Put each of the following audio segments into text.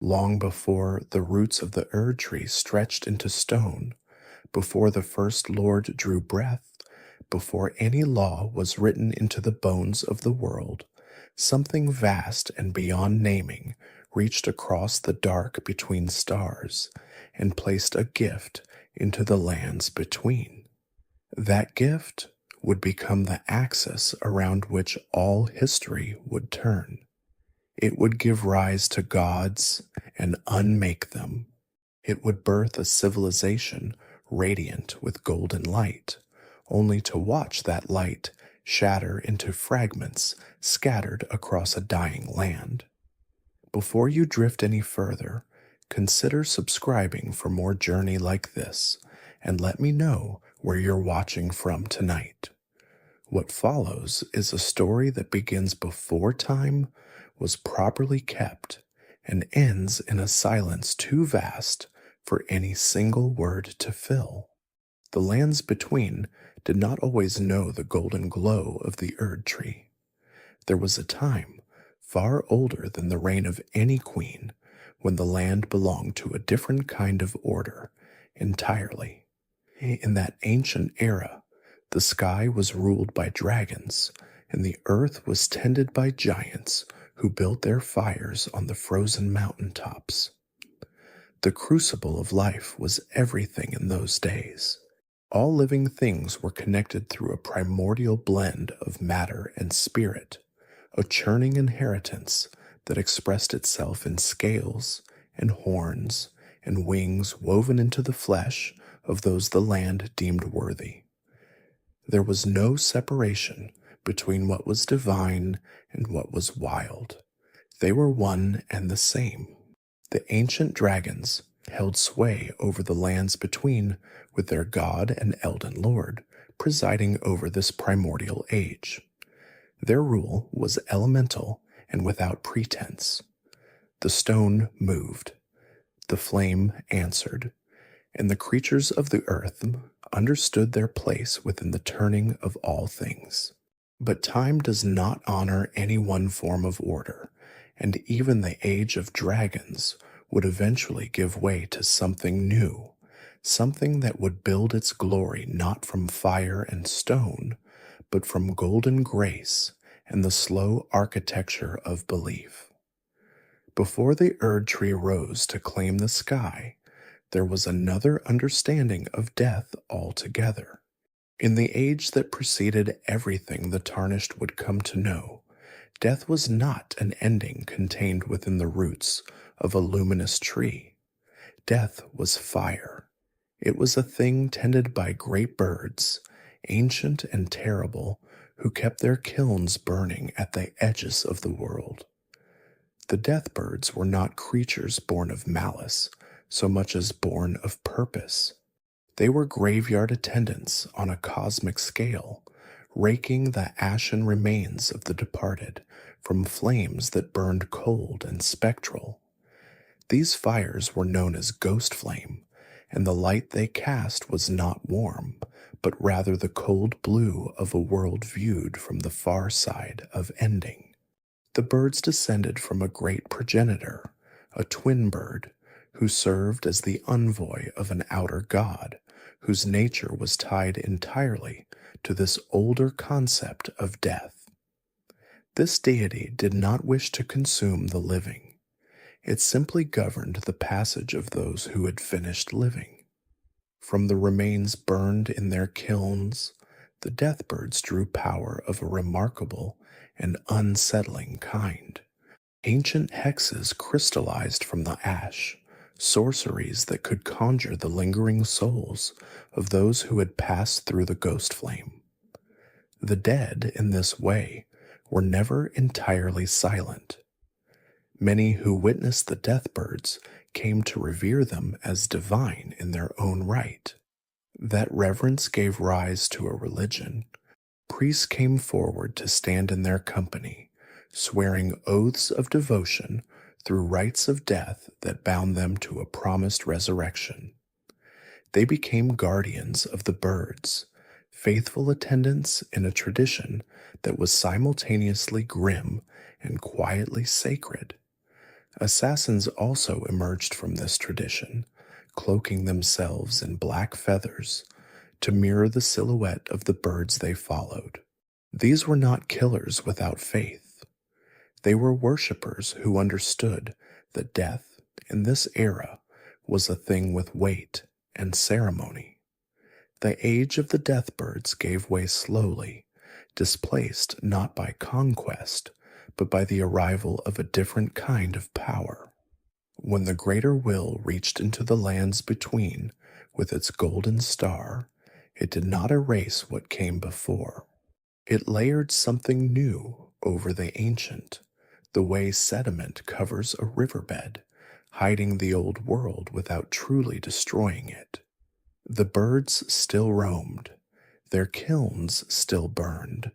long before the roots of the Erdtree stretched into stone, before the first Lord drew breath, before any law was written into the bones of the world, something vast and beyond naming reached across the dark between stars and placed a gift into the lands between. That gift would become the axis around which all history would turn. It would give rise to gods and unmake them. It would birth a civilization radiant with golden light, only to watch that light shatter into fragments scattered across a dying land. Before you drift any further, consider subscribing for more journey like this, and let me know where you're watching from tonight. What follows is a story that begins before time was properly kept and ends in a silence too vast for any single word to fill. The lands between did not always know the golden glow of the Erdtree. There was a time, far older than the reign of any queen, when the land belonged to a different kind of order entirely. In that ancient era, the sky was ruled by dragons, and the earth was tended by giants who built their fires on the frozen mountain tops. The crucible of life was everything in those days. All living things were connected through a primordial blend of matter and spirit, a churning inheritance that expressed itself in scales and horns and wings woven into the flesh of those the land deemed worthy. There was no separation between what was divine and what was wild. They were one and the same. The ancient dragons held sway over the lands between, with their god and Elden Lord presiding over this primordial age. Their rule was elemental and without pretense. The stone moved, the flame answered, and the creatures of the earth understood their place within the turning of all things. But time does not honor any one form of order, and even the age of dragons would eventually give way to something new, something that would build its glory not from fire and stone, but from golden grace and the slow architecture of belief. Before the Erdtree rose to claim the sky, there was another understanding of death altogether. In the age that preceded everything the tarnished would come to know, death was not an ending contained within the roots of a luminous tree. Death was fire. It was a thing tended by great birds, ancient and terrible, who kept their kilns burning at the edges of the world. The deathbirds were not creatures born of malice, so much as born of purpose. They were graveyard attendants on a cosmic scale, raking the ashen remains of the departed from flames that burned cold and spectral. These fires were known as ghost flame, and the light they cast was not warm, but rather the cold blue of a world viewed from the far side of ending. The birds descended from a great progenitor, a twin bird, who served as the envoy of an outer god, whose nature was tied entirely to this older concept of death. This deity did not wish to consume the living. It simply governed the passage of those who had finished living. From the remains burned in their kilns, the deathbirds drew power of a remarkable and unsettling kind. Ancient hexes crystallized from the ash, sorceries that could conjure the lingering souls of those who had passed through the ghost flame. The dead, in this way, were never entirely silent. Many who witnessed the deathbirds came to revere them as divine in their own right. That reverence gave rise to a religion. Priests came forward to stand in their company, swearing oaths of devotion through rites of death that bound them to a promised resurrection. They became guardians of the birds, faithful attendants in a tradition that was simultaneously grim and quietly sacred, Assassins also emerged from this tradition, cloaking themselves in black feathers to mirror the silhouette of the birds they followed. These were not killers without faith. They were worshippers who understood that death, in this era, was a thing with weight and ceremony. The age of the deathbirds gave way slowly, displaced not by conquest, but by the arrival of a different kind of power. When the greater will reached into the lands between with its golden star, it did not erase what came before. It layered something new over the ancient, the way sediment covers a riverbed, hiding the old world without truly destroying it. The birds still roamed, their kilns still burned,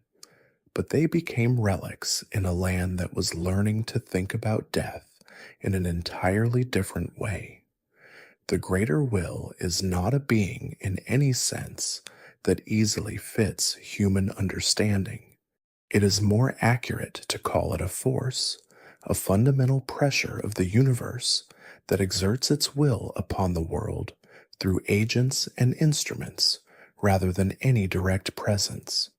but they became relics in a land that was learning to think about death in an entirely different way. The greater will is not a being in any sense that easily fits human understanding. It is more accurate to call it a force, a fundamental pressure of the universe that exerts its will upon the world through agents and instruments rather than any direct presence.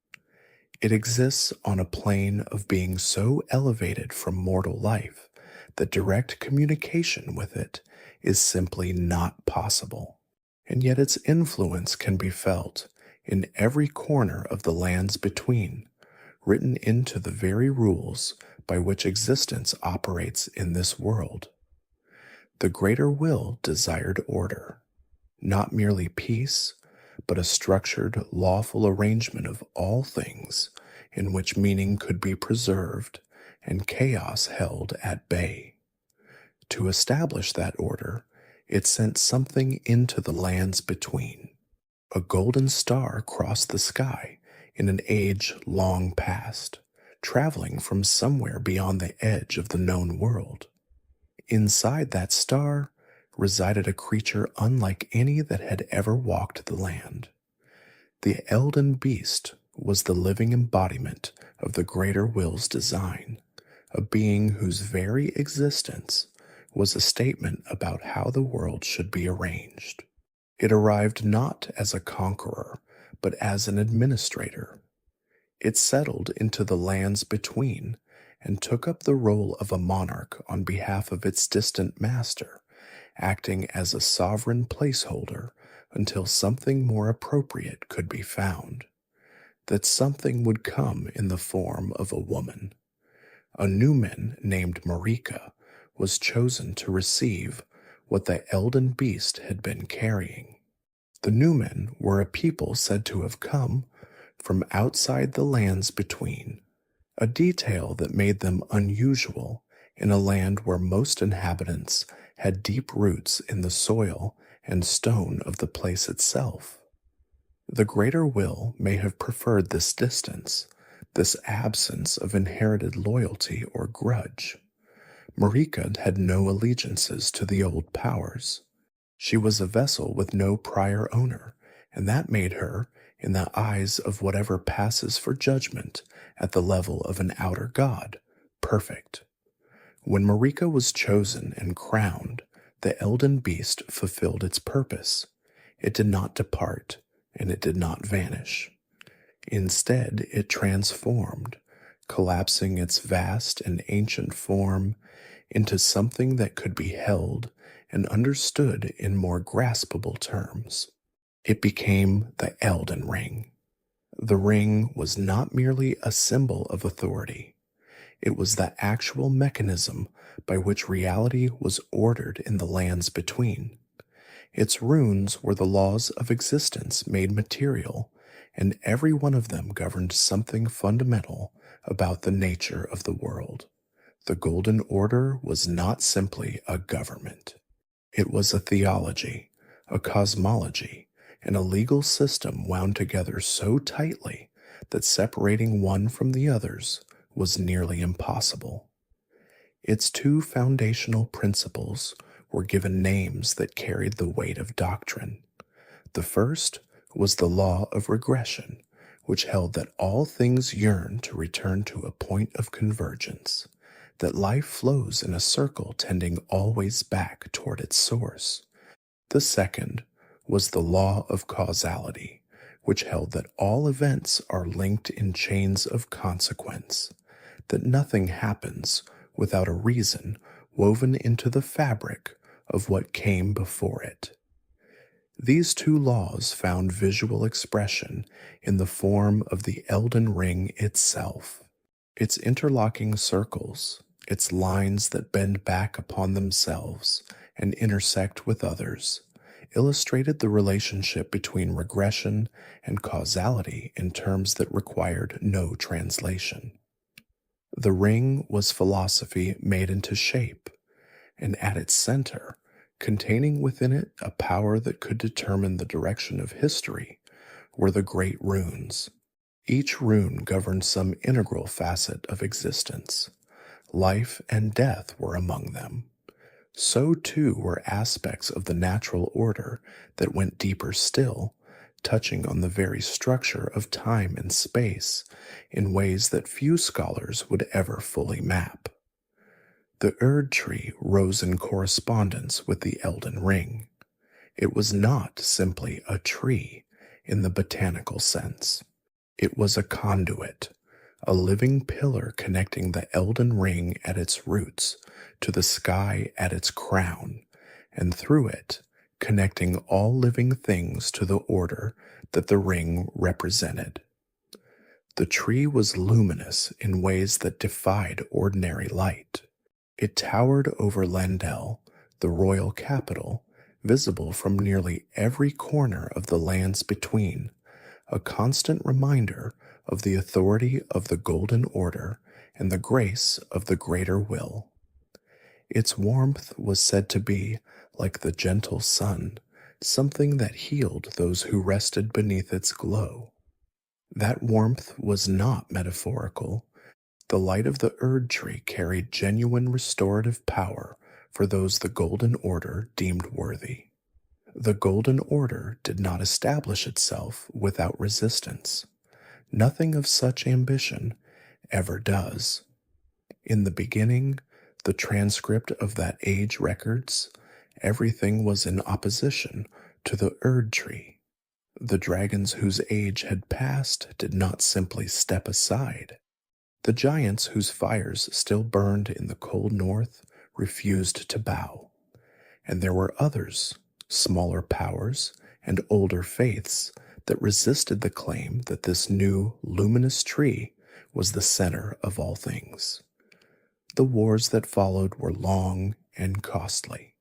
It exists on a plane of being so elevated from mortal life that direct communication with it is simply not possible. And yet its influence can be felt in every corner of the lands between, written into the very rules by which existence operates in this world. The greater will desired order, not merely peace, but a structured, lawful arrangement of all things in which meaning could be preserved and chaos held at bay. To establish that order, it sent something into the lands between. A golden star crossed the sky in an age long past, traveling from somewhere beyond the edge of the known world. Inside that star resided a creature unlike any that had ever walked the land. The Elden Beast was the living embodiment of the greater will's design, a being whose very existence was a statement about how the world should be arranged. It arrived not as a conqueror, but as an administrator. It settled into the lands between and took up the role of a monarch on behalf of its distant master, acting as a sovereign placeholder until something more appropriate could be found. That something would come in the form of a woman. A Newman named Marika was chosen to receive what the Elden Beast had been carrying. The Newmen were a people said to have come from outside the lands between, a detail that made them unusual in a land where most inhabitants had deep roots in the soil and stone of the place itself. The greater will may have preferred this distance, this absence of inherited loyalty or grudge. Marika had no allegiances to the old powers. She was a vessel with no prior owner, and that made her, in the eyes of whatever passes for judgment at the level of an outer god, perfect. When Marika was chosen and crowned, the Elden Beast fulfilled its purpose. It did not depart, and it did not vanish. Instead, it transformed, collapsing its vast and ancient form into something that could be held and understood in more graspable terms. It became the Elden Ring. The ring was not merely a symbol of authority. It was the actual mechanism by which reality was ordered in the lands between. Its runes were the laws of existence made material, and every one of them governed something fundamental about the nature of the world. The Golden Order was not simply a government. It was a theology, a cosmology, and a legal system wound together so tightly that separating one from the others was nearly impossible. Its two foundational principles were given names that carried the weight of doctrine. The first was the law of regression, which held that all things yearn to return to a point of convergence. that life flows in a circle tending always back toward its source. The second was the law of causality, which held that all events are linked in chains of consequence, that nothing happens without a reason woven into the fabric of what came before it. These two laws found visual expression in the form of the Elden Ring itself. Its interlocking circles, its lines that bend back upon themselves and intersect with others, illustrated the relationship between regression and causality in terms that required no translation. The ring was philosophy made into shape, and at its center, containing within it a power that could determine the direction of history, were the great runes. Each rune governed some integral facet of existence. Life and death were among them. So too were aspects of the natural order that went deeper still, touching on the very structure of time and space in ways that few scholars would ever fully map. The Erdtree rose in correspondence with the Elden Ring. It was not simply a tree in the botanical sense. It was a conduit, a living pillar connecting the Elden Ring at its roots to the sky at its crown, and through it, connecting all living things to the order that the ring represented. The tree was luminous in ways that defied ordinary light. It towered over Lendel, the royal capital, visible from nearly every corner of the lands between, a constant reminder of the authority of the Golden Order and the grace of the greater will. Its warmth was said to be, like the gentle sun, something that healed those who rested beneath its glow. That warmth was not metaphorical. The light of the Erdtree carried genuine restorative power for those the Golden Order deemed worthy. The Golden Order did not establish itself without resistance. Nothing of such ambition ever does. In the beginning, the transcript of that age records, everything was in opposition to the Erdtree. The dragons whose age had passed did not simply step aside. The giants whose fires still burned in the cold north refused to bow. And there were others, smaller powers and older faiths, that resisted the claim that this new, luminous tree was the center of all things. The wars that followed were long and costly,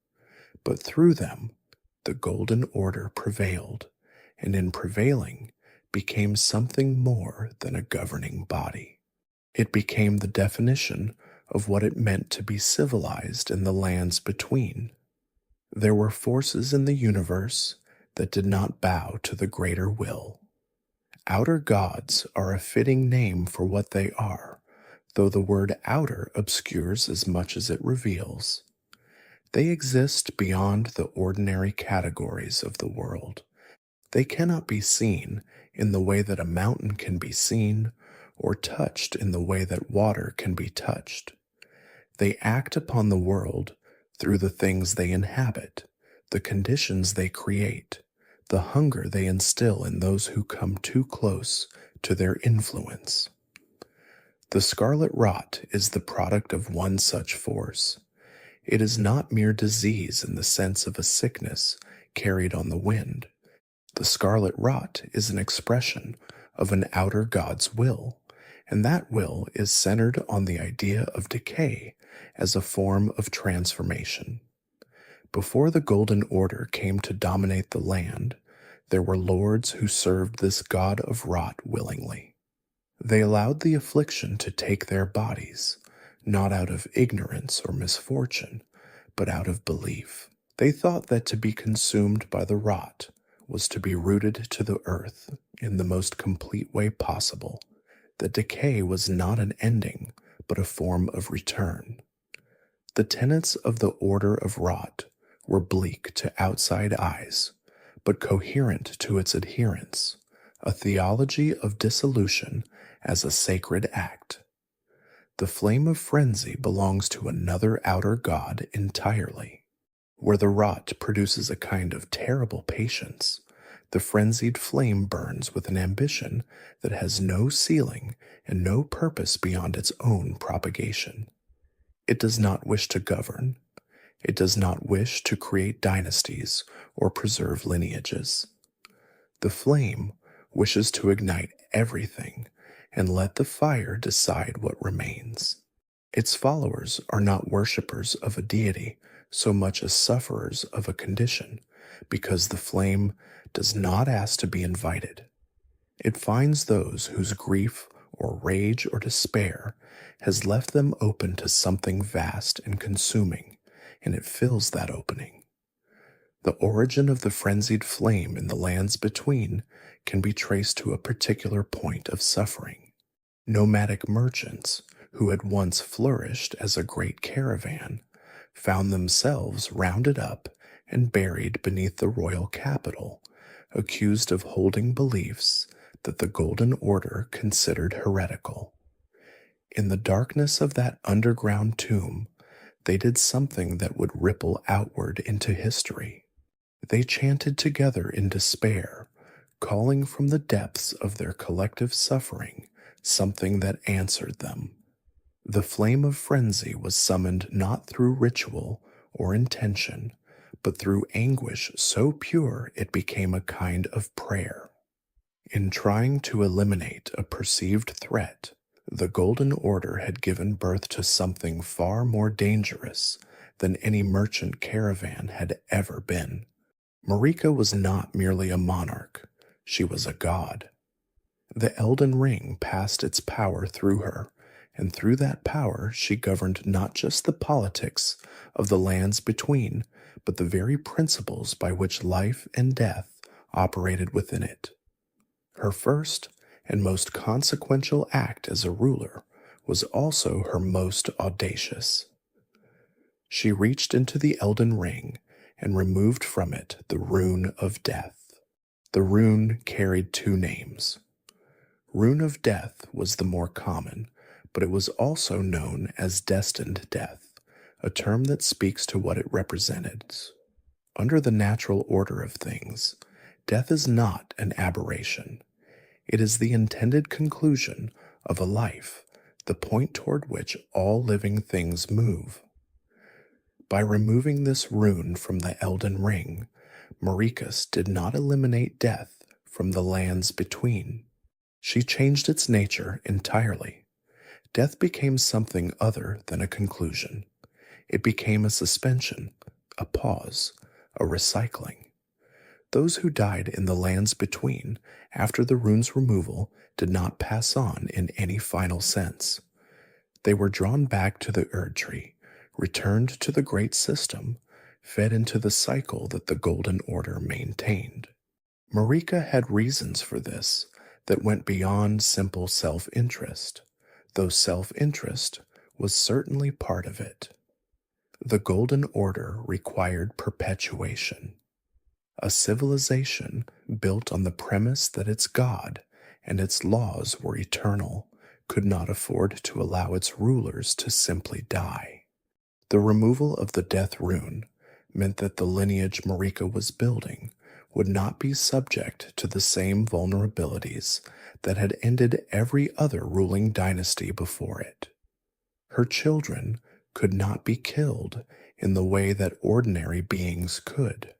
but through them, the Golden Order prevailed, and in prevailing, became something more than a governing body. It became the definition of what it meant to be civilized in the lands between. There were forces in the universe that did not bow to the greater will. Outer gods are a fitting name for what they are, though the word outer obscures as much as it reveals. They exist beyond the ordinary categories of the world. They cannot be seen in the way that a mountain can be seen, or touched in the way that water can be touched. They act upon the world through the things they inhabit, the conditions they create, the hunger they instill in those who come too close to their influence. The scarlet rot is the product of one such force. It is not mere disease in the sense of a sickness carried on the wind. The scarlet rot is an expression of an outer god's will, and that will is centered on the idea of decay as a form of transformation. Before the Golden Order came to dominate the land, there were lords who served this god of rot willingly. They allowed the affliction to take their bodies, not out of ignorance or misfortune, but out of belief. They thought that to be consumed by the rot was to be rooted to the earth in the most complete way possible, that decay was not an ending, but a form of return. The tenets of the order of rot were bleak to outside eyes, but coherent to its adherents, a theology of dissolution as a sacred act. The flame of frenzy belongs to another outer god entirely. Where the rot produces a kind of terrible patience, the frenzied flame burns with an ambition that has no ceiling and no purpose beyond its own propagation. It does not wish to govern. It does not wish to create dynasties or preserve lineages. The flame wishes to ignite everything and let the fire decide what remains. Its followers are not worshippers of a deity so much as sufferers of a condition, because the flame does not ask to be invited. It finds those whose grief or rage or despair has left them open to something vast and consuming, and it fills that opening. The origin of the frenzied flame in the lands between can be traced to a particular point of suffering. Nomadic merchants, who had once flourished as a great caravan, found themselves rounded up and buried beneath the royal capital, accused of holding beliefs that the Golden Order considered heretical. In the darkness of that underground tomb, they did something that would ripple outward into history. They chanted together in despair, calling from the depths of their collective suffering something that answered them. The flame of frenzy was summoned not through ritual or intention, but through anguish so pure it became a kind of prayer. In trying to eliminate a perceived threat, the Golden Order had given birth to something far more dangerous than any merchant caravan had ever been. Marika was not merely a monarch, she was a god. The Elden Ring passed its power through her, and through that power she governed not just the politics of the lands between, but the very principles by which life and death operated within it. Her first and most consequential act as a ruler was also her most audacious. She reached into the Elden Ring and removed from it the rune of death. The rune carried two names. Rune of Death was the more common, but it was also known as destined death, a term that speaks to what it represented. Under the natural order of things, death is not an aberration. It is the intended conclusion of a life, the point toward which all living things move. By removing this rune from the Elden Ring, Marika did not eliminate death from the lands between. She changed its nature entirely. Death became something other than a conclusion. It became a suspension, a pause, a recycling. Those who died in the lands between after the rune's removal did not pass on in any final sense. They were drawn back to the Erdtree, returned to the great system, fed into the cycle that the Golden Order maintained. Marika had reasons for this that went beyond simple self-interest, though self-interest was certainly part of it. The Golden Order required perpetuation. A civilization built on the premise that its God and its laws were eternal could not afford to allow its rulers to simply die. The removal of the death rune meant that the lineage Marika was building would not be subject to the same vulnerabilities that had ended every other ruling dynasty before it. Her children could not be killed in the way that ordinary beings could.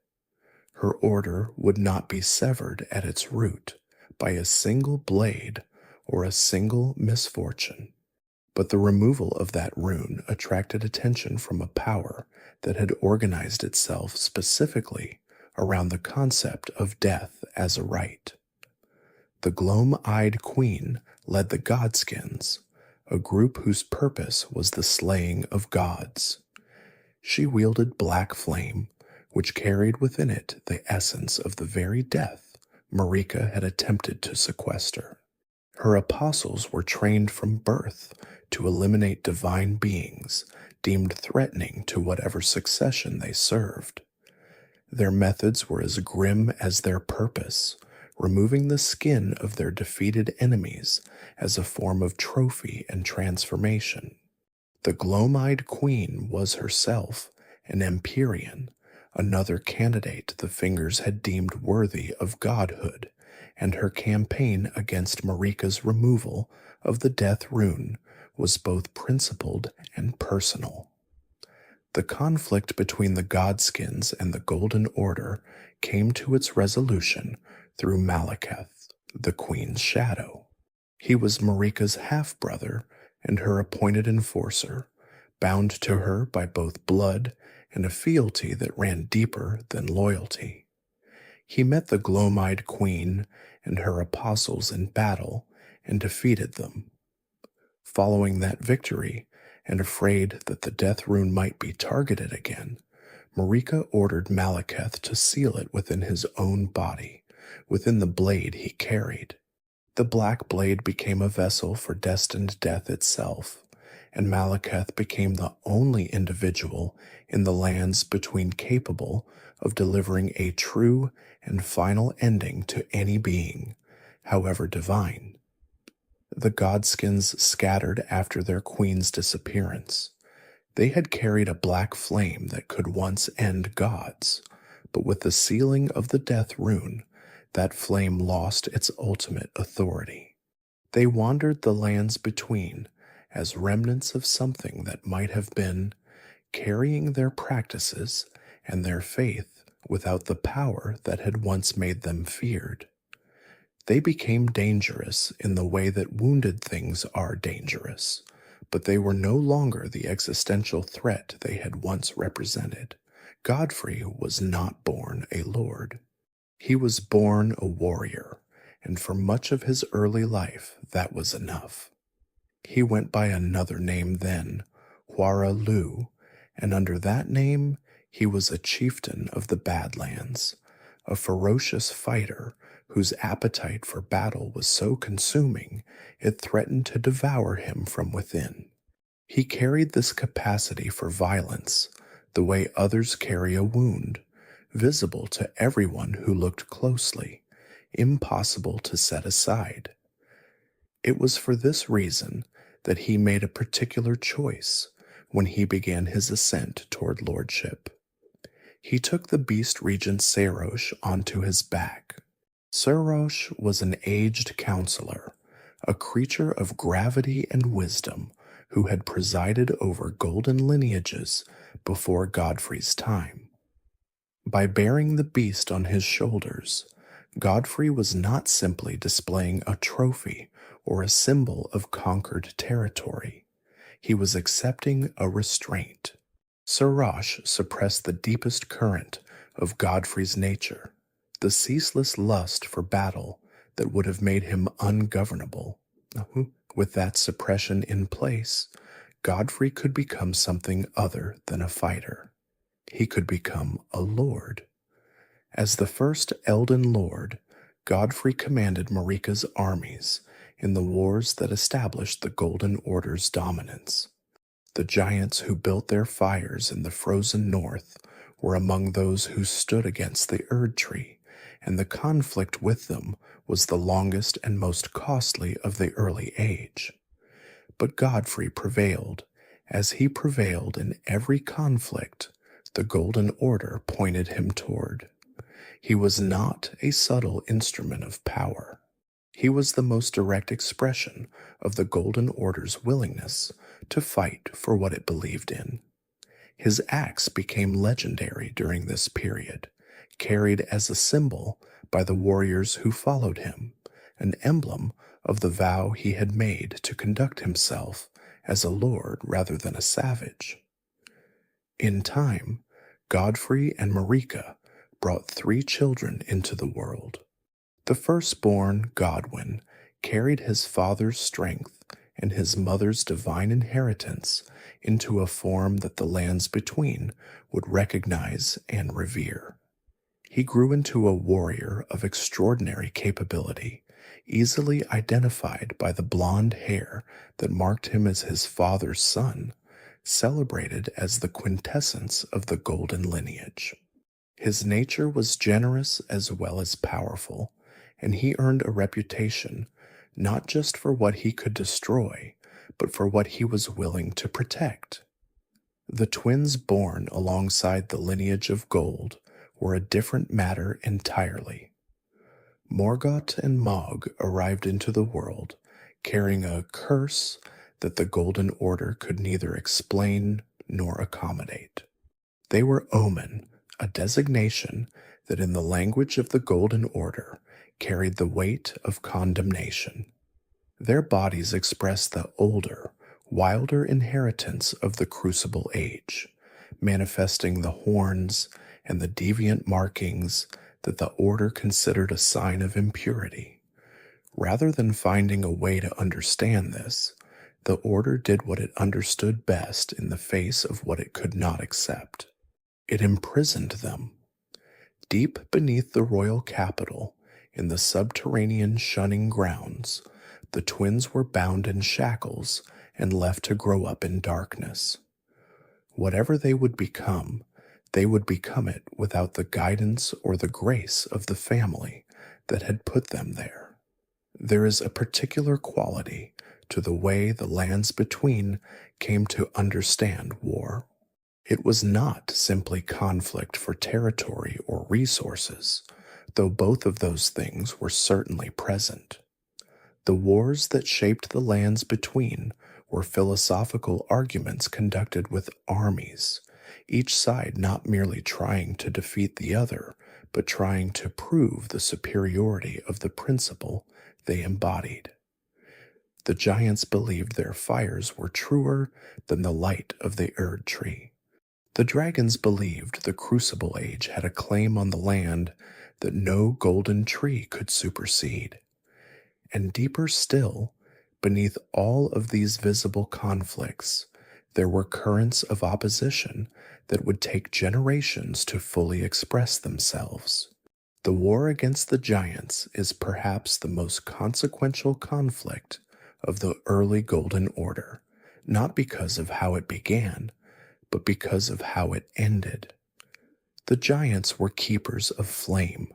Her order would not be severed at its root by a single blade or a single misfortune. But the removal of that rune attracted attention from a power that had organized itself specifically around the concept of death as a right. The gloam-eyed queen led the Godskins, a group whose purpose was the slaying of gods. She wielded black flame, which carried within it the essence of the very death Marika had attempted to sequester. Her apostles were trained from birth to eliminate divine beings deemed threatening to whatever succession they served. Their methods were as grim as their purpose, removing the skin of their defeated enemies as a form of trophy and transformation. The gloam-eyed queen was herself an Empyrean, another candidate the Fingers had deemed worthy of godhood, and her campaign against Marika's removal of the death rune was both principled and personal. The conflict between the Godskins and the Golden Order came to its resolution through Malekith, the Queen's shadow. He was Marika's half-brother and her appointed enforcer, bound to her by both blood and a fealty that ran deeper than loyalty. He met the gloam-eyed queen and her apostles in battle and defeated them. Following that victory, and afraid that the death rune might be targeted again, Marika ordered Malekith to seal it within his own body, within the blade he carried. The black blade became a vessel for destined death itself, and Malekith became the only individual in the lands between capable of delivering a true and final ending to any being, however divine. The Godskins scattered after their queen's disappearance. They had carried a black flame that could once end gods, but with the sealing of the death rune, that flame lost its ultimate authority. They wandered the lands between as remnants of something that might have been, carrying their practices and their faith without the power that had once made them feared. They became dangerous in the way that wounded things are dangerous, but they were no longer the existential threat they had once represented. Godfrey was not born a lord. He was born a warrior, and for much of his early life that was enough. He went by another name then, Huara Lu, and under that name he was a chieftain of the Badlands, a ferocious fighter whose appetite for battle was so consuming it threatened to devour him from within. He carried this capacity for violence the way others carry a wound, visible to everyone who looked closely, impossible to set aside. It was for this reason that he made a particular choice when he began his ascent toward lordship. He took the beast regent Sarosh onto his back. Sarosh was an aged counselor, a creature of gravity and wisdom who had presided over golden lineages before Godfrey's time. By bearing the beast on his shoulders, Godfrey was not simply displaying a trophy or a symbol of conquered territory. He was accepting a restraint. Sarosh suppressed the deepest current of Godfrey's nature, the ceaseless lust for battle that would have made him ungovernable. With that suppression in place, Godfrey could become something other than a fighter. He could become a lord. As the first Elden Lord, Godfrey commanded Marika's armies in the wars that established the Golden Order's dominance. The giants who built their fires in the frozen north were among those who stood against the Erdtree, and the conflict with them was the longest and most costly of the early age. But Godfrey prevailed. As he prevailed in every conflict, the Golden Order pointed him toward. He was not a subtle instrument of power. He was the most direct expression of the Golden Order's willingness to fight for what it believed in. His axe became legendary during this period, carried as a symbol by the warriors who followed him, an emblem of the vow he had made to conduct himself as a lord rather than a savage. In time, Godfrey and Marika brought 3 children into the world. The firstborn, Godwyn, carried his father's strength and his mother's divine inheritance into a form that the lands between would recognize and revere. He grew into a warrior of extraordinary capability, easily identified by the blonde hair that marked him as his father's son, celebrated as the quintessence of the golden lineage. His nature was generous as well as powerful, and he earned a reputation not just for what he could destroy, but for what he was willing to protect. The twins born alongside the lineage of gold were a different matter entirely. Morgoth and Mog arrived into the world carrying a curse that the Golden Order could neither explain nor accommodate. They were Omen, a designation that in the language of the Golden Order carried the weight of condemnation. Their bodies expressed the older, wilder inheritance of the Crucible Age, manifesting the horns and the deviant markings that the Order considered a sign of impurity. Rather than finding a way to understand this, the Order did what it understood best in the face of what it could not accept. It imprisoned them. Deep beneath the royal capital, in the subterranean shunning grounds, the twins were bound in shackles and left to grow up in darkness. Whatever they would become it without the guidance or the grace of the family that had put them there. There is a particular quality to the way the lands between came to understand war. It was not simply conflict for territory or resources, though both of those things were certainly present. The wars that shaped the lands between were philosophical arguments conducted with armies, each side not merely trying to defeat the other, but trying to prove the superiority of the principle they embodied. The giants believed their fires were truer than the light of the Erdtree. The dragons believed the Crucible Age had a claim on the land that no golden tree could supersede. And deeper still, beneath all of these visible conflicts, there were currents of opposition that would take generations to fully express themselves. The war against the giants is perhaps the most consequential conflict of the early Golden Order, not because of how it began, but because of how it ended. The giants were keepers of flame,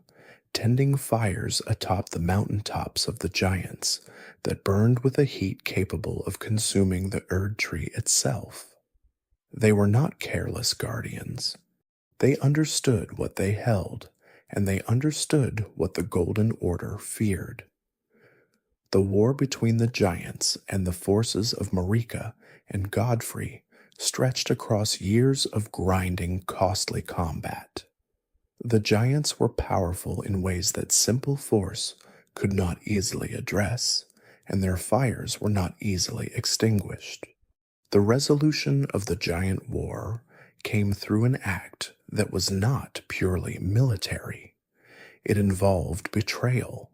tending fires atop the mountaintops of the giants that burned with a heat capable of consuming the Erdtree itself. They were not careless guardians. They understood what they held, and they understood what the Golden Order feared. The war between the giants and the forces of Marika and Godfrey stretched across years of grinding, costly combat. The giants were powerful in ways that simple force could not easily address, and their fires were not easily extinguished. The resolution of the giant war came through an act that was not purely military. It involved betrayal,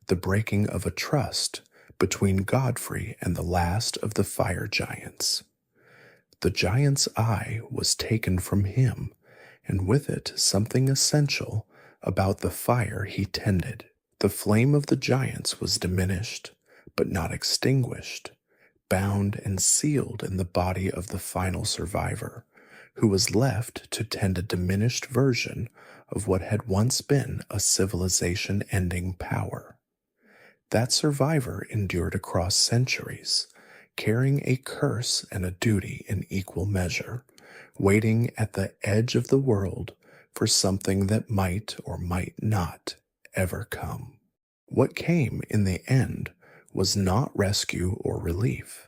the breaking of a trust between Godfrey and the last of the fire giants. The giant's eye was taken from him, and with it something essential about the fire he tended. The flame of the giants was diminished, but not extinguished, bound and sealed in the body of the final survivor, who was left to tend a diminished version of what had once been a civilization-ending power. That survivor endured across centuries, carrying a curse and a duty in equal measure, waiting at the edge of the world for something that might or might not ever come. What came in the end was not rescue or relief.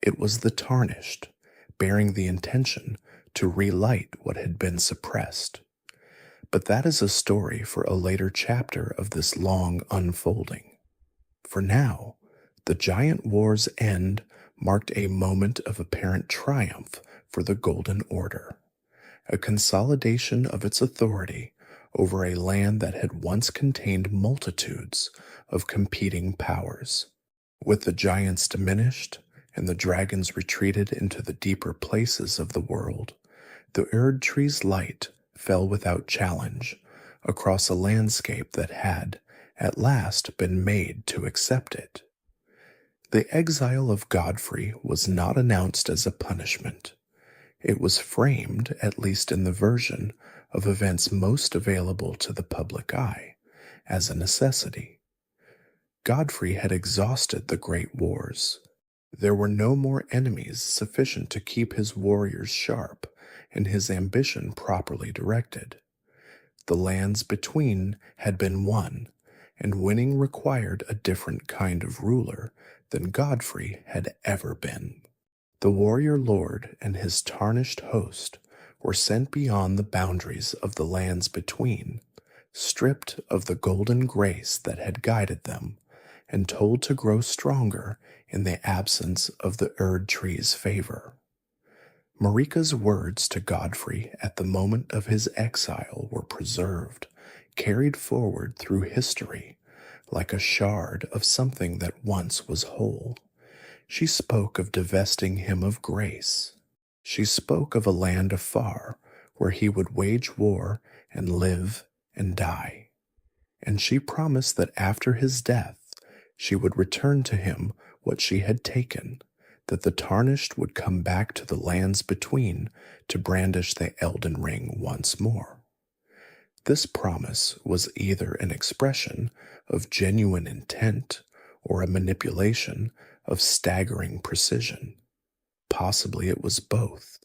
It was the tarnished, bearing the intention to relight what had been suppressed. But that is a story for a later chapter of this long unfolding. For now, the giant war's end marked a moment of apparent triumph for the Golden Order, a consolidation of its authority over a land that had once contained multitudes of competing powers. With the giants diminished and the dragons retreated into the deeper places of the world, the Erdtree's light fell without challenge across a landscape that had, at last, been made to accept it. The exile of Godfrey was not announced as a punishment. It was framed, at least in the version of events most available to the public eye, as a necessity. Godfrey had exhausted the great wars. There were no more enemies sufficient to keep his warriors sharp and his ambition properly directed. The lands between had been won, and winning required a different kind of ruler than Godfrey had ever been. The warrior lord and his tarnished host were sent beyond the boundaries of the lands between, stripped of the golden grace that had guided them, and told to grow stronger in the absence of the Erdtree's favor. Marika's words to Godfrey at the moment of his exile were preserved, carried forward through history, like a shard of something that once was whole. She spoke of divesting him of grace. She spoke of a land afar where he would wage war and live and die. And she promised that after his death, she would return to him what she had taken, that the tarnished would come back to the lands between to brandish the Elden Ring once more. This promise was either an expression of genuine intent or a manipulation of staggering precision. Possibly it was both.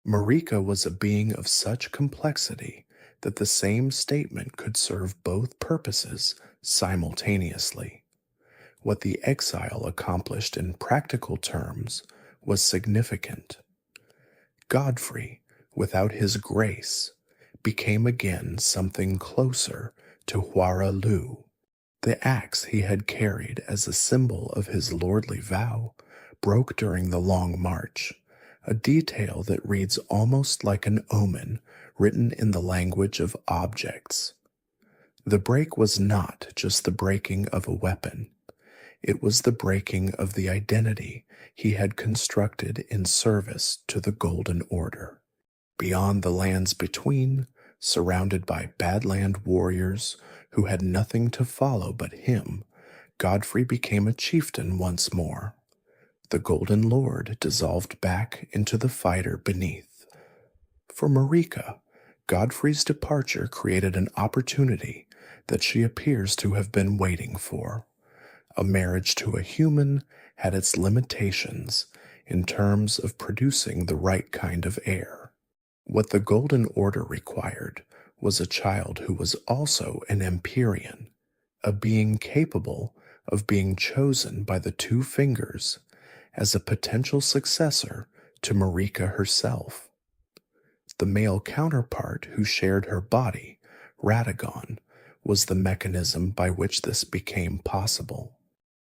Marika was a being of such complexity that the same statement could serve both purposes simultaneously. What the exile accomplished in practical terms was significant. Godfrey, without his grace, became again something closer to Huara Lu. The axe he had carried as a symbol of his lordly vow broke during the long march, a detail that reads almost like an omen written in the language of objects. The break was not just the breaking of a weapon. It was the breaking of the identity he had constructed in service to the Golden Order. Beyond the lands between, surrounded by Badland warriors who had nothing to follow but him, Godfrey became a chieftain once more. The Golden Lord dissolved back into the fighter beneath. For Marika, Godfrey's departure created an opportunity that she appears to have been waiting for. A marriage to a human had its limitations in terms of producing the right kind of heir. What the Golden Order required was a child who was also an Empyrean, a being capable of being chosen by the two fingers as a potential successor to Marika herself. The male counterpart who shared her body, Radagon, was the mechanism by which this became possible.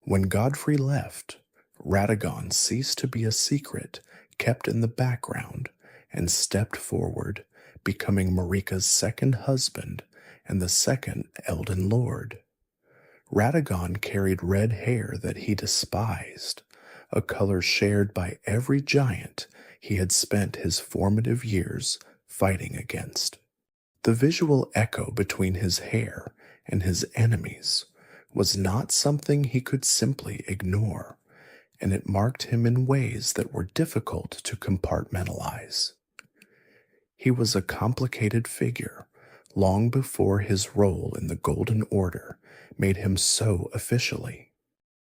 When Godfrey left, Radagon ceased to be a secret kept in the background and stepped forward, becoming Marika's second husband and the second Elden Lord. Radagon carried red hair that he despised, a color shared by every giant he had spent his formative years fighting against. The visual echo between his hair and his enemies was not something he could simply ignore, and it marked him in ways that were difficult to compartmentalize. He was a complicated figure long before his role in the Golden Order made him so officially.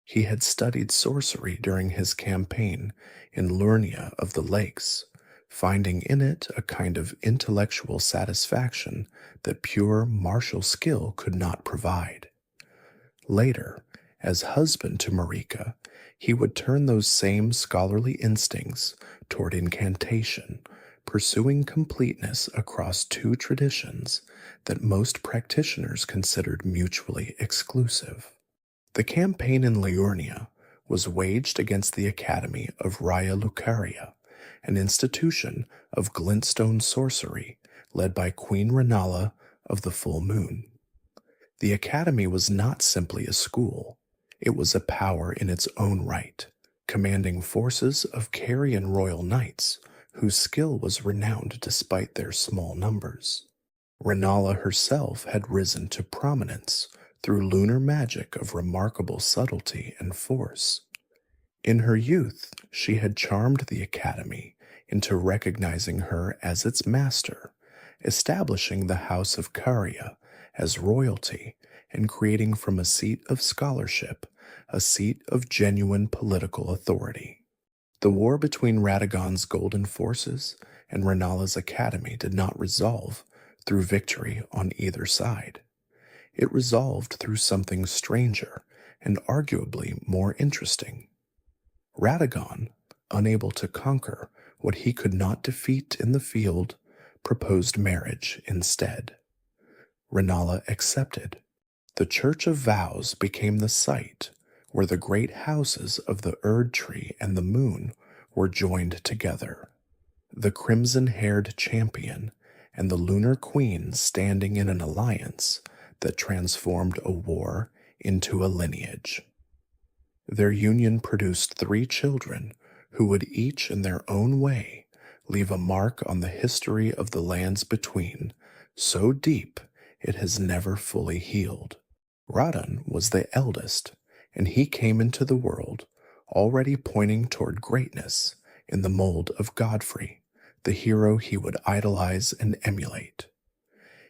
He had studied sorcery during his campaign in Lurnia of the Lakes, finding in it a kind of intellectual satisfaction that pure martial skill could not provide. Later, as husband to Marika, he would turn those same scholarly instincts toward incantation, pursuing completeness across two traditions that most practitioners considered mutually exclusive. The campaign in Liurnia was waged against the Academy of Raya Lucaria, an institution of glintstone sorcery led by Queen Renala of the Full Moon. The Academy was not simply a school, it was a power in its own right, commanding forces of Carian royal knights whose skill was renowned despite their small numbers. Renala herself had risen to prominence through lunar magic of remarkable subtlety and force. In her youth, she had charmed the Academy into recognizing her as its master, establishing the House of Caria as royalty and creating from a seat of scholarship a seat of genuine political authority. The war between Radagon's golden forces and Renala's academy did not resolve through victory on either side. It resolved through something stranger and arguably more interesting. Radagon, unable to conquer what he could not defeat in the field, proposed marriage instead. Renala accepted. The Church of Vows became the site where the great houses of the Erdtree and the Moon were joined together. The crimson-haired champion and the lunar queen standing in an alliance that transformed a war into a lineage. Their union produced 3 children who would each in their own way leave a mark on the history of the lands between, so deep it has never fully healed. Radahn was the eldest, and he came into the world already pointing toward greatness in the mold of Godfrey, the hero he would idolize and emulate.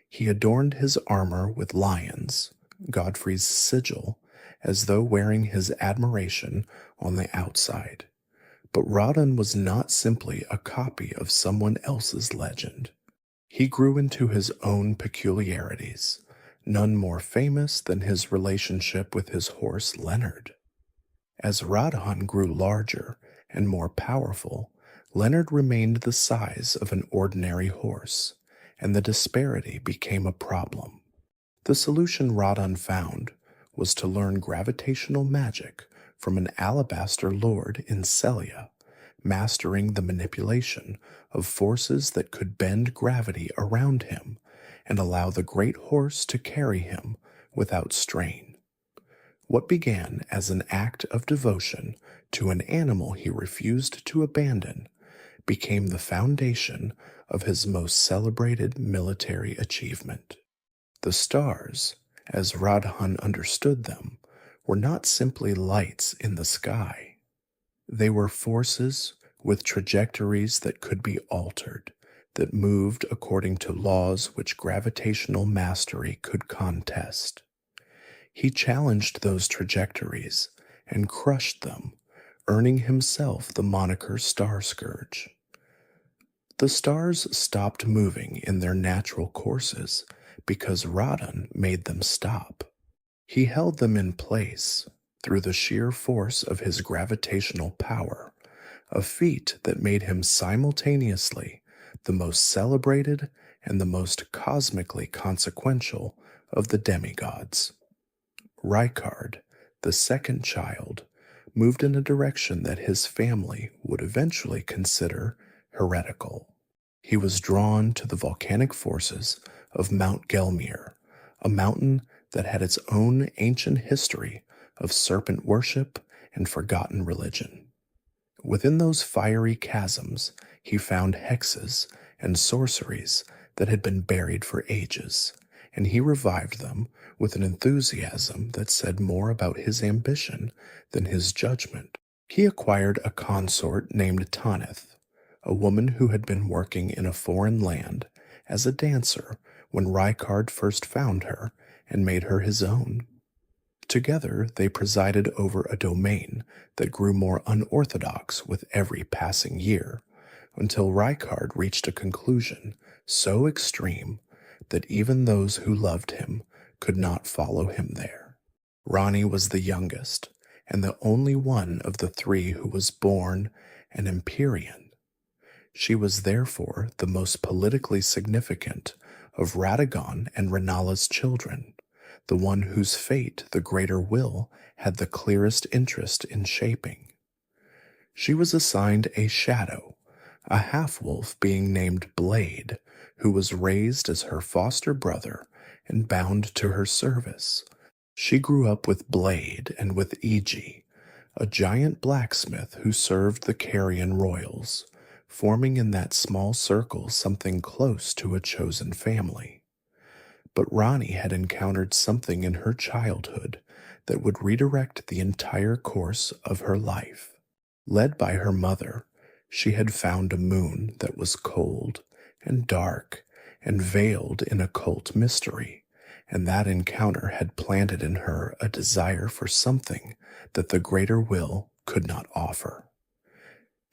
He adorned his armor with lions, Godfrey's sigil, as though wearing his admiration on the outside. But Radahn was not simply a copy of someone else's legend. He grew into his own peculiarities, none more famous than his relationship with his horse Leonard. As Radahn grew larger and more powerful, Leonard remained the size of an ordinary horse, and the disparity became a problem. The solution Radahn found was to learn gravitational magic from an alabaster lord in Celia, mastering the manipulation of forces that could bend gravity around him and allow the great horse to carry him without strain. What began as an act of devotion to an animal he refused to abandon became the foundation of his most celebrated military achievement. The stars, as Radahn understood them, were not simply lights in the sky. They were forces with trajectories that could be altered, that moved according to laws which gravitational mastery could contest. He challenged those trajectories and crushed them, earning himself the moniker Star Scourge. The stars stopped moving in their natural courses because Radahn made them stop. He held them in place through the sheer force of his gravitational power, a feat that made him simultaneously the most celebrated and the most cosmically consequential of the demigods. Rykard, the second child, moved in a direction that his family would eventually consider heretical. He was drawn to the volcanic forces of Mount Gelmir, a mountain that had its own ancient history of serpent worship and forgotten religion. Within those fiery chasms, he found hexes and sorceries that had been buried for ages, and he revived them with an enthusiasm that said more about his ambition than his judgment. He acquired a consort named Tanith, a woman who had been working in a foreign land as a dancer when Rykard first found her and made her his own. Together, they presided over a domain that grew more unorthodox with every passing year, until Rykard reached a conclusion so extreme that even those who loved him could not follow him there. Ranni was the youngest, and the only one of the 3 who was born an Empyrean. She was therefore the most politically significant of Radagon and Renala's children, the one whose fate the greater will had the clearest interest in shaping. She was assigned a shadow, a half-wolf being named Blade, who was raised as her foster brother and bound to her service. She grew up with Blade and with Iji, a giant blacksmith who served the Carrion royals, forming in that small circle something close to a chosen family. But Ranni had encountered something in her childhood that would redirect the entire course of her life. Led by her mother, she had found a moon that was cold and dark and veiled in occult mystery, and that encounter had planted in her a desire for something that the greater will could not offer.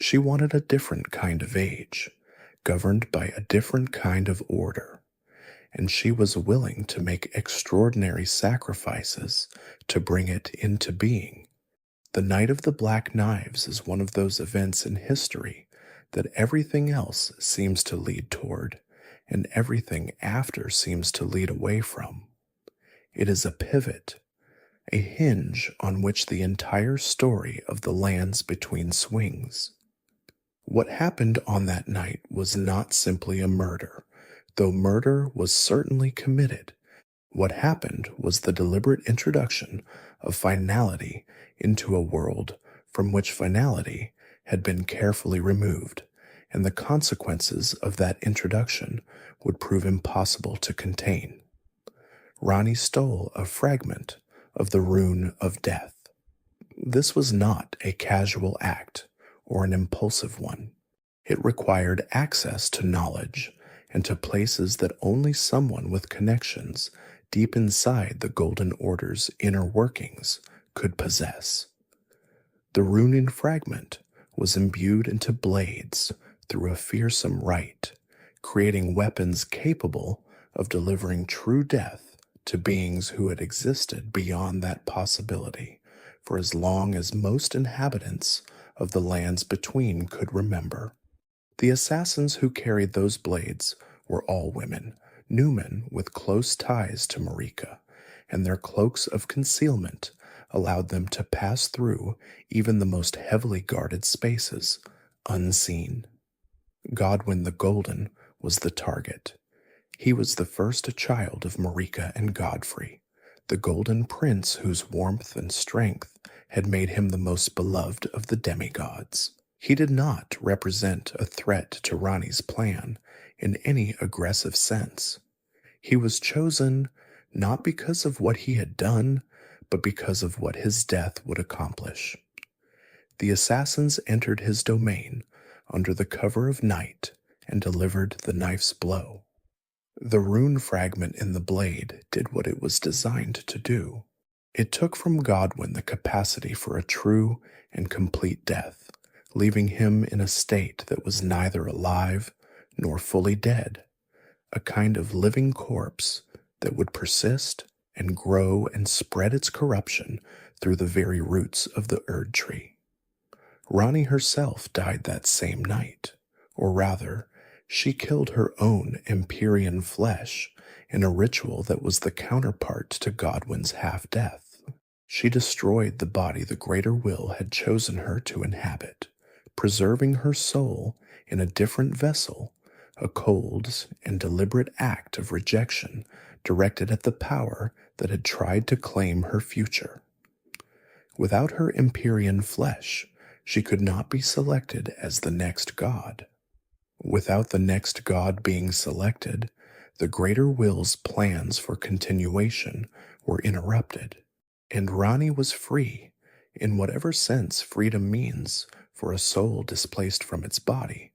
She wanted a different kind of age, governed by a different kind of order, and she was willing to make extraordinary sacrifices to bring it into being. The Night of the Black Knives is one of those events in history that everything else seems to lead toward, and everything after seems to lead away from. It is a pivot, a hinge on which the entire story of the lands between swings. What happened on that night was not simply a murder, though murder was certainly committed. What happened was the deliberate introduction of finality into a world from which finality had been carefully removed, and the consequences of that introduction would prove impossible to contain. Ranni stole a fragment of the rune of death. This was not a casual act or an impulsive one. It required access to knowledge and to places that only someone with connections deep inside the Golden Order's inner workings could possess. The runing fragment was imbued into blades through a fearsome rite, creating weapons capable of delivering true death to beings who had existed beyond that possibility for as long as most inhabitants of the lands between could remember. The assassins who carried those blades were all women, Newmen with close ties to Marika, and their cloaks of concealment allowed them to pass through even the most heavily guarded spaces, unseen. Godwyn the Golden was the target. He was the first child of Marika and Godfrey, the Golden Prince whose warmth and strength had made him the most beloved of the demigods. He did not represent a threat to Ranni's plan in any aggressive sense. He was chosen not because of what he had done, but because of what his death would accomplish. The assassins entered his domain under the cover of night and delivered the knife's blow. The rune fragment in the blade did what it was designed to do. It took from Godwyn the capacity for a true and complete death, leaving him in a state that was neither alive nor fully dead, a kind of living corpse that would persist and grow and spread its corruption through the very roots of the Erdtree. Ranni herself died that same night, or rather, she killed her own Empyrean flesh in a ritual that was the counterpart to Godwyn's half-death. She destroyed the body the greater will had chosen her to inhabit, preserving her soul in a different vessel, a cold and deliberate act of rejection directed at the power that had tried to claim her future. Without her Empyrean flesh, she could not be selected as the next god. Without the next god being selected, the greater will's plans for continuation were interrupted, and Ranni was free, in whatever sense freedom means for a soul displaced from its body,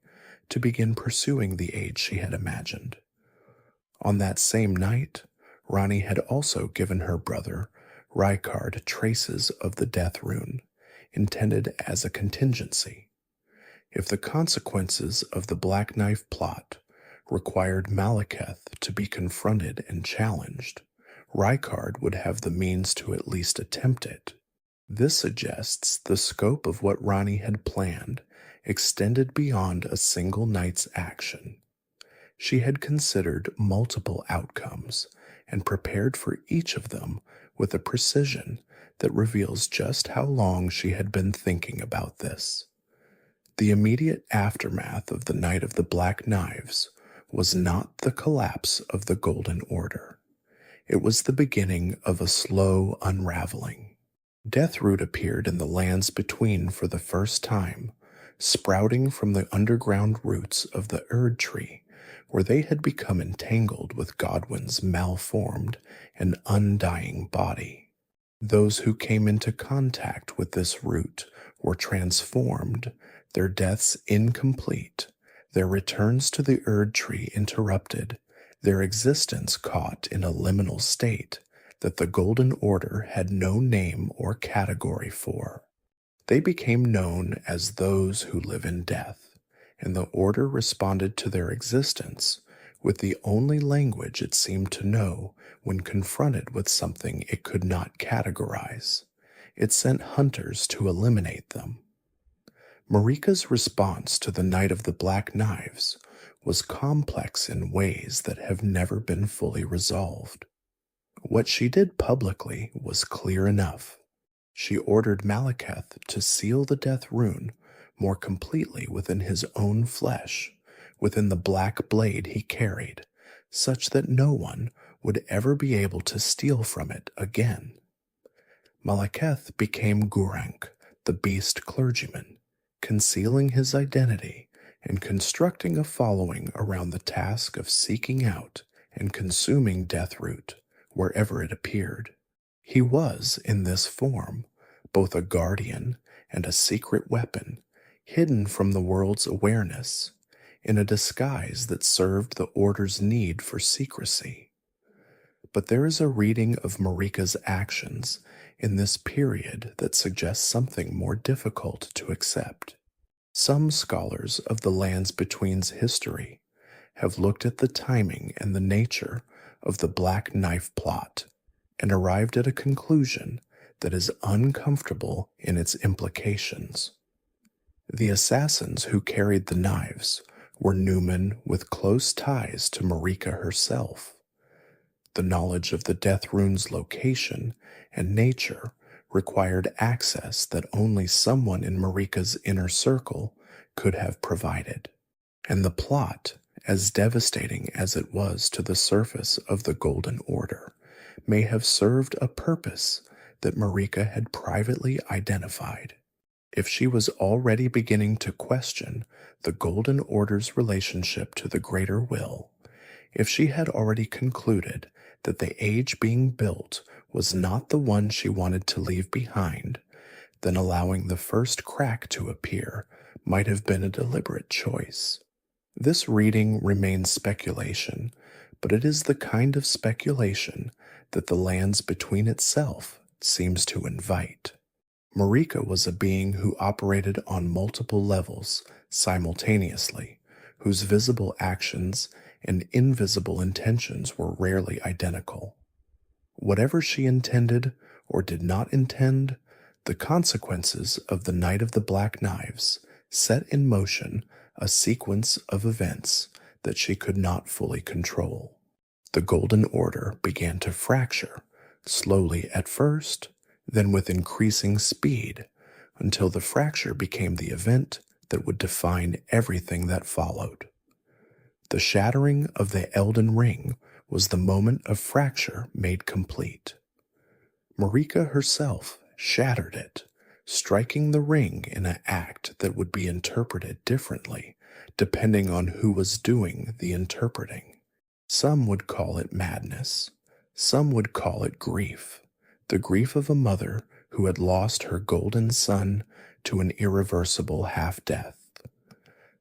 to begin pursuing the age she had imagined. On that same night, Ranni had also given her brother, Rykard, traces of the death rune, intended as a contingency. If the consequences of the Black Knife plot required Malekith to be confronted and challenged, Rykard would have the means to at least attempt it. This suggests the scope of what Ranni had planned extended beyond a single night's action. She had considered multiple outcomes and prepared for each of them with a precision that reveals just how long she had been thinking about this. The immediate aftermath of the Night of the Black Knives was not the collapse of the Golden Order. It was the beginning of a slow unraveling. Deathroot appeared in the lands between for the first time, sprouting from the underground roots of the Erdtree, where they had become entangled with Godwyn's malformed and undying body. Those who came into contact with this root were transformed, their deaths incomplete, their returns to the Erdtree interrupted, their existence caught in a liminal state that the Golden Order had no name or category for. They became known as those who live in death, and the Order responded to their existence with the only language it seemed to know when confronted with something it could not categorize. It sent hunters to eliminate them. Marika's response to the Night of the Black Knives was complex in ways that have never been fully resolved. What she did publicly was clear enough. She ordered Malekith to seal the death rune more completely within his own flesh, within the black blade he carried, such that no one would ever be able to steal from it again. Malekith became Gurranq, the beast clergyman, concealing his identity and constructing a following around the task of seeking out and consuming Deathroot wherever it appeared. He was, in this form, both a guardian and a secret weapon, hidden from the world's awareness, in a disguise that served the Order's need for secrecy. But there is a reading of Marika's actions in this period that suggests something more difficult to accept. Some scholars of the Lands Between's history have looked at the timing and the nature of the Black Knife plot and arrived at a conclusion that is uncomfortable in its implications. The assassins who carried the knives were Newmen with close ties to Marika herself. The knowledge of the death rune's location and nature required access that only someone in Marika's inner circle could have provided. And the plot, as devastating as it was to the surface of the Golden Order, may have served a purpose that Marika had privately identified. If she was already beginning to question the Golden Order's relationship to the Greater Will, if she had already concluded that the age being built was not the one she wanted to leave behind, then allowing the first crack to appear might have been a deliberate choice. This reading remains speculation, but it is the kind of speculation that the Lands Between itself seems to invite. Marika was a being who operated on multiple levels simultaneously, whose visible actions and invisible intentions were rarely identical. Whatever she intended or did not intend, the consequences of the Night of the Black Knives set in motion a sequence of events that she could not fully control. The Golden Order began to fracture, slowly at first, then with increasing speed, until the fracture became the event that would define everything that followed. The shattering of the Elden Ring was the moment of fracture made complete. Marika herself shattered it, striking the ring in an act that would be interpreted differently depending on who was doing the interpreting. Some would call it madness. Some would call it grief, the grief of a mother who had lost her golden son to an irreversible half-death.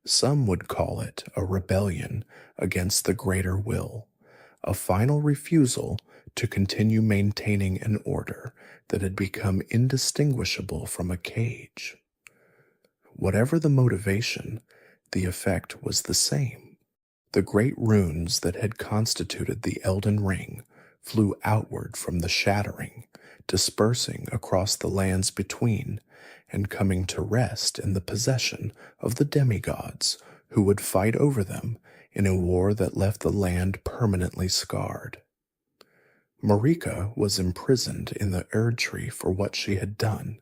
Some would call it a rebellion against the greater will, a final refusal to continue maintaining an order that had become indistinguishable from a cage. Whatever the motivation, the effect was the same. The great runes that had constituted the Elden Ring flew outward from the shattering, dispersing across the Lands Between, and coming to rest in the possession of the demigods who would fight over them in a war that left the land permanently scarred. Marika was imprisoned in the Erdtree for what she had done.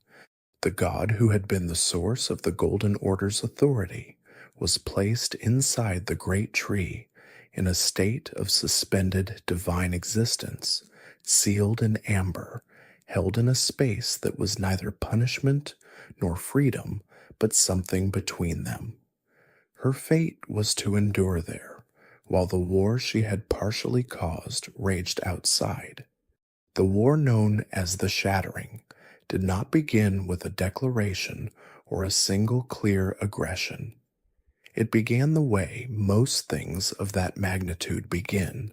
The god who had been the source of the Golden Order's authority was placed inside the great tree in a state of suspended divine existence, sealed in amber, held in a space that was neither punishment nor freedom, but something between them. Her fate was to endure there, while the war she had partially caused raged outside. The war known as the Shattering did not begin with a declaration or a single clear aggression. It began the way most things of that magnitude begin,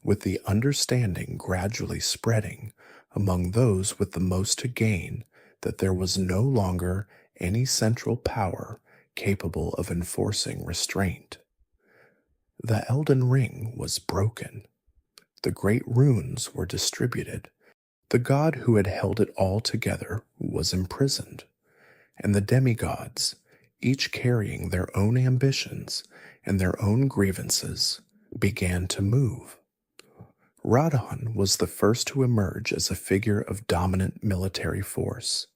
with the understanding gradually spreading among those with the most to gain that there was no longer any central power capable of enforcing restraint. The Elden Ring was broken. The great runes were distributed. The god who had held it all together was imprisoned, and the demigods, each carrying their own ambitions and their own grievances, began to move. Radahn was the first to emerge as a figure of dominant military force.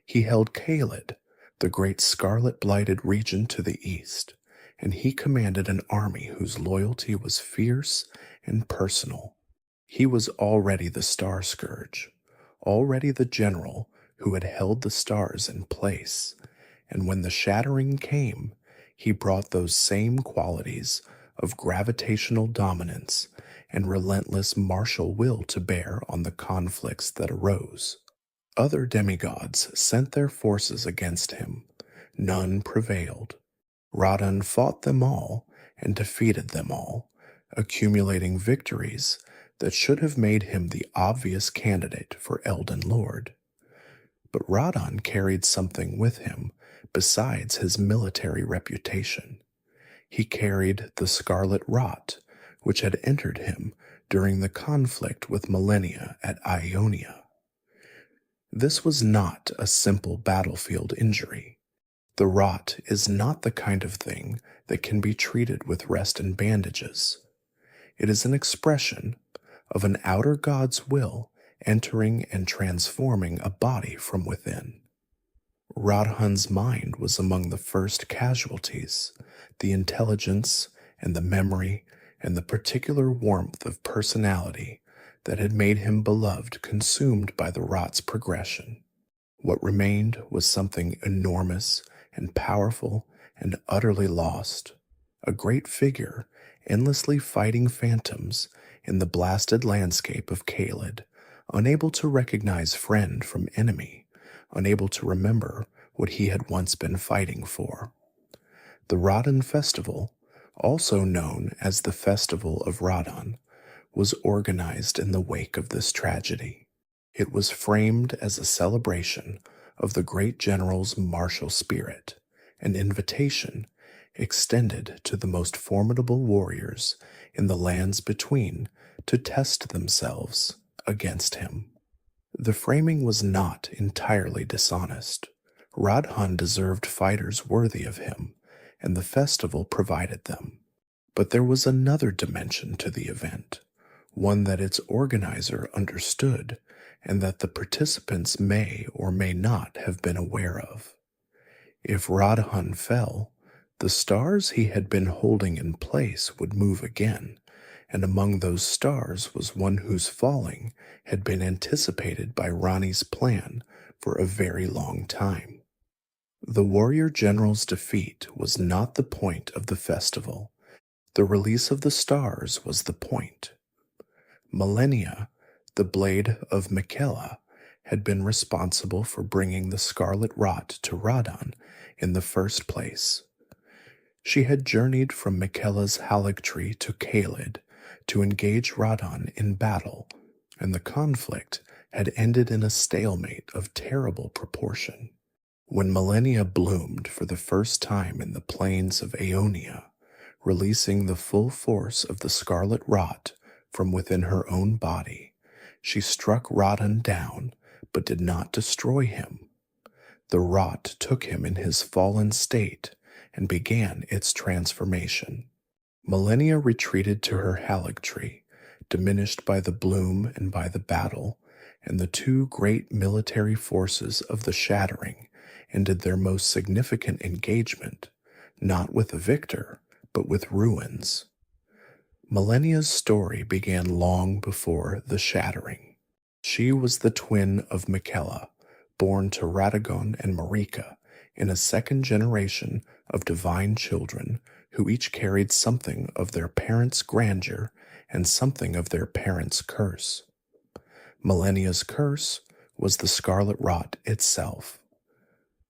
He held Caelid, the great scarlet-blighted region to the east, and he commanded an army whose loyalty was fierce and personal. He was already the Star Scourge, already the general who had held the stars in place, and when the shattering came, he brought those same qualities of gravitational dominance and relentless martial will to bear on the conflicts that arose. Other demigods sent their forces against him. None prevailed. Radahn fought them all and defeated them all, accumulating victories that should have made him the obvious candidate for Elden Lord. But Radahn carried something with him besides his military reputation. He carried the scarlet rot, which had entered him during the conflict with Malenia at Ionia. This was not a simple battlefield injury. The rot is not the kind of thing that can be treated with rest and bandages. It is an expression of an outer god's will entering and transforming a body from within. Radhan's mind was among the first casualties. The intelligence and the memory and the particular warmth of personality that had made him beloved consumed by the rot's progression. What remained was something enormous and powerful and utterly lost, a great figure endlessly fighting phantoms in the blasted landscape of Caelid, unable to recognize friend from enemy, unable to remember what he had once been fighting for. The Radahn Festival, also known as the Festival of Radahn, was organized in the wake of this tragedy. It was framed as a celebration of the great general's martial spirit, an invitation extended to the most formidable warriors in the lands between to test themselves against him. The framing was not entirely dishonest. Radahn deserved fighters worthy of him, and the festival provided them. But there was another dimension to the event, one that its organizer understood and that the participants may or may not have been aware of. If Radahn fell, the stars he had been holding in place would move again, and among those stars was one whose falling had been anticipated by Ranni's plan for a very long time. The warrior general's defeat was not the point of the festival. The release of the stars was the point. Malenia, the blade of Miquella, had been responsible for bringing the scarlet rot to Radahn in the first place. She had journeyed from Miquella's Erdtree to Caelid to engage Radahn in battle, and the conflict had ended in a stalemate of terrible proportion. When Malenia bloomed for the first time in the plains of Aeonia, releasing the full force of the scarlet rot from within her own body, she struck Radahn down, but did not destroy him. The rot took him in his fallen state and began its transformation. Malenia retreated to her Erdtree, diminished by the bloom and by the battle, and the two great military forces of the shattering ended their most significant engagement, not with a victor, but with ruins. Malenia's story began long before the shattering. She was the twin of Miquella, born to Radagon and Marika in a second generation of divine children who each carried something of their parents' grandeur and something of their parents' curse. Malenia's curse was the scarlet rot itself.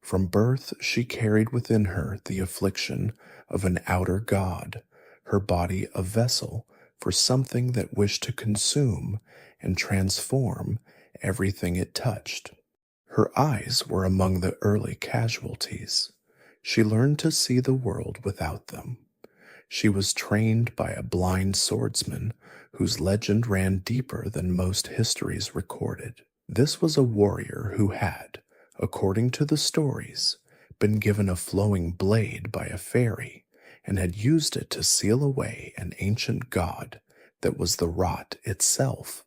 From birth, she carried within her the affliction of an outer god, her body a vessel for something that wished to consume and transform everything it touched. Her eyes were among the early casualties. She learned to see the world without them. She was trained by a blind swordsman whose legend ran deeper than most histories recorded. This was a warrior who had, according to the stories, been given a flowing blade by a fairy and had used it to seal away an ancient god that was the rot itself,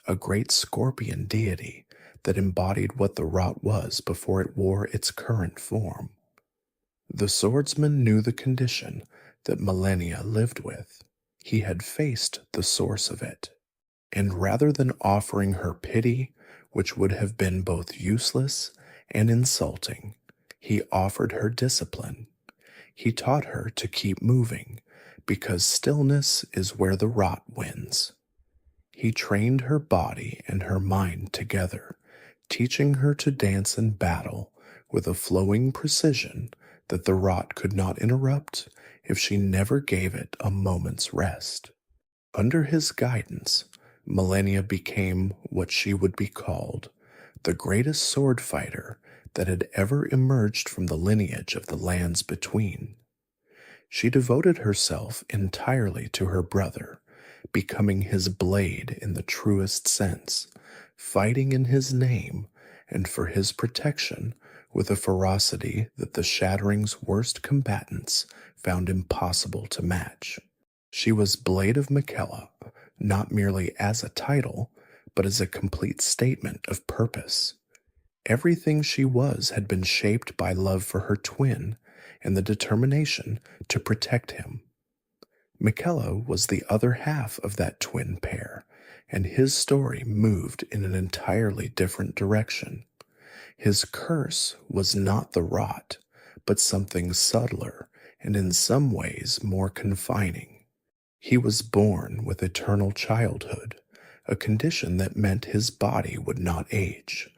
a great scorpion deity that embodied what the rot was before it wore its current form. The swordsman knew the condition that Malenia lived with. He had faced the source of it, and rather than offering her pity, which would have been both useless and insulting, he offered her discipline. He taught her to keep moving, because stillness is where the rot wins. He trained her body and her mind together, teaching her to dance in battle with a flowing precision that the rot could not interrupt if she never gave it a moment's rest. Under his guidance, Malenia became what she would be called the greatest sword fighter that had ever emerged from the lineage of the lands between. She devoted herself entirely to her brother, becoming his blade in the truest sense, fighting in his name and for his protection with a ferocity that the Shattering's worst combatants found impossible to match. She was Blade of Miquella, not merely as a title, but as a complete statement of purpose. Everything she was had been shaped by love for her twin and the determination to protect him. Miquella was the other half of that twin pair, and his story moved in an entirely different direction. His curse was not the rot, but something subtler and in some ways more confining. He was born with eternal childhood, a condition that meant his body would not age,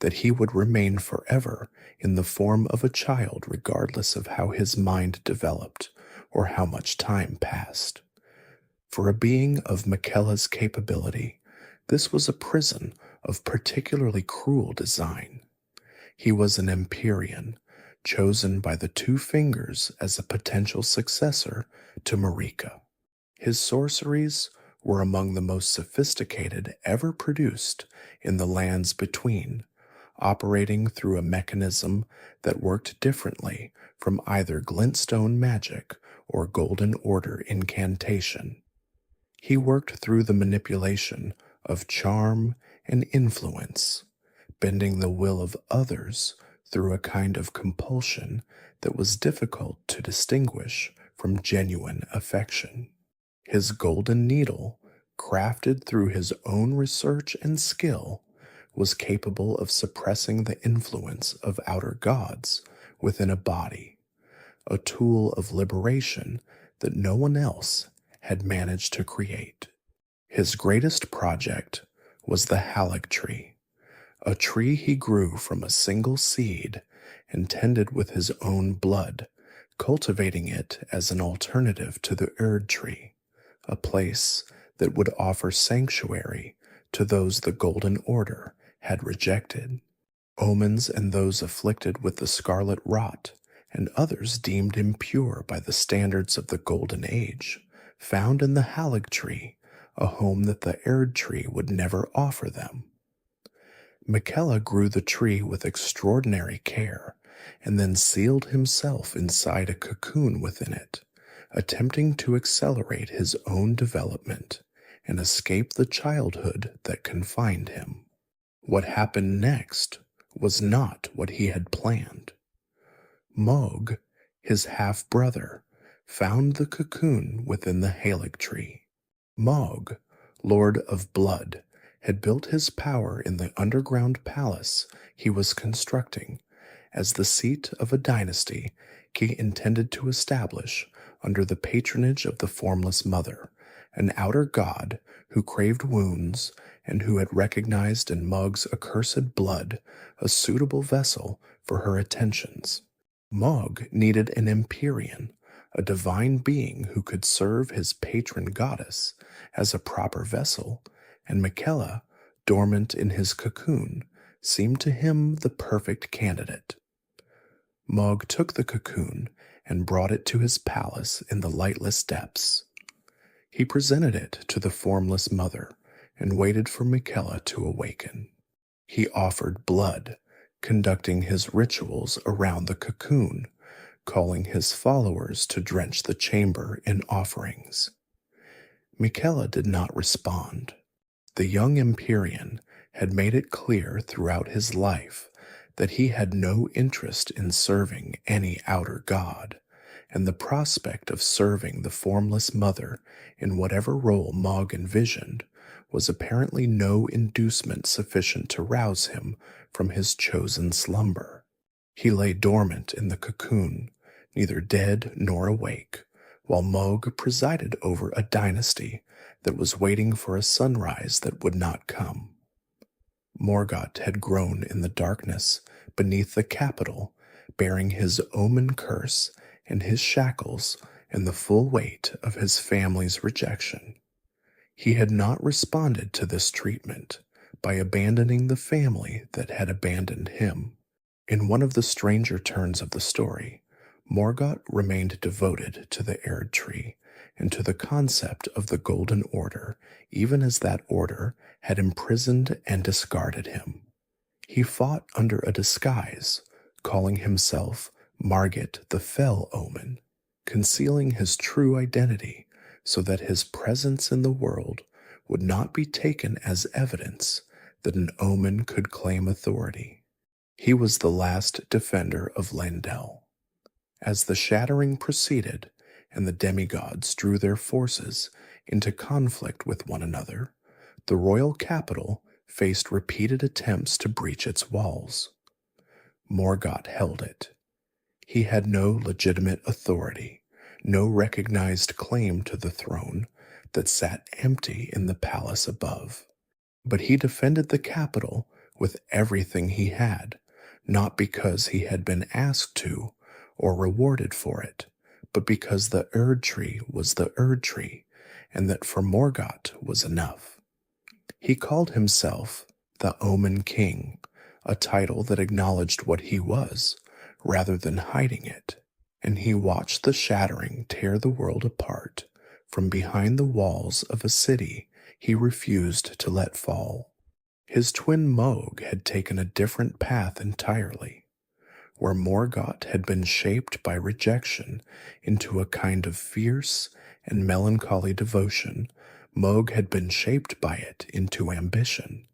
that he would remain forever in the form of a child regardless of how his mind developed or how much time passed. For a being of Miquella's capability, this was a prison of particularly cruel design. He was an Empyrean, chosen by the Two Fingers as a potential successor to Marika. His sorceries were among the most sophisticated ever produced in the lands between, operating through a mechanism that worked differently from either glintstone magic or Golden Order incantation. He worked through the manipulation of charm and influence, bending the will of others through a kind of compulsion that was difficult to distinguish from genuine affection. His golden needle, crafted through his own research and skill, was capable of suppressing the influence of outer gods within a body, a tool of liberation that no one else had managed to create. His greatest project was the Erdtree, a tree he grew from a single seed and tended with his own blood, cultivating it as an alternative to the Erdtree, a place that would offer sanctuary to those the Golden Order had rejected. Omens and those afflicted with the scarlet rot, and others deemed impure by the standards of the Golden Age, found in the Erdtree a home that the Erdtree would never offer them. Miquella grew the tree with extraordinary care, and then sealed himself inside a cocoon within it, attempting to accelerate his own development and escape the childhood that confined him. What happened next was not what he had planned. Mohg, his half-brother, found the cocoon within the Erdtree. Mohg, Lord of Blood, had built his power in the underground palace he was constructing as the seat of a dynasty he intended to establish under the patronage of the Formless Mother an outer god who craved wounds and who had recognized in Mog's accursed blood a suitable vessel for her attentions. Mog needed an Empyrean, a divine being who could serve his patron goddess as a proper vessel, and Miquella, dormant in his cocoon, seemed to him the perfect candidate. Mog took the cocoon and brought it to his palace in the lightless depths. He presented it to the formless mother and waited for Miquella to awaken. He offered blood, conducting his rituals around the cocoon, calling his followers to drench the chamber in offerings. Miquella did not respond. The young Empyrean had made it clear throughout his life that he had no interest in serving any outer god, and the prospect of serving the formless mother in whatever role Mog envisioned was apparently no inducement sufficient to rouse him from his chosen slumber. He lay dormant in the cocoon, neither dead nor awake, while Mog presided over a dynasty that was waiting for a sunrise that would not come. Morgoth had grown in the darkness beneath the capital, bearing his omen curse and his shackles and the full weight of his family's rejection. He had not responded to this treatment by abandoning the family that had abandoned him. In one of the stranger turns of the story, Morgoth remained devoted to the Erdtree and to the concept of the Golden Order, even as that order had imprisoned and discarded him. He fought under a disguise, calling himself Margit the Fell Omen, concealing his true identity so that his presence in the world would not be taken as evidence that an omen could claim authority. He was the last defender of Leyndell. As the shattering proceeded and the demigods drew their forces into conflict with one another, the royal capital faced repeated attempts to breach its walls. Morgoth held it. He had no legitimate authority, no recognized claim to the throne that sat empty in the palace above. But he defended the capital with everything he had, not because he had been asked to or rewarded for it, but because the Erdtree was the Erdtree, and that for Morgoth was enough. He called himself the Omen King, a title that acknowledged what he was, rather than hiding it, and he watched the shattering tear the world apart from behind the walls of a city he refused to let fall. His twin Mog had taken a different path entirely. Where Morgoth had been shaped by rejection into a kind of fierce and melancholy devotion, Mog had been shaped by it into ambition.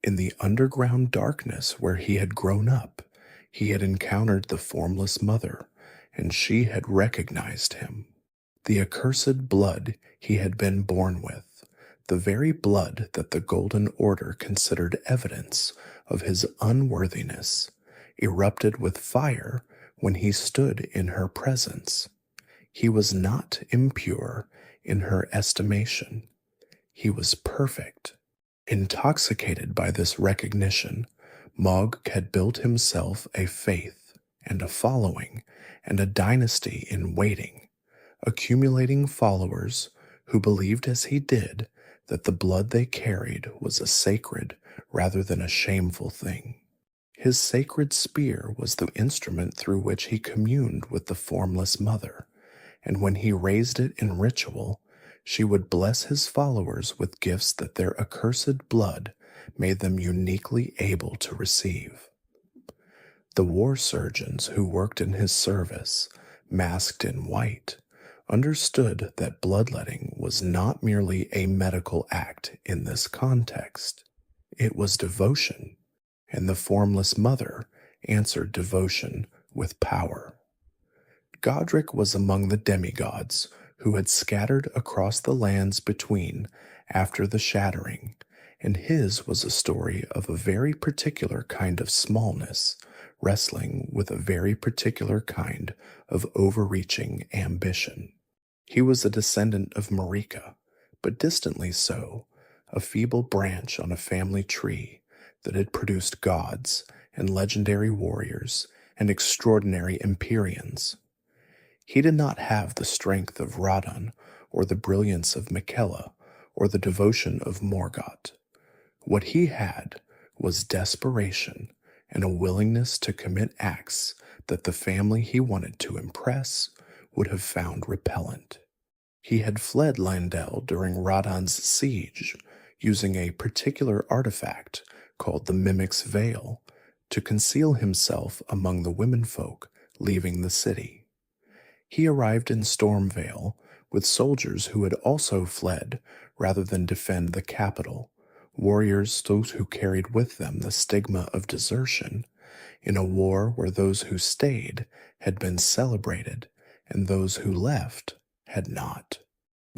In the underground darkness where he had grown up, he had encountered the formless mother, and she had recognized him. The accursed blood he had been born with, the very blood that the Golden Order considered evidence of his unworthiness, erupted with fire when he stood in her presence. He was not impure in her estimation. He was perfect. Intoxicated by this recognition, Mog had built himself a faith and a following and a dynasty in waiting, accumulating followers who believed as he did that the blood they carried was a sacred rather than a shameful thing. His sacred spear was the instrument through which he communed with the formless mother, and when he raised it in ritual, she would bless his followers with gifts that their accursed blood made them uniquely able to receive. The war surgeons who worked in his service, masked in white, understood that bloodletting was not merely a medical act in this context. It was devotion, and the formless mother answered devotion with power. Godric was among the demigods who had scattered across the lands between after the shattering, and his was a story of a very particular kind of smallness, wrestling with a very particular kind of overreaching ambition. He was a descendant of Marika, but distantly so, a feeble branch on a family tree that had produced gods and legendary warriors and extraordinary Empyreans. He did not have the strength of Radahn, or the brilliance of Miquella, or the devotion of Morgoth. What he had was desperation and a willingness to commit acts that the family he wanted to impress would have found repellent. He had fled Landel during Radagon's siege, using a particular artifact called the Mimic's Veil to conceal himself among the womenfolk leaving the city. He arrived in Stormvale with soldiers who had also fled rather than defend the capital, warriors those who carried with them the stigma of desertion in a war where those who stayed had been celebrated and those who left had not.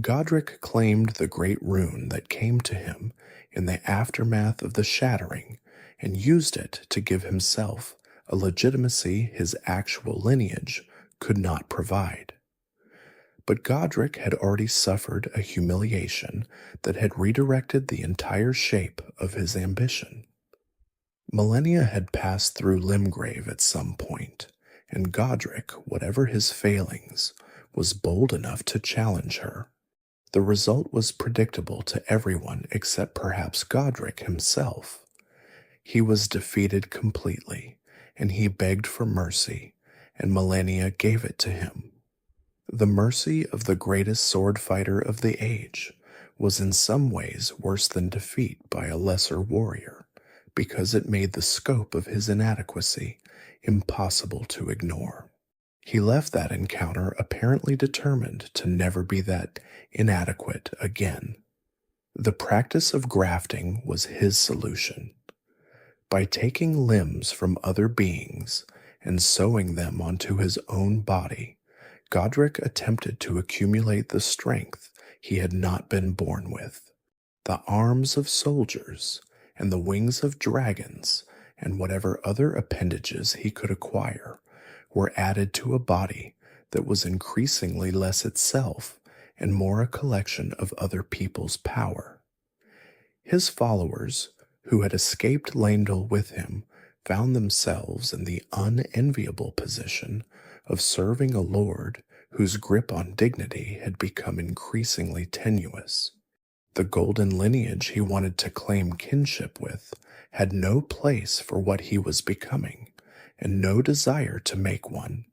Godric claimed the great rune that came to him in the aftermath of the shattering and used it to give himself a legitimacy his actual lineage could not provide. But Godric had already suffered a humiliation that had redirected the entire shape of his ambition. Malenia had passed through Limgrave at some point, and Godric, whatever his failings, was bold enough to challenge her. The result was predictable to everyone except perhaps Godric himself. He was defeated completely, and he begged for mercy, and Malenia gave it to him. The mercy of the greatest sword fighter of the age was in some ways worse than defeat by a lesser warrior, because it made the scope of his inadequacy impossible to ignore. He left that encounter apparently determined to never be that inadequate again. The practice of grafting was his solution. By taking limbs from other beings and sewing them onto his own body, Godric attempted to accumulate the strength he had not been born with. The arms of soldiers and the wings of dragons and whatever other appendages he could acquire were added to a body that was increasingly less itself and more a collection of other people's power. His followers, who had escaped Landel with him, found themselves in the unenviable position of serving a lord whose grip on dignity had become increasingly tenuous. The golden lineage he wanted to claim kinship with had no place for what he was becoming, and no desire to make one.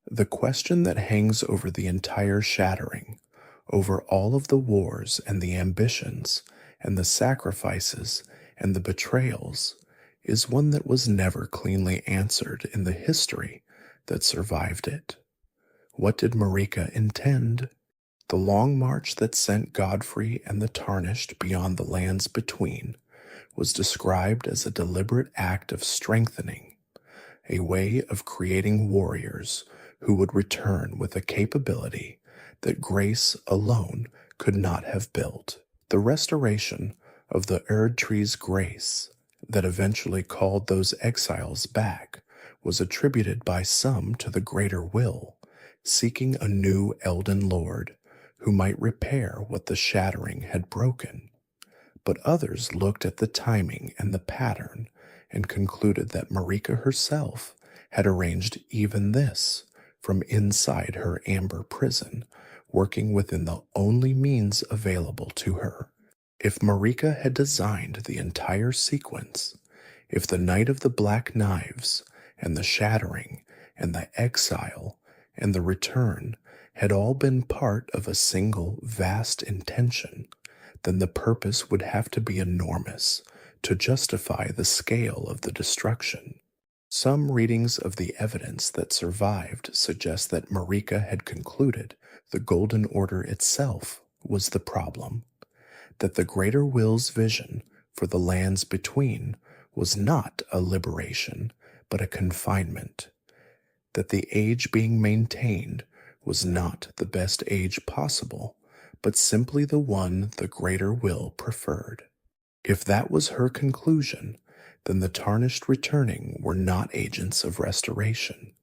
The question that hangs over the entire shattering, over all of the wars and the ambitions and the sacrifices and the betrayals, is one that was never cleanly answered in the history that survived it. What did Marika intend? The long march that sent Godfrey and the Tarnished beyond the lands between was described as a deliberate act of strengthening, a way of creating warriors who would return with a capability that grace alone could not have built. The restoration of the Erdtree's grace that eventually called those exiles back was attributed by some to the greater will, seeking a new Elden Lord who might repair what the shattering had broken. But others looked at the timing and the pattern and concluded that Marika herself had arranged even this from inside her amber prison, working within the only means available to her. If Marika had designed the entire sequence, if the Night of the Black Knives and the shattering and the exile and the return had all been part of a single vast intention, then the purpose would have to be enormous to justify the scale of the destruction. Some readings of the evidence that survived suggest that Marika had concluded the Golden Order itself was the problem, that the Greater Will's vision for the lands between was not a liberation, but a confinement, that the age being maintained was not the best age possible, but simply the one the Greater Will preferred. If that was her conclusion, then the Tarnished returning were not agents of restoration.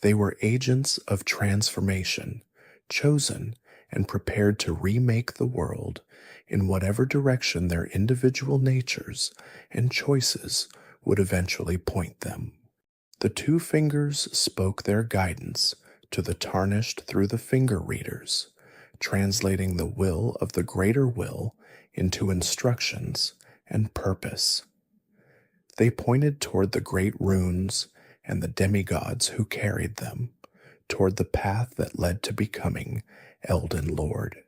They were agents of transformation, chosen and prepared to remake the world in whatever direction their individual natures and choices would eventually point them. The two fingers spoke their guidance to the tarnished through the finger readers, translating the will of the greater will into instructions and purpose. They pointed toward the great runes and the demigods who carried them, toward the path that led to becoming Elden Lord.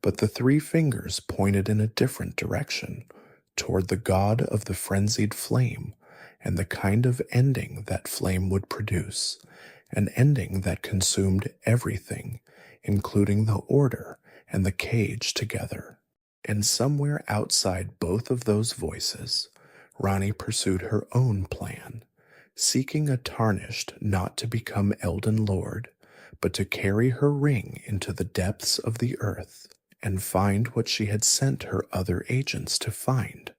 But the three fingers pointed in a different direction, toward the god of the frenzied flame and the kind of ending that flame would produce, an ending that consumed everything, including the order and the cage together. And somewhere outside both of those voices, Ranni pursued her own plan, seeking a tarnished not to become Elden Lord, but to carry her ring into the depths of the earth and find what she had sent her other agents to find,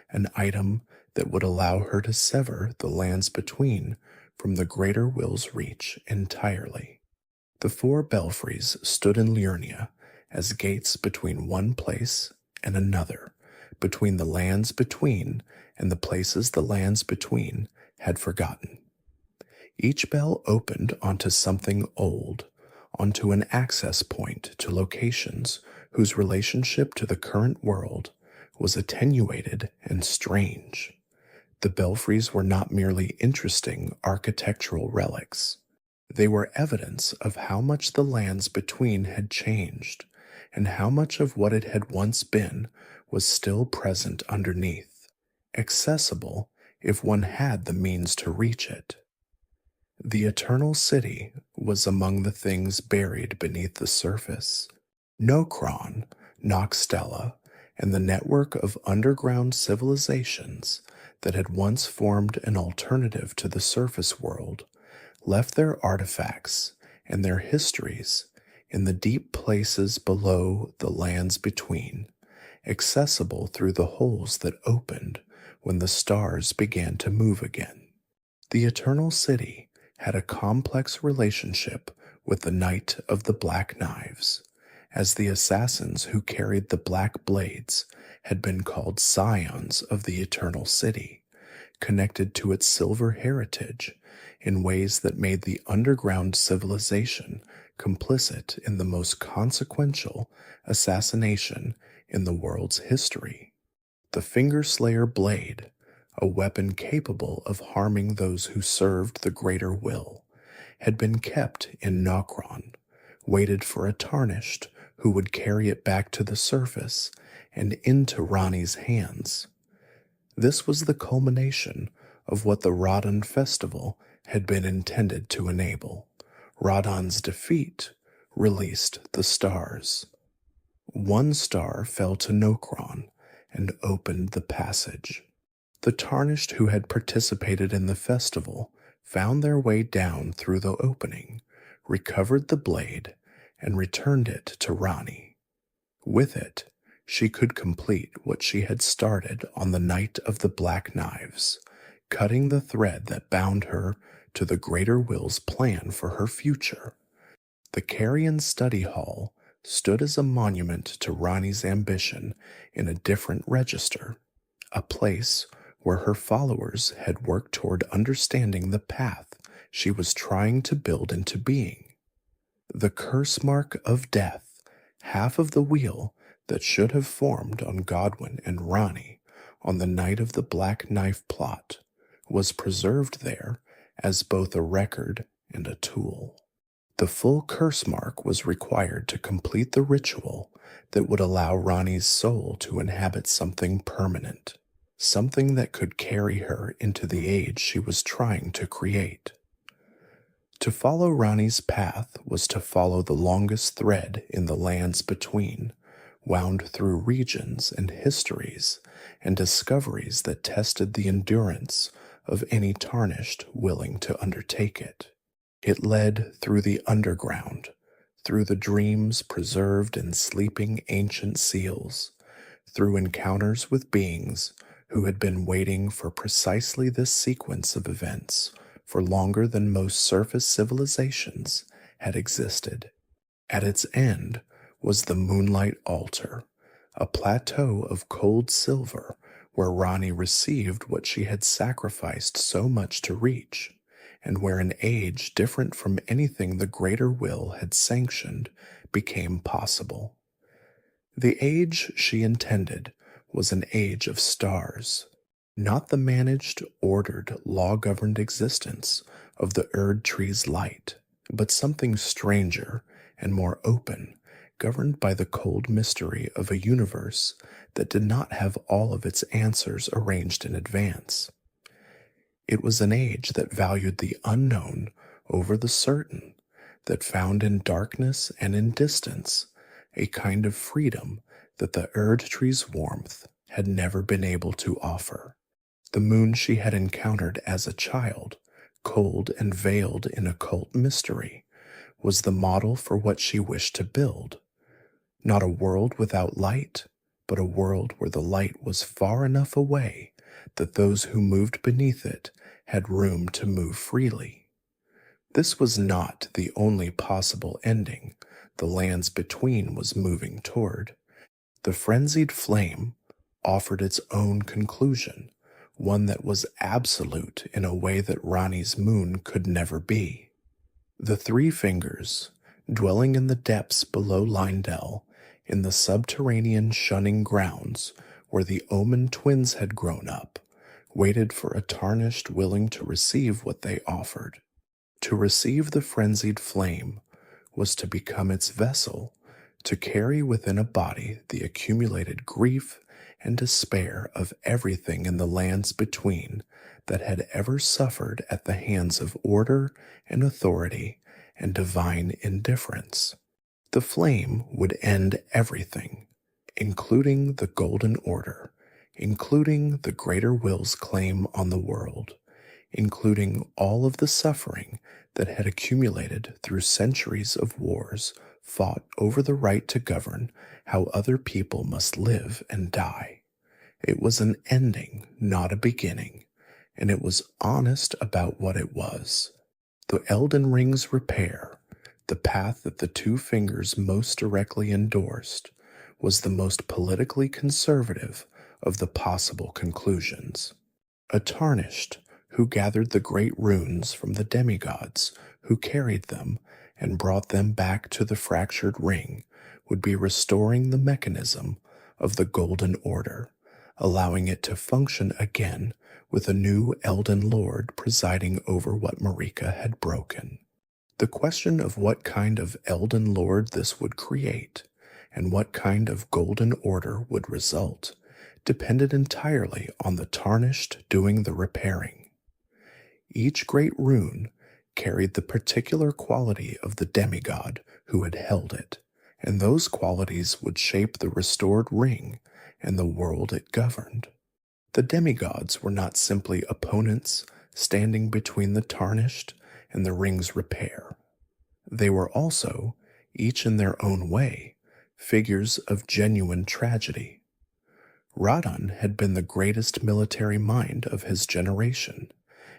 an item that would allow her to sever the lands between from the greater will's reach entirely. The four belfries stood in Liurnia as gates between one place and another, between the lands between and the places the lands between had forgotten. Each bell opened onto something old, onto an access point to locations whose relationship to the current world was attenuated and strange. The belfries were not merely interesting architectural relics. They were evidence of how much the lands between had changed, and how much of what it had once been was still present underneath, accessible if one had the means to reach it. The Eternal City was among the things buried beneath the surface. Nokron, Noxtella, and the network of underground civilizations that had once formed an alternative to the surface world left their artifacts and their histories in the deep places below the lands between, accessible through the holes that opened when the stars began to move again. The Eternal City had a complex relationship with the Knight of the Black Knives, as the assassins who carried the black blades had been called scions of the Eternal City, connected to its silver heritage in ways that made the underground civilization complicit in the most consequential assassination in the world's history. The Fingerslayer blade, a weapon capable of harming those who served the greater will, had been kept in Nokron, waited for a tarnished who would carry it back to the surface and into Ranni's hands. This was the culmination of what the Radahn festival had been intended to enable. Radagon's defeat released the stars. One star fell to Nokron and opened the passage. The tarnished who had participated in the festival found their way down through the opening, recovered the blade, and returned it to Ranni. With it, she could complete what she had started on the night of the Black Knives, cutting the thread that bound her to the greater will's plan for her future. The Carrion Study Hall stood as a monument to Ranni's ambition in a different register, a place where her followers had worked toward understanding the path she was trying to build into being. The curse mark of death, half of the wheel that should have formed on Godwyn and Ranni on the night of the Black Knife plot, was preserved there as both a record and a tool. The full curse mark was required to complete the ritual that would allow Ranni's soul to inhabit something permanent, something that could carry her into the age she was trying to create. To follow Ranni's path was to follow the longest thread in the lands between, wound through regions and histories and discoveries that tested the endurance of any tarnished willing to undertake it. It led through the underground, through the dreams preserved in sleeping ancient seals, through encounters with beings who had been waiting for precisely this sequence of events for longer than most surface civilizations had existed. At its end was the Moonlight Altar, a plateau of cold silver where Rani received what she had sacrificed so much to reach, and where an age different from anything the Greater Will had sanctioned became possible. The age she intended was an age of stars, not the managed, ordered, law-governed existence of the Erdtree's light, but something stranger and more open, governed by the cold mystery of a universe that did not have all of its answers arranged in advance. It was an age that valued the unknown over the certain, that found in darkness and in distance a kind of freedom that the Erdtree's warmth had never been able to offer. The moon she had encountered as a child, cold and veiled in occult mystery, was the model for what she wished to build. Not a world without light, but a world where the light was far enough away that those who moved beneath it had room to move freely. This was not the only possible ending the lands between was moving toward. The frenzied flame offered its own conclusion, one that was absolute in a way that Rani's moon could never be. The three fingers, dwelling in the depths below Lindell, in the subterranean shunning grounds where the Omen twins had grown up, waited for a tarnished willing to receive what they offered. To receive the frenzied flame was to become its vessel, to carry within a body the accumulated grief and despair of everything in the lands between that had ever suffered at the hands of order and authority and divine indifference. The flame would end everything, including the Golden Order, including the Greater Will's claim on the world, including all of the suffering that had accumulated through centuries of wars fought over the right to govern how other people must live and die. It was an ending, not a beginning, and it was honest about what it was. The Elden Ring's repair, the path that the two fingers most directly endorsed, was the most politically conservative of the possible conclusions. A tarnished who gathered the great runes from the demigods who carried them and brought them back to the fractured ring would be restoring the mechanism of the Golden Order, allowing it to function again with a new Elden Lord presiding over what Marika had broken. The question of what kind of Elden Lord this would create and what kind of Golden Order would result depended entirely on the tarnished doing the repairing. Each great rune carried the particular quality of the demigod who had held it, and those qualities would shape the restored ring and the world it governed. The demigods were not simply opponents standing between the tarnished and the ring's repair. They were also, each in their own way, figures of genuine tragedy. Radahn had been the greatest military mind of his generation,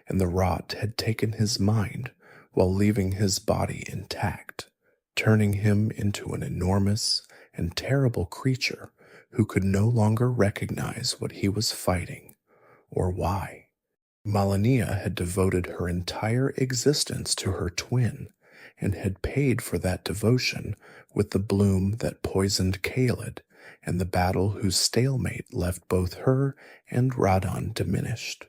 and the rot had taken his mind while leaving his body intact, turning him into an enormous and terrible creature who could no longer recognize what he was fighting or why. Malenia had devoted her entire existence to her twin and had paid for that devotion with the bloom that poisoned Kaled and the battle whose stalemate left both her and Radahn diminished.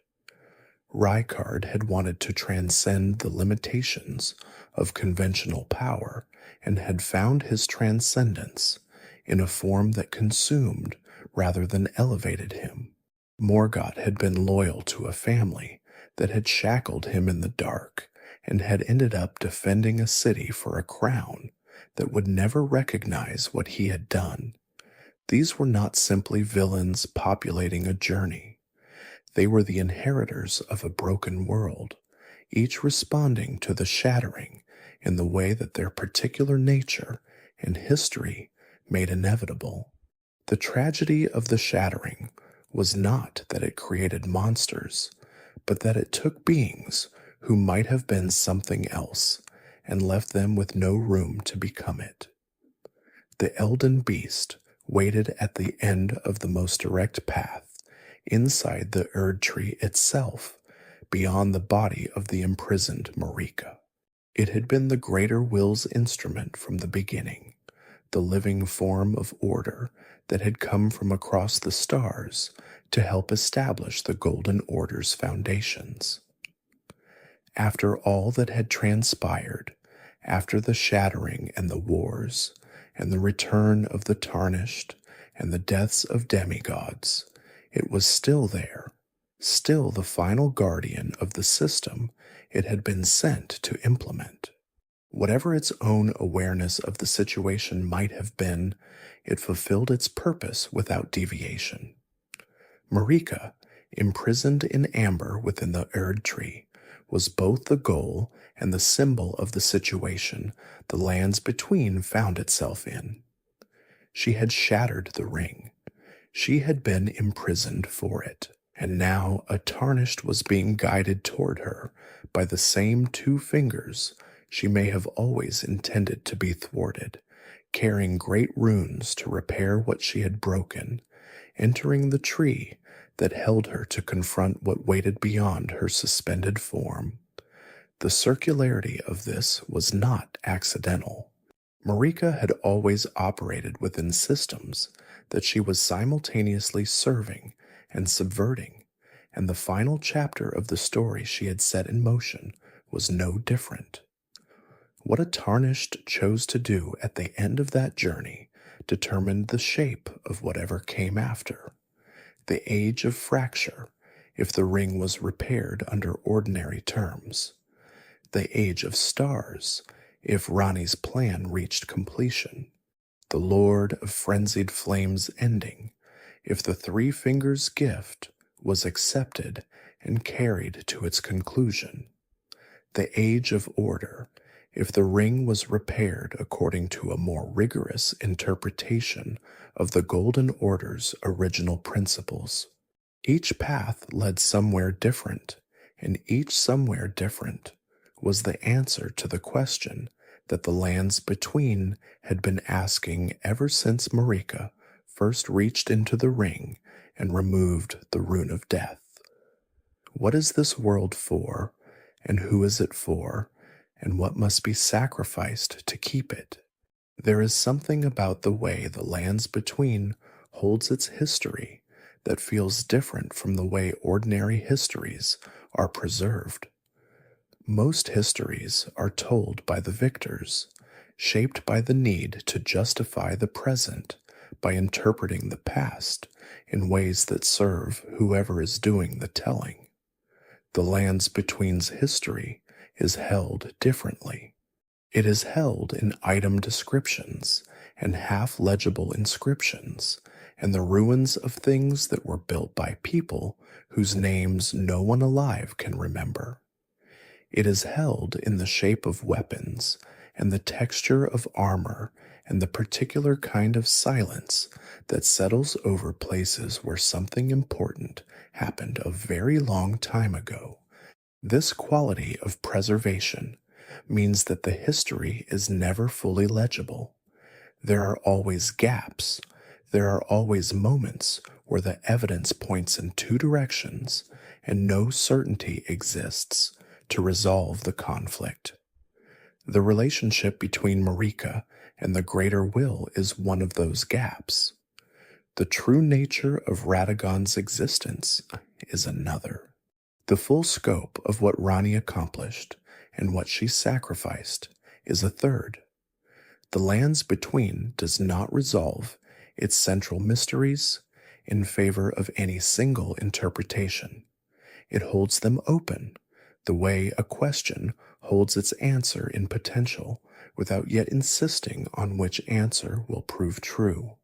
Rykard had wanted to transcend the limitations of conventional power and had found his transcendence in a form that consumed rather than elevated him. Morgoth had been loyal to a family that had shackled him in the dark and had ended up defending a city for a crown that would never recognize what he had done. These were not simply villains populating a journey. They were the inheritors of a broken world, each responding to the shattering in the way that their particular nature and history made inevitable. The tragedy of the shattering was not that it created monsters, but that it took beings who might have been something else and left them with no room to become it. The Elden Beast waited at the end of the most direct path, inside the Erdtree itself, beyond the body of the imprisoned Marika. It had been the greater will's instrument from the beginning, the living form of order that had come from across the stars to help establish the Golden Order's foundations. After all that had transpired, after the shattering and the wars, and the return of the tarnished, and the deaths of demigods, it was still there, still the final guardian of the system it had been sent to implement. Whatever its own awareness of the situation might have been, it fulfilled its purpose without deviation. Marika, imprisoned in amber within the Erdtree, was both the goal and the symbol of the situation the lands between found itself in. She had shattered the ring. She had been imprisoned for it, and now a tarnished was being guided toward her by the same two fingers she may have always intended to be thwarted, carrying great runes to repair what she had broken, entering the tree that held her to confront what waited beyond her suspended form. The circularity of this was not accidental. Marika had always operated within systems that she was simultaneously serving and subverting, and the final chapter of the story she had set in motion was no different. What a tarnished chose to do at the end of that journey determined the shape of whatever came after. The age of fracture, if the ring was repaired under ordinary terms. The age of stars, if Rani's plan reached completion. The Lord of frenzied flames ending, if the three fingers gift was accepted and carried to its conclusion. The age of order, if the ring was repaired according to a more rigorous interpretation of the Golden Order's original principles. Each path led somewhere different, and each somewhere different was the answer to the question that the lands between had been asking ever since Marika first reached into the ring and removed the rune of death. What is this world for, and who is it for, and what must be sacrificed to keep it? There is something about the way the lands between holds its history that feels different from the way ordinary histories are preserved. Most histories are told by the victors, shaped by the need to justify the present by interpreting the past in ways that serve whoever is doing the telling. The lands between's history is held differently. It is held in item descriptions and half-legible inscriptions and the ruins of things that were built by people whose names no one alive can remember. It is held in the shape of weapons and the texture of armor and the particular kind of silence that settles over places where something important happened a very long time ago. This quality of preservation means that the history is never fully legible. There are always gaps. There are always moments where the evidence points in two directions and no certainty exists to resolve the conflict. The relationship between Marika and the greater will is one of those gaps. The true nature of Radagon's existence is another. The full scope of what Rani accomplished and what she sacrificed is a third. The lands between does not resolve its central mysteries in favor of any single interpretation. It holds them open, the way a question holds its answer in potential without yet insisting on which answer will prove true.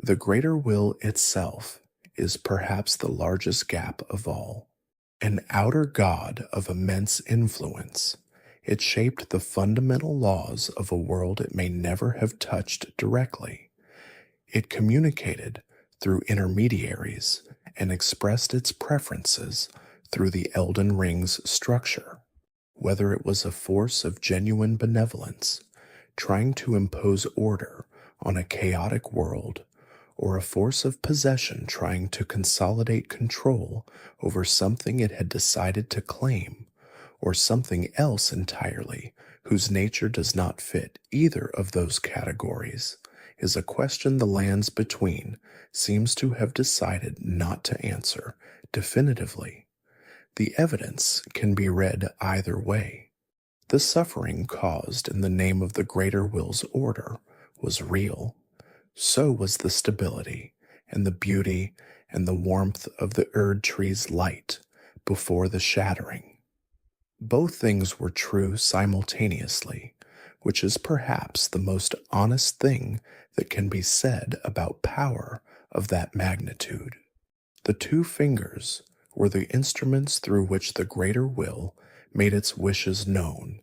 The greater will itself is perhaps the largest gap of all. An outer god of immense influence, it shaped the fundamental laws of a world it may never have touched directly. It communicated through intermediaries and expressed its preferences through the Elden Ring's structure. Whether it was a force of genuine benevolence, trying to impose order on a chaotic world, or a force of possession trying to consolidate control over something it had decided to claim, or something else entirely whose nature does not fit either of those categories, is a question the lands between seems to have decided not to answer definitively. The evidence can be read either way. The suffering caused in the name of the greater will's order was real. So was the stability and the beauty and the warmth of the Erdtree's light before the shattering. Both things were true simultaneously, which is perhaps the most honest thing that can be said about power of that magnitude. The two fingers were the instruments through which the greater will made its wishes known,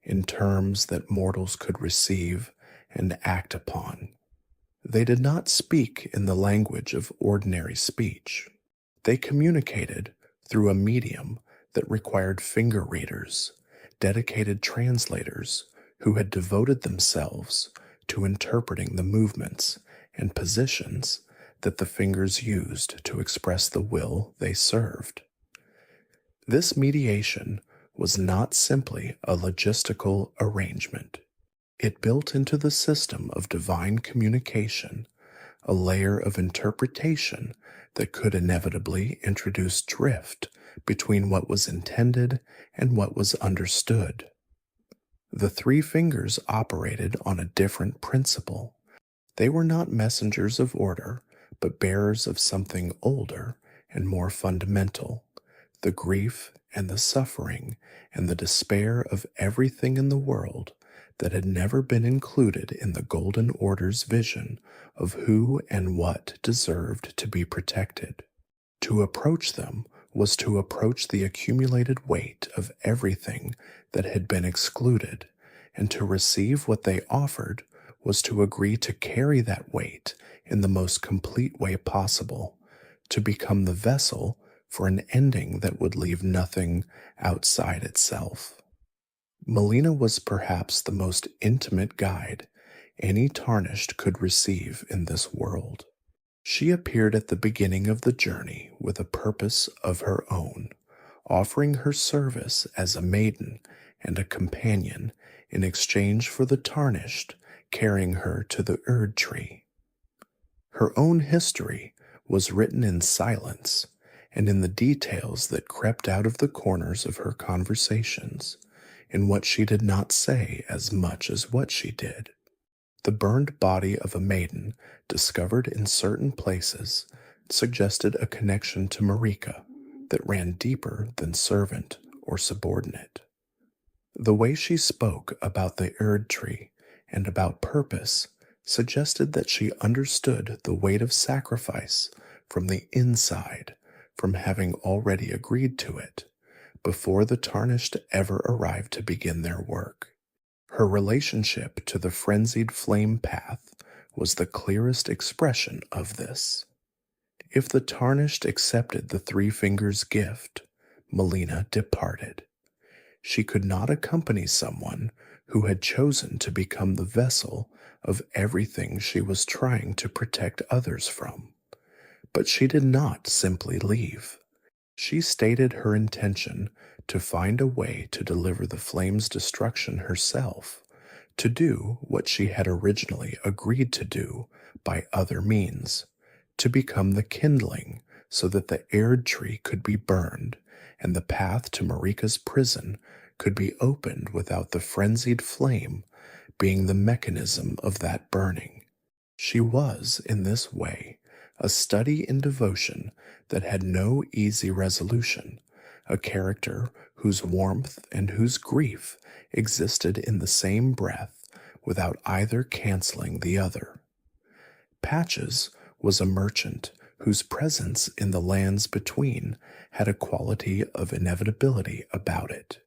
in terms that mortals could receive and act upon. They did not speak in the language of ordinary speech. They communicated through a medium that required finger readers, dedicated translators who had devoted themselves to interpreting the movements and positions that the fingers used to express the will they served. This mediation was not simply a logistical arrangement. It built into the system of divine communication a layer of interpretation that could inevitably introduce drift between what was intended and what was understood. The three fingers operated on a different principle. They were not messengers of order, but bearers of something older and more fundamental, the grief and the suffering and the despair of everything in the world that had never been included in the Golden Order's vision of who and what deserved to be protected. To approach them was to approach the accumulated weight of everything that had been excluded, and to receive what they offered was to agree to carry that weight in the most complete way possible, to become the vessel for an ending that would leave nothing outside itself. Malenia was perhaps the most intimate guide any tarnished could receive in this world. She appeared at the beginning of the journey with a purpose of her own, offering her service as a maiden and a companion in exchange for the tarnished carrying her to the Erdtree. Her own history was written in silence and in the details that crept out of the corners of her conversations, in what she did not say as much as what she did. The burned body of a maiden discovered in certain places suggested a connection to Marika that ran deeper than servant or subordinate. The way she spoke about the Erdtree and about purpose suggested that she understood the weight of sacrifice from the inside, from having already agreed to it, before the tarnished ever arrived to begin their work. Her relationship to the frenzied flame path was the clearest expression of this. If the tarnished accepted the three fingers' gift, Malenia departed. She could not accompany someone who had chosen to become the vessel of everything she was trying to protect others from. But she did not simply leave. She stated her intention to find a way to deliver the flame's destruction herself, to do what she had originally agreed to do by other means, to become the kindling so that the Erdtree could be burned and the path to Marika's prison could be opened without the frenzied flame being the mechanism of that burning. She was, in this way, a study in devotion that had no easy resolution, a character whose warmth and whose grief existed in the same breath without either canceling the other. Patches was a merchant whose presence in the lands between had a quality of inevitability about it.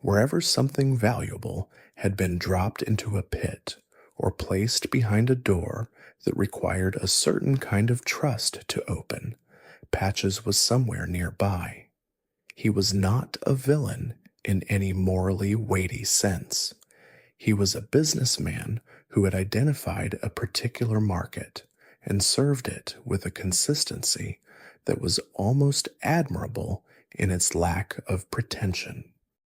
Wherever something valuable had been dropped into a pit or placed behind a door that required a certain kind of trust to open, Patches was somewhere nearby. He was not a villain in any morally weighty sense. He was a businessman who had identified a particular market and served it with a consistency that was almost admirable in its lack of pretension.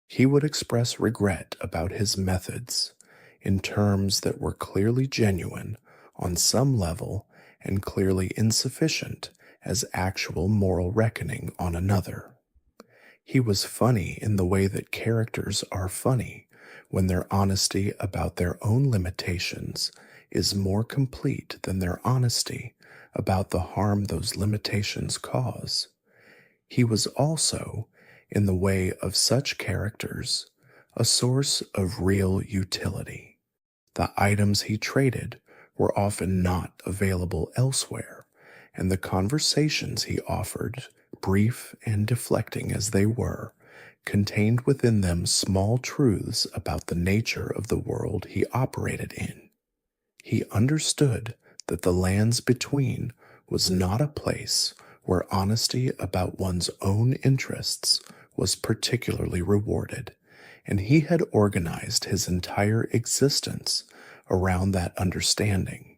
He would express regret about his methods in terms that were clearly genuine on some level and clearly insufficient as actual moral reckoning on another. He was funny in the way that characters are funny when their honesty about their own limitations is more complete than their honesty about the harm those limitations cause. He was also, in the way of such characters, a source of real utility. The items he traded were often not available elsewhere, and the conversations he offered, brief and deflecting as they were, contained within them small truths about the nature of the world he operated in. He understood that the lands between was not a place where honesty about one's own interests was particularly rewarded, and he had organized his entire existence around that understanding.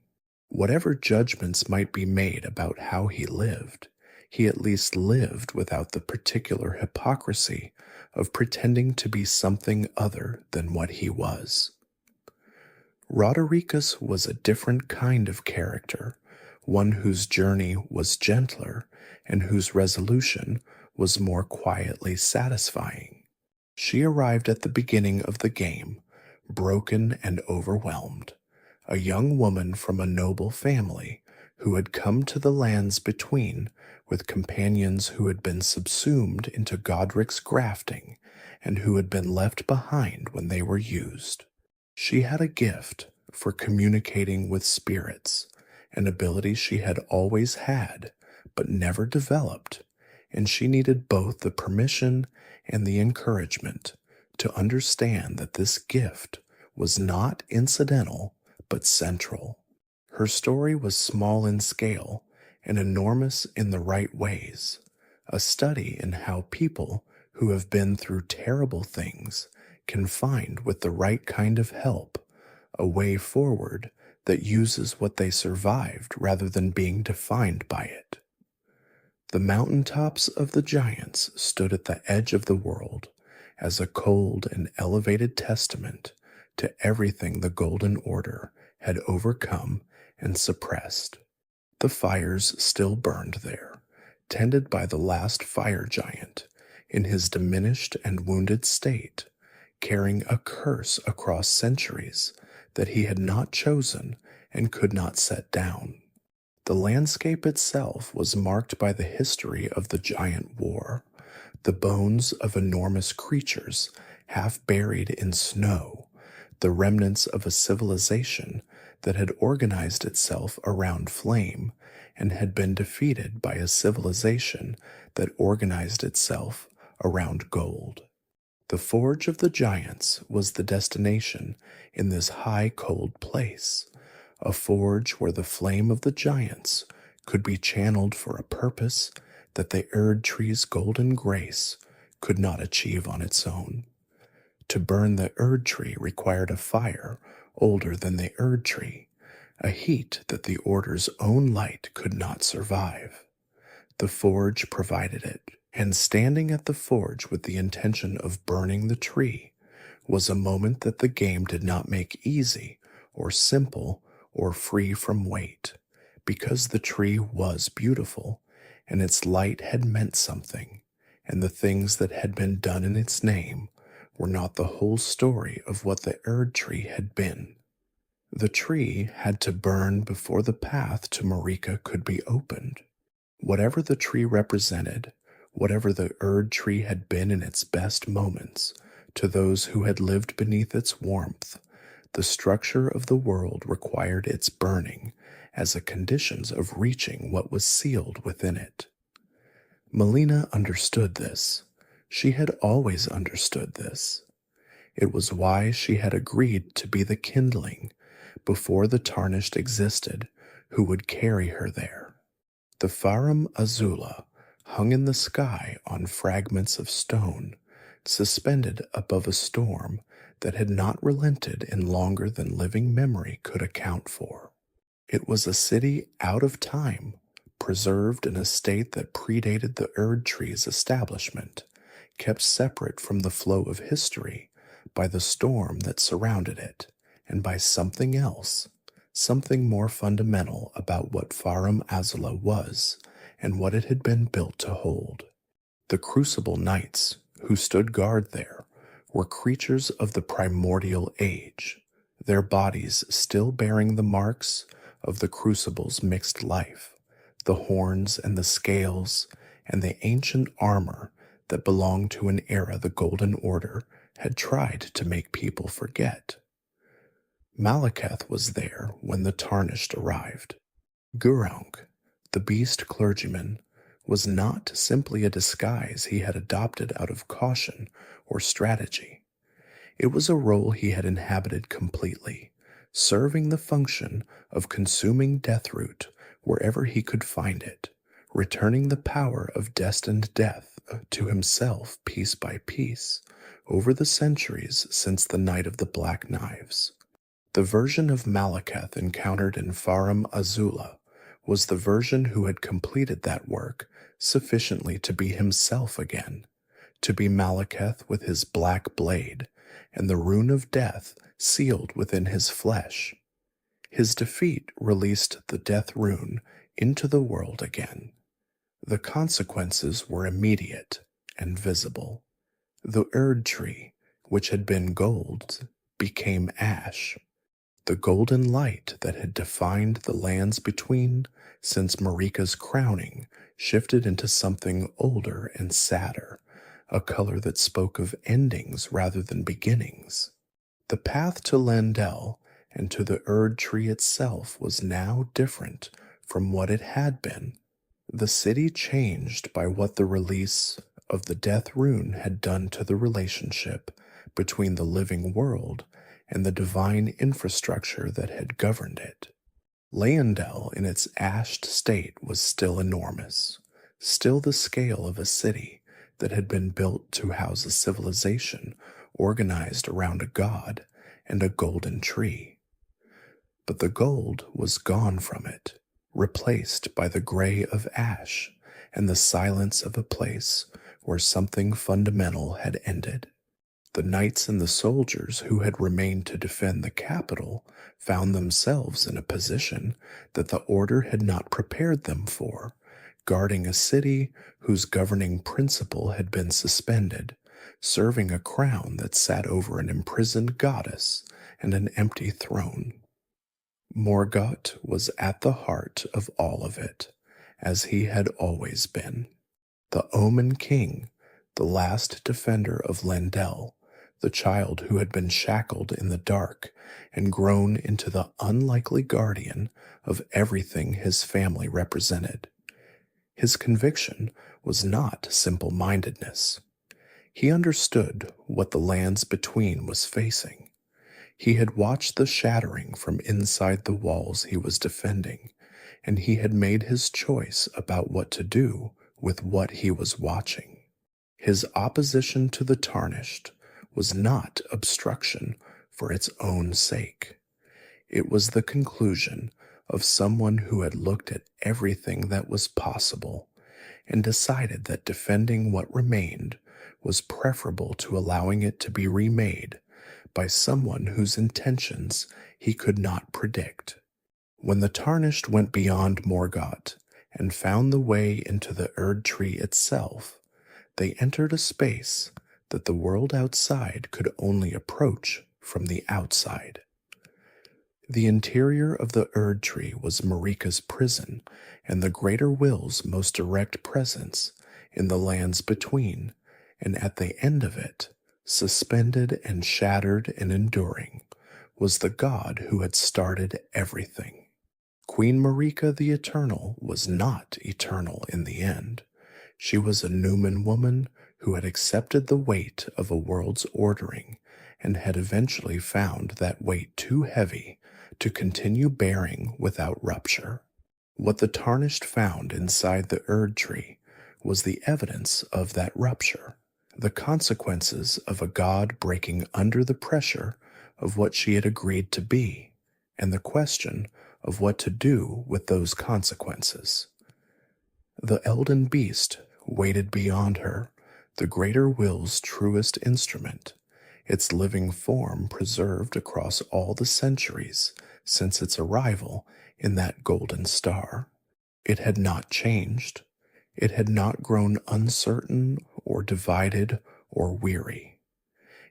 Whatever judgments might be made about how he lived, he at least lived without the particular hypocrisy of pretending to be something other than what he was. Rodericus was a different kind of character, one whose journey was gentler and whose resolution was more quietly satisfying. She arrived at the beginning of the game, broken and overwhelmed, a young woman from a noble family who had come to the lands between with companions who had been subsumed into Godric's grafting and who had been left behind when they were used. She had a gift for communicating with spirits, an ability she had always had but never developed, and she needed both the permission and the encouragement to understand that this gift was not incidental but central. Her story was small in scale and enormous in the right ways, a study in how people who have been through terrible things can find, with the right kind of help, a way forward that uses what they survived rather than being defined by it. The mountaintops of the giants stood at the edge of the world as a cold and elevated testament to everything the Golden Order had overcome and suppressed. The fires still burned there, tended by the last fire giant, in his diminished and wounded state, carrying a curse across centuries that he had not chosen and could not set down. The landscape itself was marked by the history of the giant war, the bones of enormous creatures half buried in snow, the remnants of a civilization that had organized itself around flame and had been defeated by a civilization that organized itself around gold. The forge of the giants was the destination in this high cold place, a forge where the flame of the giants could be channeled for a purpose that the Erdtree's golden grace could not achieve on its own. To burn the Erdtree required a fire older than the Erdtree, a heat that the Order's own light could not survive. The forge provided it, and standing at the forge with the intention of burning the tree was a moment that the game did not make easy or simple or free from weight, because the tree was beautiful, and its light had meant something, and the things that had been done in its name were not the whole story of what the Erdtree had been. The tree had to burn before the path to Marika could be opened. Whatever the tree represented, whatever the Erdtree had been in its best moments, to those who had lived beneath its warmth, the structure of the world required its burning as a condition of reaching what was sealed within it. Malenia understood this. She had always understood this. It was why she had agreed to be the kindling before the tarnished existed who would carry her there. The Farum Azula hung in the sky on fragments of stone, suspended above a storm that had not relented in longer than living memory could account for. It was a city out of time, preserved in a state that predated the Erdtree's establishment, kept separate from the flow of history by the storm that surrounded it, and by something else, something more fundamental about what Farum Azula was and what it had been built to hold. The Crucible Knights, who stood guard there, were creatures of the primordial age, their bodies still bearing the marks of the Crucible's mixed life, the horns and the scales and the ancient armor that belonged to an era the Golden Order had tried to make people forget. Malekith was there when the Tarnished arrived. Gurung, the beast clergyman, was not simply a disguise he had adopted out of caution or strategy. It was a role he had inhabited completely, serving the function of consuming deathroot wherever he could find it, returning the power of destined death to himself piece by piece over the centuries since the Night of the Black Knives. The version of Malekith encountered in Farum Azula was the version who had completed that work sufficiently to be himself again, to be Malekith with his black blade and the rune of death sealed within his flesh. His defeat released the death rune into the world again. The consequences were immediate and visible. The Erdtree, which had been gold, became ash. The golden light that had defined the lands between since Marika's crowning shifted into something older and sadder, a color that spoke of endings rather than beginnings. The path to Lendel and to the Erdtree itself was now different from what it had been. The city changed by what the release of the death rune had done to the relationship between the living world and the divine infrastructure that had governed it. Leyendell in its ashed state was still enormous, still the scale of a city that had been built to house a civilization organized around a god and a golden tree. But the gold was gone from it, replaced by the gray of ash and the silence of a place where something fundamental had ended. The knights and the soldiers who had remained to defend the capital found themselves in a position that the order had not prepared them for, guarding a city whose governing principle had been suspended, serving a crown that sat over an imprisoned goddess and an empty throne. Morgott was at the heart of all of it, as he had always been. The Omen King, the last defender of Lendel, the child who had been shackled in the dark and grown into the unlikely guardian of everything his family represented. His conviction was not simple-mindedness. He understood what the lands between was facing. He had watched the shattering from inside the walls he was defending, and he had made his choice about what to do with what he was watching. His opposition to the Tarnished was not obstruction for its own sake. It was the conclusion of someone who had looked at everything that was possible and decided that defending what remained was preferable to allowing it to be remade by someone whose intentions he could not predict. When the Tarnished went beyond Morgott and found the way into the Erdtree itself, they entered a space that the world outside could only approach from the outside. The interior of the Erdtree was Marika's prison and the Greater Will's most direct presence in the lands between, and at the end of it, suspended and shattered and enduring, was the god who had started everything. Queen Marika the Eternal was not eternal in the end. She was a Numen woman who had accepted the weight of a world's ordering and had eventually found that weight too heavy to continue bearing without rupture. What the Tarnished found inside the Erdtree was the evidence of that rupture, the consequences of a god breaking under the pressure of what she had agreed to be, and the question of what to do with those consequences. The Elden Beast waited beyond her, the greater will's truest instrument, its living form preserved across all the centuries since its arrival in that golden star. It had not changed. It had not grown uncertain or divided or weary.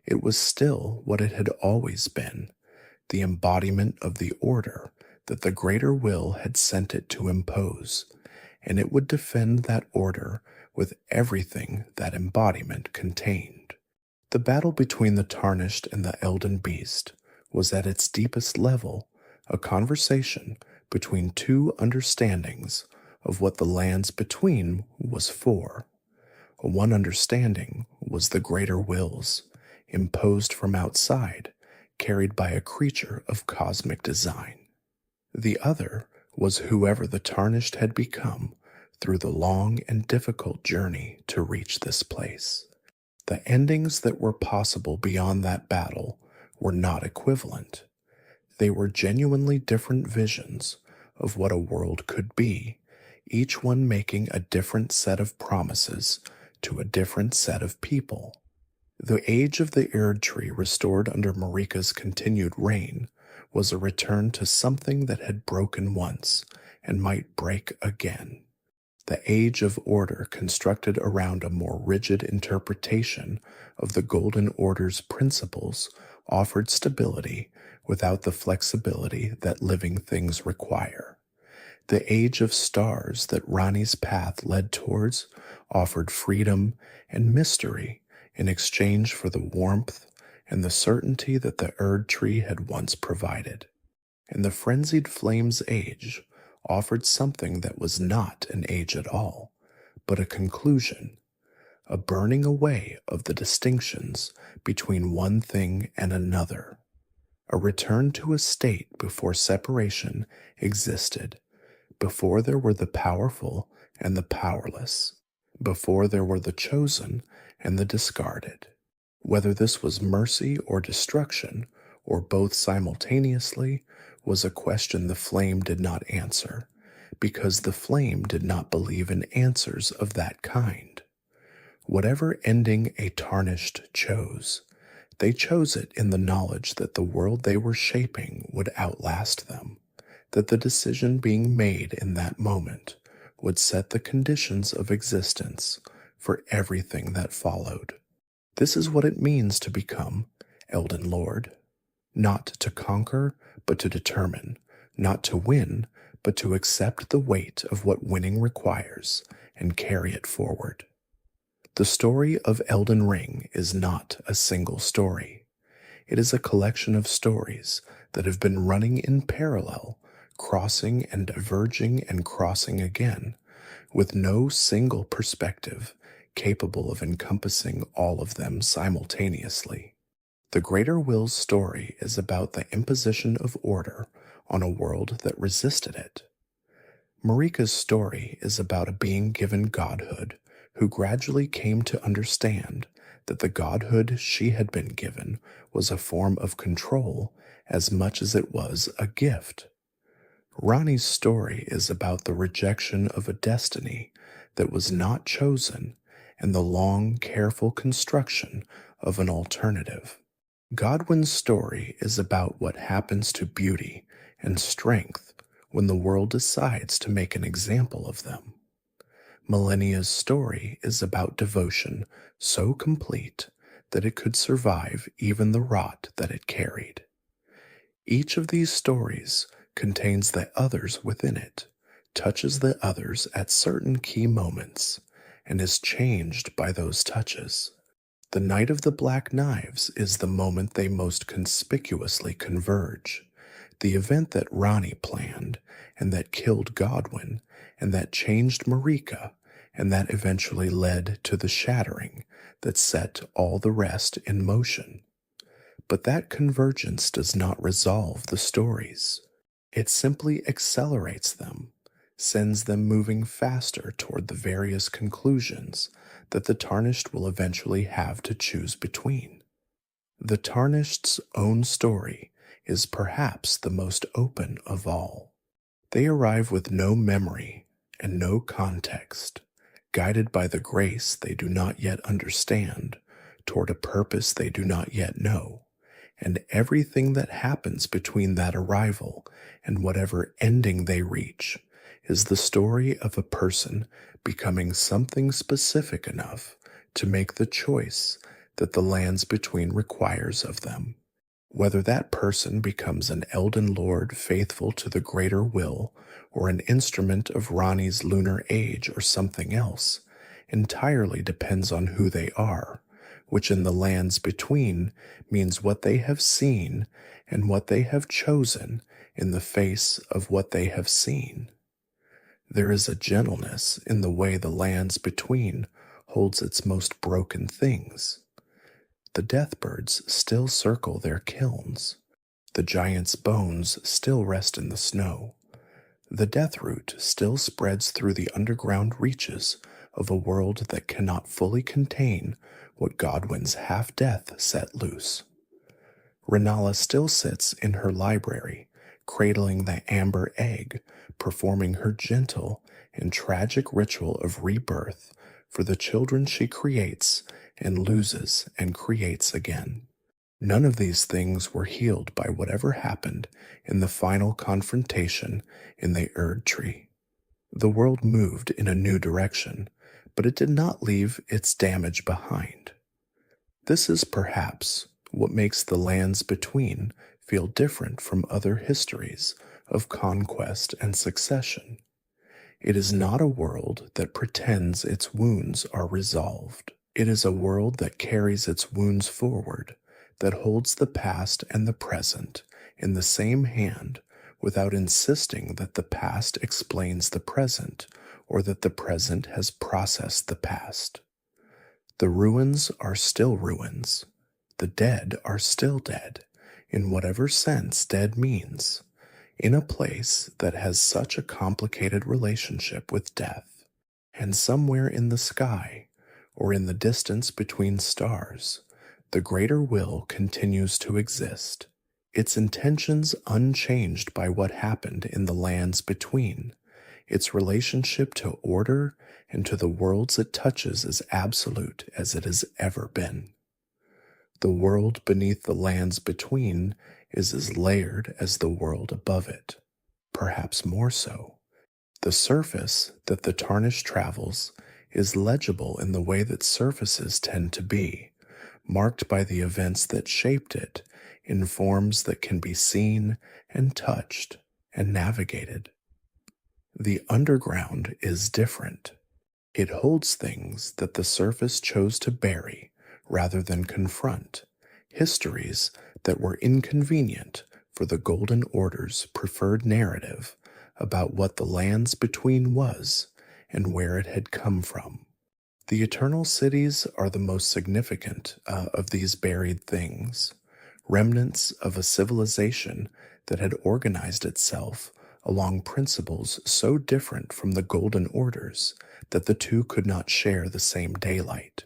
It was still what it had always been, the embodiment of the order that the greater will had sent it to impose, and it would defend that order with everything that embodiment contained. The battle between the Tarnished and the Elden Beast was at its deepest level a conversation between two understandings of what the lands between was for. One understanding was the greater wills, imposed from outside, carried by a creature of cosmic design. The other was whoever the Tarnished had become through the long and difficult journey to reach this place. The endings that were possible beyond that battle were not equivalent. They were genuinely different visions of what a world could be, each one making a different set of promises to a different set of people. The age of the Erdtree restored under Marika's continued reign was a return to something that had broken once and might break again. The age of order constructed around a more rigid interpretation of the Golden Order's principles offered stability without the flexibility that living things require. The age of stars that Rani's path led towards offered freedom and mystery in exchange for the warmth and the certainty that the Erdtree had once provided. And the frenzied flames age offered something that was not an age at all, but a conclusion, a burning away of the distinctions between one thing and another, a return to a state before separation existed, before there were the powerful and the powerless, before there were the chosen and the discarded. Whether this was mercy or destruction, or both simultaneously, was a question the flame did not answer, because the flame did not believe in answers of that kind. Whatever ending a Tarnished chose, they chose it in the knowledge that the world they were shaping would outlast them, that the decision being made in that moment would set the conditions of existence for everything that followed. This is what it means to become Elden Lord. Not to conquer, but to determine, not to win, but to accept the weight of what winning requires and carry it forward. The story of Elden Ring is not a single story. It is a collection of stories that have been running in parallel, crossing and diverging and crossing again, with no single perspective capable of encompassing all of them simultaneously. The Greater Will's story is about the imposition of order on a world that resisted it. Marika's story is about a being given godhood who gradually came to understand that the godhood she had been given was a form of control as much as it was a gift. Rani's story is about the rejection of a destiny that was not chosen and the long, careful construction of an alternative. Godwin's story is about what happens to beauty and strength when the world decides to make an example of them. Malenia's story is about devotion so complete that it could survive even the rot that it carried. Each of these stories contains the others within it, touches the others at certain key moments, and is changed by those touches. The Night of the Black Knives is the moment they most conspicuously converge, the event that Rani planned and that killed Godwin and that changed Marika and that eventually led to the shattering that set all the rest in motion. But that convergence does not resolve the stories. It simply accelerates them. sends them moving faster toward the various conclusions that the tarnished will eventually have to choose between. The tarnished's own story is perhaps the most open of all. They arrive with no memory and no context, guided by the grace they do not yet understand, toward a purpose they do not yet know, and everything that happens between that arrival and whatever ending they reach is the story of a person becoming something specific enough to make the choice that the lands between requires of them. Whether that person becomes an Elden Lord faithful to the greater will, or an instrument of Rani's lunar age, or something else, entirely depends on who they are, which in the lands between means what they have seen and what they have chosen in the face of what they have seen. There is a gentleness in the way the lands between holds its most broken things. The deathbirds still circle their kilns. The giant's bones still rest in the snow. The deathroot still spreads through the underground reaches of a world that cannot fully contain what Godwin's half-death set loose. Renala still sits in her library, cradling the amber egg, performing her gentle and tragic ritual of rebirth for the children she creates and loses and creates again. None of these things were healed by whatever happened in the final confrontation in the Erdtree. The world moved in a new direction, but it did not leave its damage behind. This is perhaps what makes the lands between feel different from other histories of conquest and succession. It is not a world that pretends its wounds are resolved. It is a world that carries its wounds forward, that holds the past and the present in the same hand without insisting that the past explains the present or that the present has processed the past. The ruins are still ruins. The dead are still dead, in whatever sense dead means, in a place that has such a complicated relationship with death. And somewhere in the sky, or in the distance between stars, the greater will continues to exist, its intentions unchanged by what happened in the lands between, its relationship to order and to the worlds it touches as absolute as it has ever been. The world beneath the lands between is as layered as the world above it, perhaps more so. The surface that the tarnished travels is legible in the way that surfaces tend to be, marked by the events that shaped it in forms that can be seen and touched and navigated. The underground is different. It holds things that the surface chose to bury rather than confront, histories that were inconvenient for the Golden Order's preferred narrative about what the lands between was and where it had come from. The eternal cities are the most significant of these buried things, remnants of a civilization that had organized itself along principles so different from the Golden Orders that the two could not share the same daylight.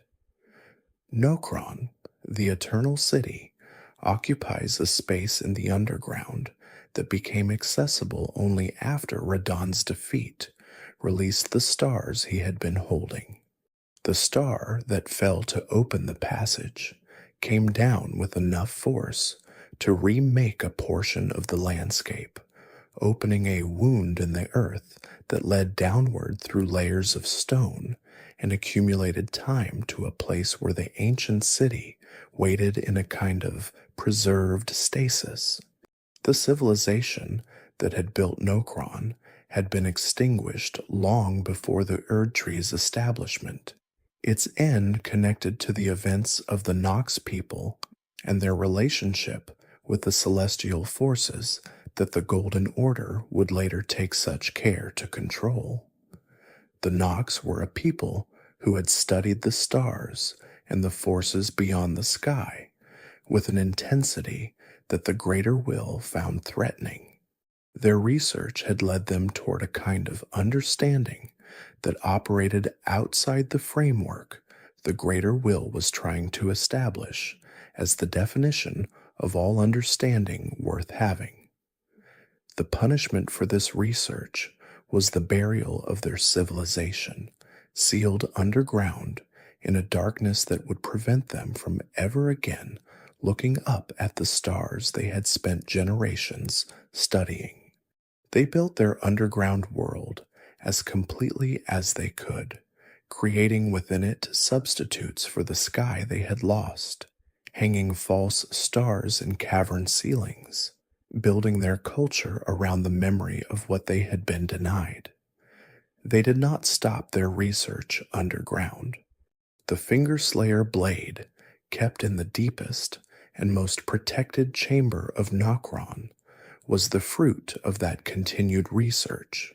Nokron, the eternal city, occupies a space in the underground that became accessible only after Radagon's defeat released the stars he had been holding. The star that fell to open the passage came down with enough force to remake a portion of the landscape, opening a wound in the earth that led downward through layers of stone and accumulated time to a place where the ancient city waited in a kind of preserved stasis. The civilization that had built Nokron had been extinguished long before the Erdtree's establishment, its end connected to the events of the Nox people and their relationship with the celestial forces that the Golden Order would later take such care to control. The Nox were a people who had studied the stars and the forces beyond the sky with an intensity that the greater will found threatening. Their research had led them toward a kind of understanding that operated outside the framework the greater will was trying to establish as the definition of all understanding worth having. The punishment for this research was the burial of their civilization, sealed underground in a darkness that would prevent them from ever again looking up at the stars they had spent generations studying. They built their underground world as completely as they could, creating within it substitutes for the sky they had lost, hanging false stars in cavern ceilings, building their culture around the memory of what they had been denied. They did not stop their research underground. The Finger Slayer blade, kept in the deepest and most protected chamber of Nokron, was the fruit of that continued research,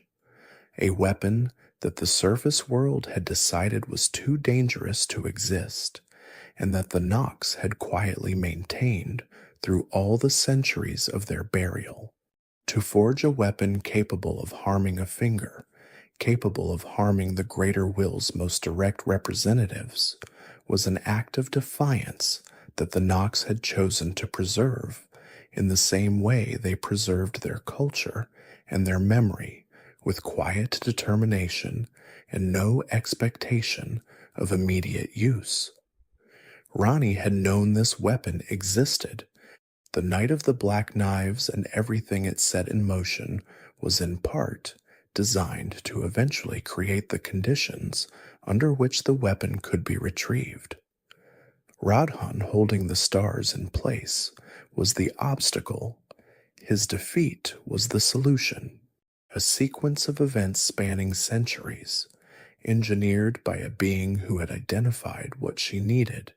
a weapon that the surface world had decided was too dangerous to exist, and that the Nox had quietly maintained through all the centuries of their burial. To forge a weapon capable of harming a finger, capable of harming the greater will's most direct representatives, was an act of defiance that the Nox had chosen to preserve in the same way they preserved their culture and their memory, with quiet determination and no expectation of immediate use. Ranni had known this weapon existed. The Night of the Black Knives and everything it set in motion was in part designed to eventually create the conditions under which the weapon could be retrieved. Radahn holding the stars in place was the obstacle. His defeat was the solution, a sequence of events spanning centuries, engineered by a being who had identified what she needed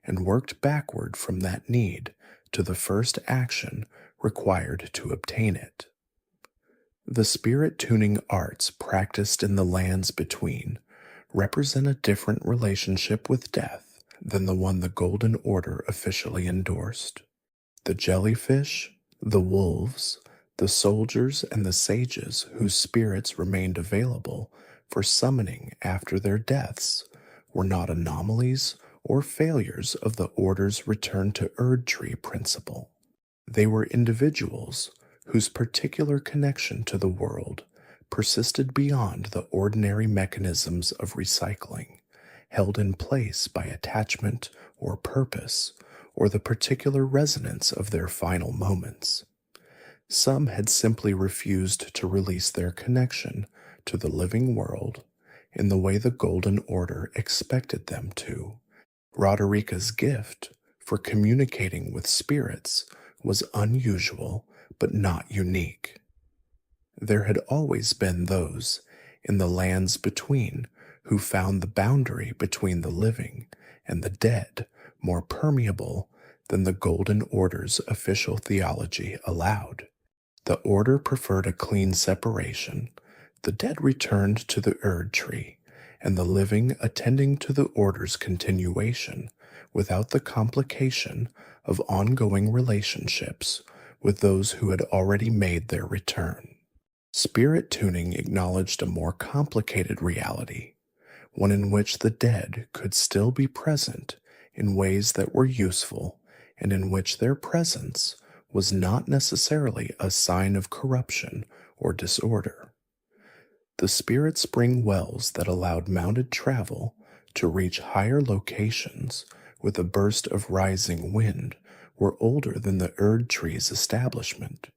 and worked backward from that need to the first action required to obtain it. The spirit-tuning arts practiced in the lands between represent a different relationship with death than the one the Golden Order officially endorsed. The jellyfish, the wolves, the soldiers, and the sages whose spirits remained available for summoning after their deaths were not anomalies or failures of the Order's return to Erdtree principle. They were individuals whose particular connection to the world persisted beyond the ordinary mechanisms of recycling, held in place by attachment or purpose, or the particular resonance of their final moments. Some had simply refused to release their connection to the living world in the way the Golden Order expected them to. Roderika's gift for communicating with spirits was unusual but not unique. There had always been those in the lands between who found the boundary between the living and the dead more permeable than the Golden Order's official theology allowed. The Order preferred a clean separation. The dead returned to the Erdtree, and the living attending to the Order's continuation without the complication of ongoing relationships with those who had already made their return. Spirit tuning acknowledged a more complicated reality, one in which the dead could still be present in ways that were useful and in which their presence was not necessarily a sign of corruption or disorder. The spirit spring wells that allowed mounted travel to reach higher locations with a burst of rising wind were older than the Erdtree's establishment.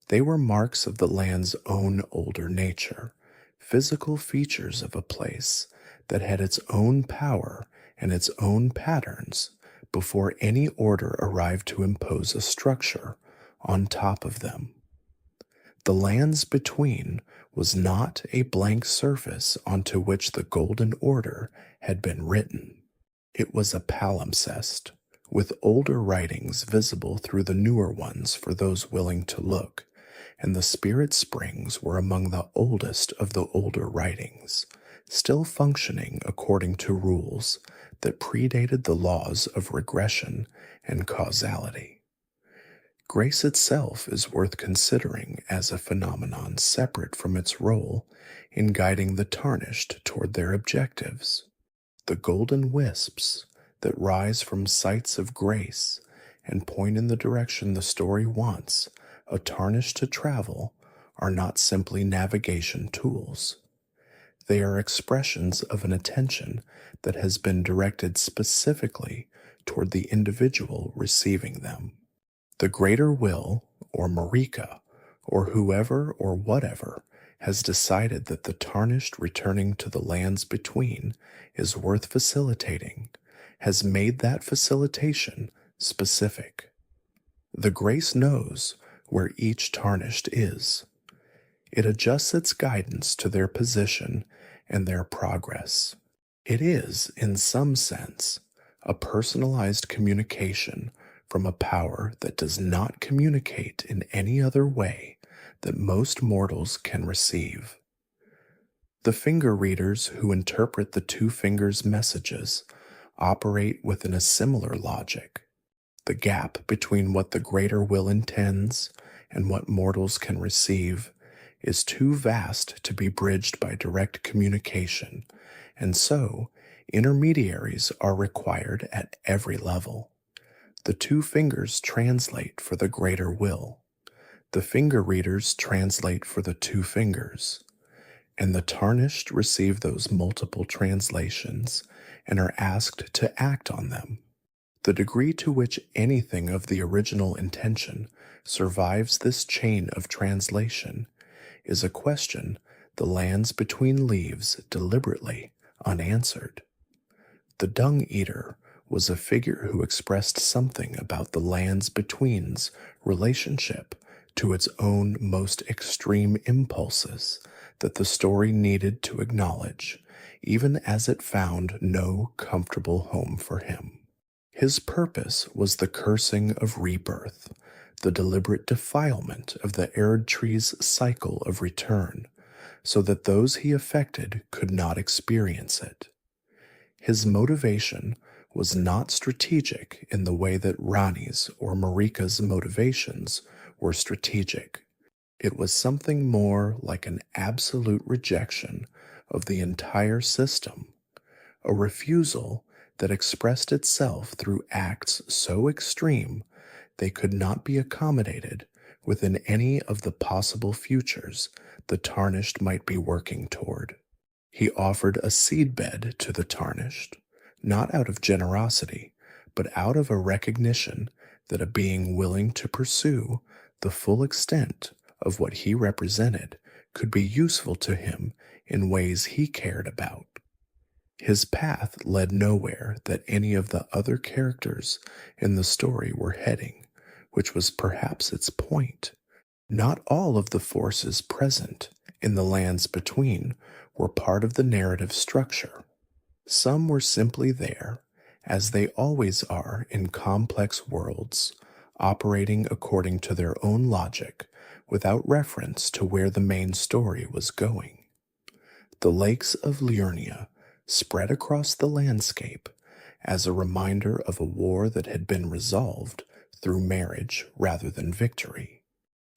They were marks of the land's own older nature, physical features of a place that had its own power and its own patterns before any order arrived to impose a structure on top of them. The lands between was not a blank surface onto which the Golden Order had been written. It was a palimpsest, with older writings visible through the newer ones for those willing to look, and the spirit springs were among the oldest of the older writings, still functioning according to rules that predated the laws of regression and causality. Grace itself is worth considering as a phenomenon separate from its role in guiding the tarnished toward their objectives. The golden wisps that rise from sights of grace and point in the direction the story wants a tarnished to travel are not simply navigation tools. They are expressions of an attention that has been directed specifically toward the individual receiving them. The greater will, or Marika, or whoever or whatever has decided that the tarnished returning to the lands between is worth facilitating, has made that facilitation specific. The grace knows where each tarnished is. It adjusts its guidance to their position and their progress. It is, in some sense, a personalized communication from a power that does not communicate in any other way that most mortals can receive. The finger readers who interpret the two fingers' messages operate within a similar logic. The gap between what the greater will intends and what mortals can receive is too vast to be bridged by direct communication, and so intermediaries are required at every level. The two fingers translate for the greater will. The finger readers translate for the two fingers, and the tarnished receive those multiple translations and are asked to act on them. The degree to which anything of the original intention survives this chain of translation is a question the lands between leaves deliberately unanswered. The dung eater was a figure who expressed something about the lands between's relationship to its own most extreme impulses that the story needed to acknowledge, even as it found no comfortable home for him. His purpose was the cursing of rebirth, the deliberate defilement of the Erdtree's cycle of return, so that those he affected could not experience it. His motivation was not strategic in the way that Rani's or Marika's motivations were strategic. It was something more like an absolute rejection of the entire system, a refusal that expressed itself through acts so extreme they could not be accommodated within any of the possible futures the tarnished might be working toward. He offered a seedbed to the tarnished, not out of generosity, but out of a recognition that a being willing to pursue the full extent of what he represented could be useful to him in ways he cared about. His path led nowhere that any of the other characters in the story were heading, which was perhaps its point. Not all of the forces present in the lands between were part of the narrative structure. Some were simply there, as they always are in complex worlds, operating according to their own logic without reference to where the main story was going. The lakes of Liurnia spread across the landscape as a reminder of a war that had been resolved through marriage rather than victory.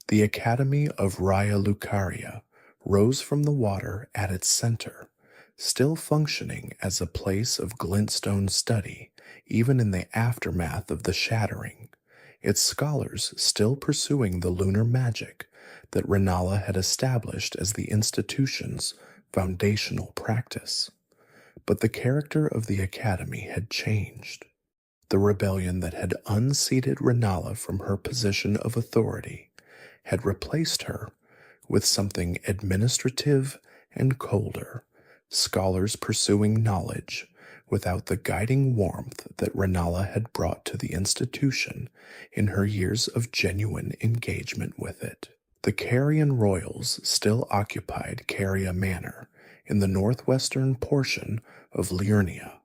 The Academy of Raya Lucaria rose from the water at its center, still functioning as a place of glintstone study even in the aftermath of the shattering, its scholars still pursuing the lunar magic that Rennala had established as the institution's foundational practice. But the character of the Academy had changed. The rebellion that had unseated Rennala from her position of authority had replaced her with something administrative and colder, scholars pursuing knowledge without the guiding warmth that Rennala had brought to the institution in her years of genuine engagement with it. The Carian royals still occupied Caria Manor in the northwestern portion of Liurnia,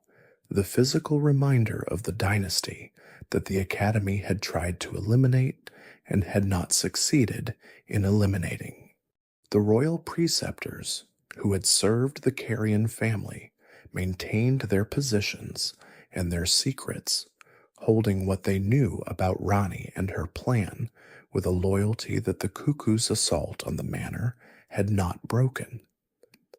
the physical reminder of the dynasty that the Academy had tried to eliminate and had not succeeded in eliminating. The royal preceptors, who had served the Carian family, maintained their positions and their secrets, holding what they knew about Rani and her plan with a loyalty that the cuckoo's assault on the manor had not broken.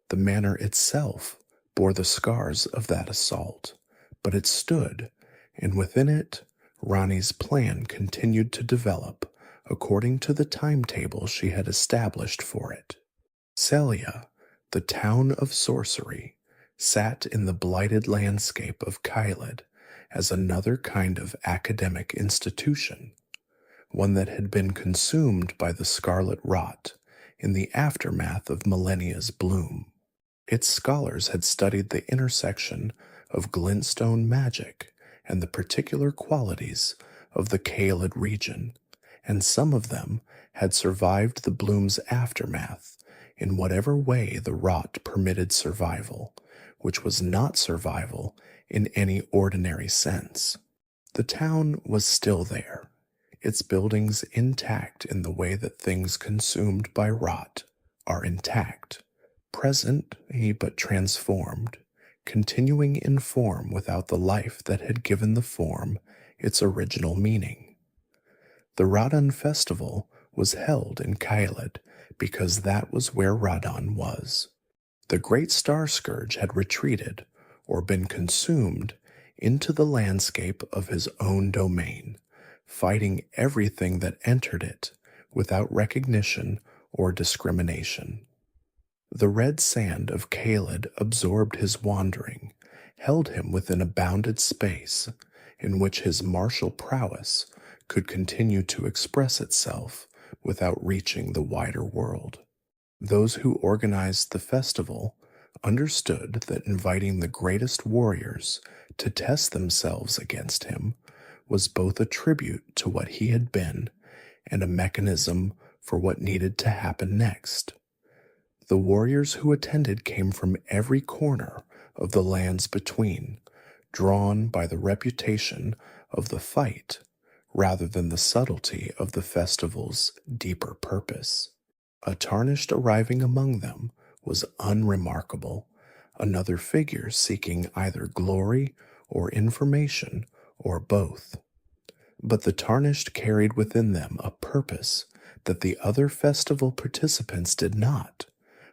The manor itself bore the scars of that assault, but it stood, and within it, Rani's plan continued to develop according to the timetable she had established for it. Celia, the town of sorcery, sat in the blighted landscape of Kyled as another kind of academic institution, one that had been consumed by the scarlet rot in the aftermath of Malenia's bloom. Its scholars had studied the intersection of glintstone magic and the particular qualities of the Kyled region, and some of them had survived the bloom's aftermath in whatever way the rot permitted survival, which was not survival in any ordinary sense. The town was still there, its buildings intact in the way that things consumed by rot are intact, present but transformed, continuing in form without the life that had given the form its original meaning. The Radahn festival was held in Kyled because that was where Radahn was. The great star scourge had retreated, or been consumed, into the landscape of his own domain, fighting everything that entered it without recognition or discrimination. The red sand of Kyled absorbed his wandering, held him within a bounded space in which his martial prowess could continue to express itself without reaching the wider world. Those who organized the festival understood that inviting the greatest warriors to test themselves against him was both a tribute to what he had been and a mechanism for what needed to happen next. The warriors who attended came from every corner of the lands between, drawn by the reputation of the fight rather than the subtlety of the festival's deeper purpose. A tarnished arriving among them was unremarkable, another figure seeking either glory or information or both. But the tarnished carried within them a purpose that the other festival participants did not,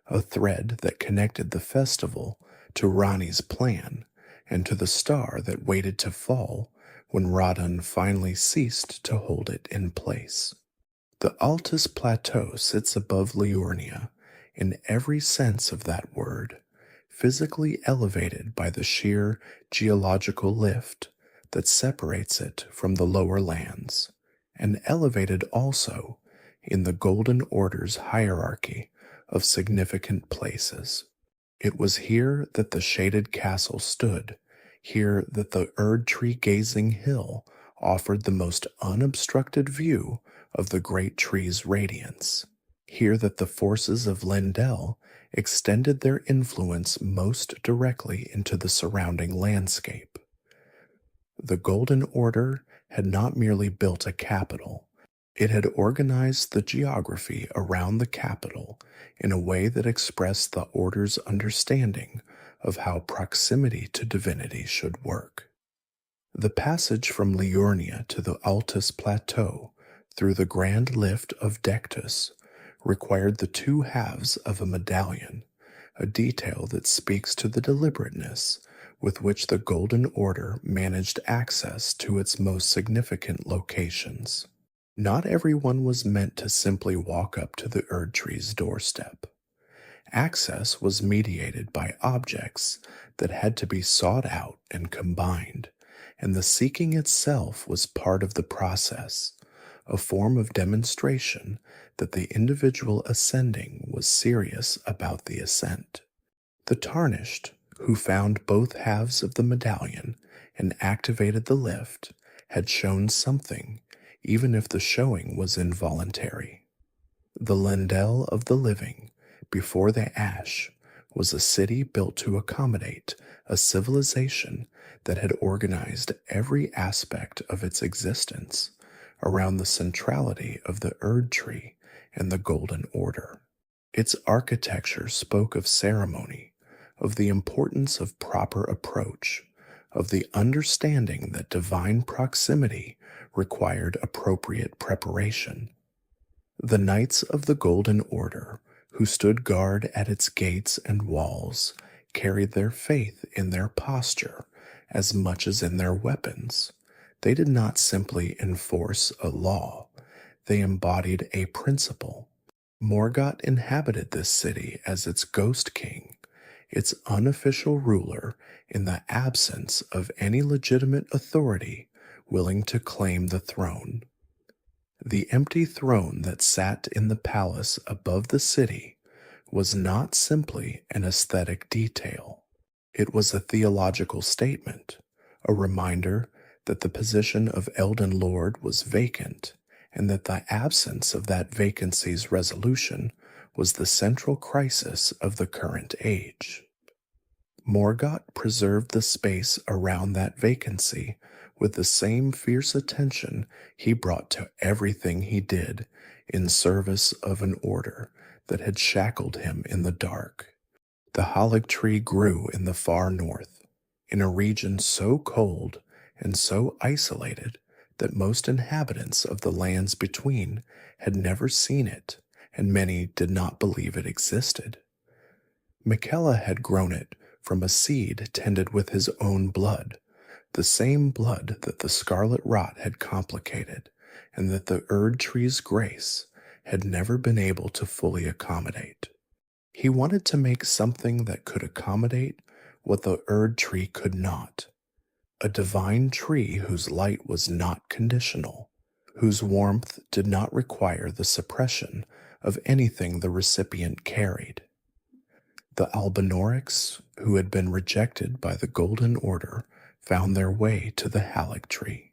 a thread that connected the festival to Rani's plan and to the star that waited to fall when Radahn finally ceased to hold it in place. The Altus Plateau sits above Liurnia in every sense of that word, physically elevated by the sheer geological lift that separates it from the lower lands, and elevated also in the Golden Order's hierarchy of significant places. It was here that the shaded castle stood, here that the Erdtree gazing hill offered the most unobstructed view of the great tree's radiance, here that the forces of Lindell extended their influence most directly into the surrounding landscape. The Golden Order had not merely built a capital, it had organized the geography around the capital in a way that expressed the Order's understanding of how proximity to divinity should work. The passage from Liurnia to the Altus Plateau through the grand lift of Dectus required the two halves of a medallion, a detail that speaks to the deliberateness with which the Golden Order managed access to its most significant locations. Not everyone was meant to simply walk up to the Erdtree's doorstep. Access was mediated by objects that had to be sought out and combined, and the seeking itself was part of the process, a form of demonstration that the individual ascending was serious about the ascent. The tarnished, who found both halves of the medallion and activated the lift, had shown something, even if the showing was involuntary. The Lindell of the living, before the ash, was a city built to accommodate a civilization that had organized every aspect of its existence around the centrality of the Erdtree and the Golden Order. Its architecture spoke of ceremony, of the importance of proper approach, of the understanding that divine proximity required appropriate preparation. The Knights of the Golden Order, who stood guard at its gates and walls, carried their faith in their posture as much as in their weapons. They did not simply enforce a law, they embodied a principle. Morgoth inhabited this city as its ghost king, its unofficial ruler in the absence of any legitimate authority willing to claim the throne. The empty throne that sat in the palace above the city was not simply an aesthetic detail. It was a theological statement, a reminder that the position of Elden Lord was vacant and that the absence of that vacancy's resolution was the central crisis of the current age. Morgoth preserved the space around that vacancy with the same fierce attention he brought to everything he did in service of an order that had shackled him in the dark. The halig tree grew in the far north, in a region so cold and so isolated that most inhabitants of the lands between had never seen it, and many did not believe it existed. Miquella had grown it from a seed tended with his own blood, the same blood that the scarlet rot had complicated, and that the Erdtree's grace had never been able to fully accommodate. He wanted to make something that could accommodate what the Erdtree could not, a divine tree whose light was not conditional, whose warmth did not require the suppression of anything the recipient carried. The Albinorics, who had been rejected by the Golden Order, found their way to the halig tree.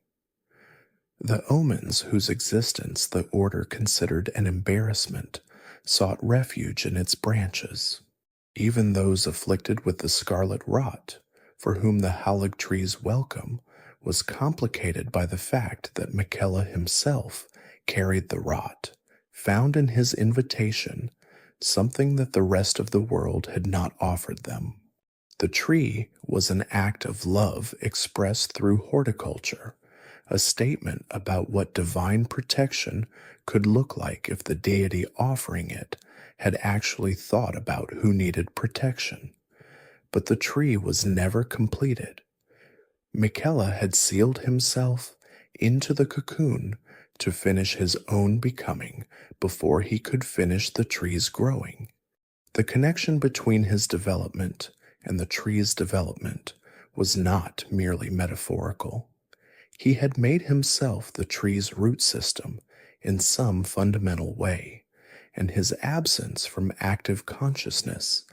The omens whose existence the Order considered an embarrassment sought refuge in its branches. Even those afflicted with the scarlet rot, for whom the halig tree's welcome was complicated by the fact that Miquella himself carried the rot, found in his invitation something that the rest of the world had not offered them. The tree was an act of love expressed through horticulture, a statement about what divine protection could look like if the deity offering it had actually thought about who needed protection. But the tree was never completed. Miquella had sealed himself into the cocoon to finish his own becoming before he could finish the tree's growing. The connection between his development and the tree's development was not merely metaphorical. He had made himself the tree's root system in some fundamental way, and his absence from active consciousness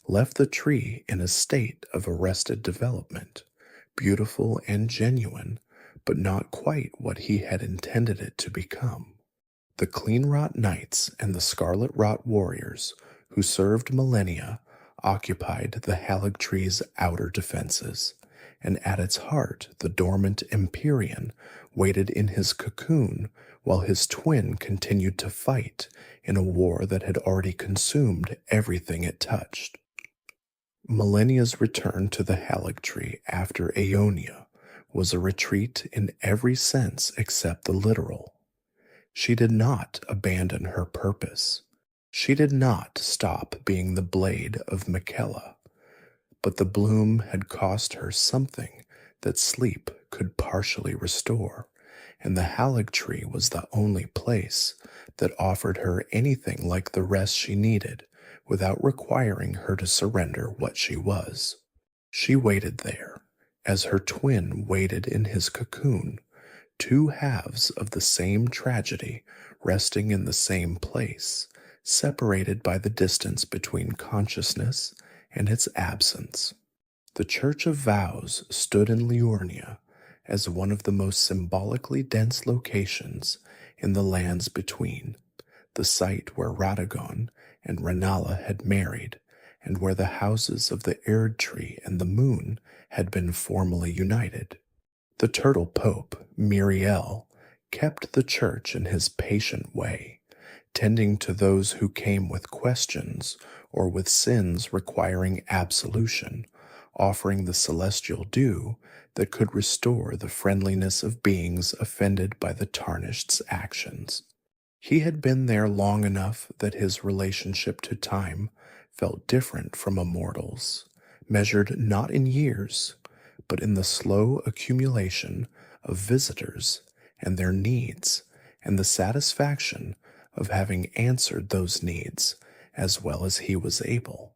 left the tree in a state of arrested development, beautiful and genuine, but not quite what he had intended it to become. The Clean Rot Knights and the Scarlet Rot Warriors who served Malenia occupied the halig tree's outer defenses, and at its heart the dormant Empyrean waited in his cocoon while his twin continued to fight in a war that had already consumed everything it touched. Malenia's return to the halig tree after Aeonia was a retreat in every sense except the literal. She did not abandon her purpose. She did not stop being the blade of Miquella, but the bloom had cost her something that sleep could partially restore, and the halig tree was the only place that offered her anything like the rest she needed without requiring her to surrender what she was. She waited there, as her twin waited in his cocoon, two halves of the same tragedy resting in the same place, separated by the distance between consciousness and its absence. The Church of Vows stood in Liurnia as one of the most symbolically dense locations in the lands between, the site where Radagon and Rennala had married, and where the houses of the Erdtree and the Moon had been formally united. The Turtle Pope, Miriel, kept the church in his patient way, tending to those who came with questions or with sins requiring absolution, offering the celestial dew that could restore the friendliness of beings offended by the tarnished's actions. He had been there long enough that his relationship to time felt different from a mortal's, measured not in years, but in the slow accumulation of visitors and their needs, and the satisfaction of having answered those needs as well as he was able.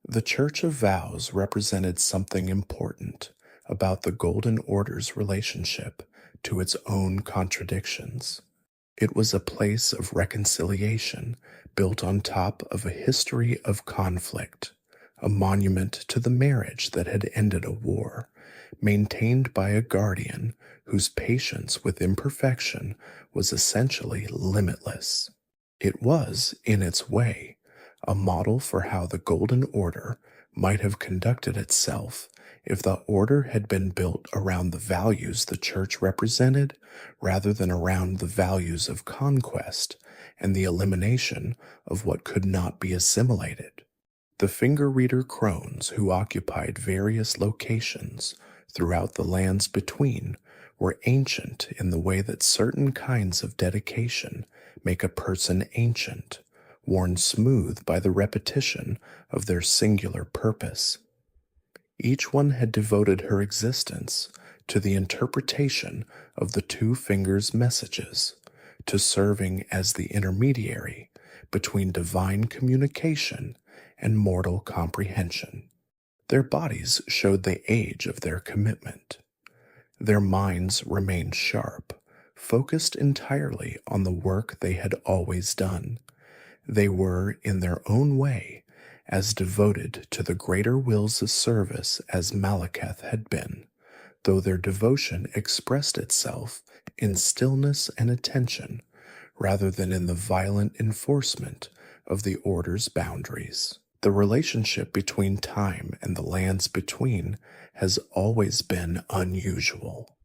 The Church of Vows represented something important about the Golden Order's relationship to its own contradictions. It was a place of reconciliation built on top of a history of conflict, a monument to the marriage that had ended a war, maintained by a guardian whose patience with imperfection was essentially limitless. It was, in its way, a model for how the Golden Order might have conducted itself if the order had been built around the values the Church represented rather than around the values of conquest and the elimination of what could not be assimilated. The finger reader crones who occupied various locations throughout the lands between were ancient in the way that certain kinds of dedication make a person ancient, worn smooth by the repetition of their singular purpose. Each one had devoted her existence to the interpretation of the two fingers' messages, to serving as the intermediary between divine communication and mortal comprehension. Their bodies showed the age of their commitment. Their minds remained sharp, focused entirely on the work they had always done. They were, in their own way, as devoted to the greater will's service as Malekith had been, though their devotion expressed itself in stillness and attention rather than in the violent enforcement of the Order's boundaries. The relationship between time and the lands between has always been unusual.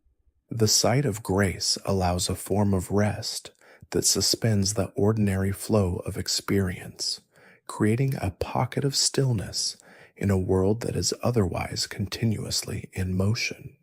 The sight of grace allows a form of rest that suspends the ordinary flow of experience, creating a pocket of stillness in a world that is otherwise continuously in motion.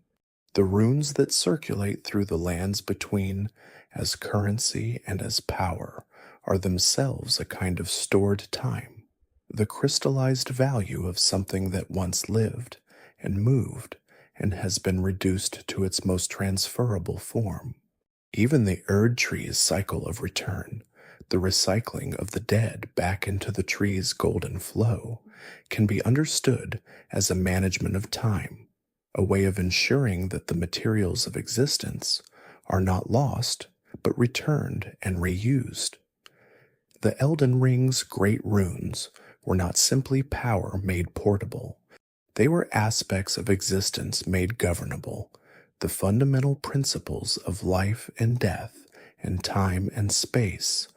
The runes that circulate through the lands between as currency and as power are themselves a kind of stored time, the crystallized value of something that once lived and moved and has been reduced to its most transferable form. Even the Erdtree's cycle of return, the recycling of the dead back into the tree's golden flow, can be understood as a management of time, a way of ensuring that the materials of existence are not lost but returned and reused. The Elden Ring's great runes were not simply power made portable. They were aspects of existence made governable, the fundamental principles of life and death and time and space,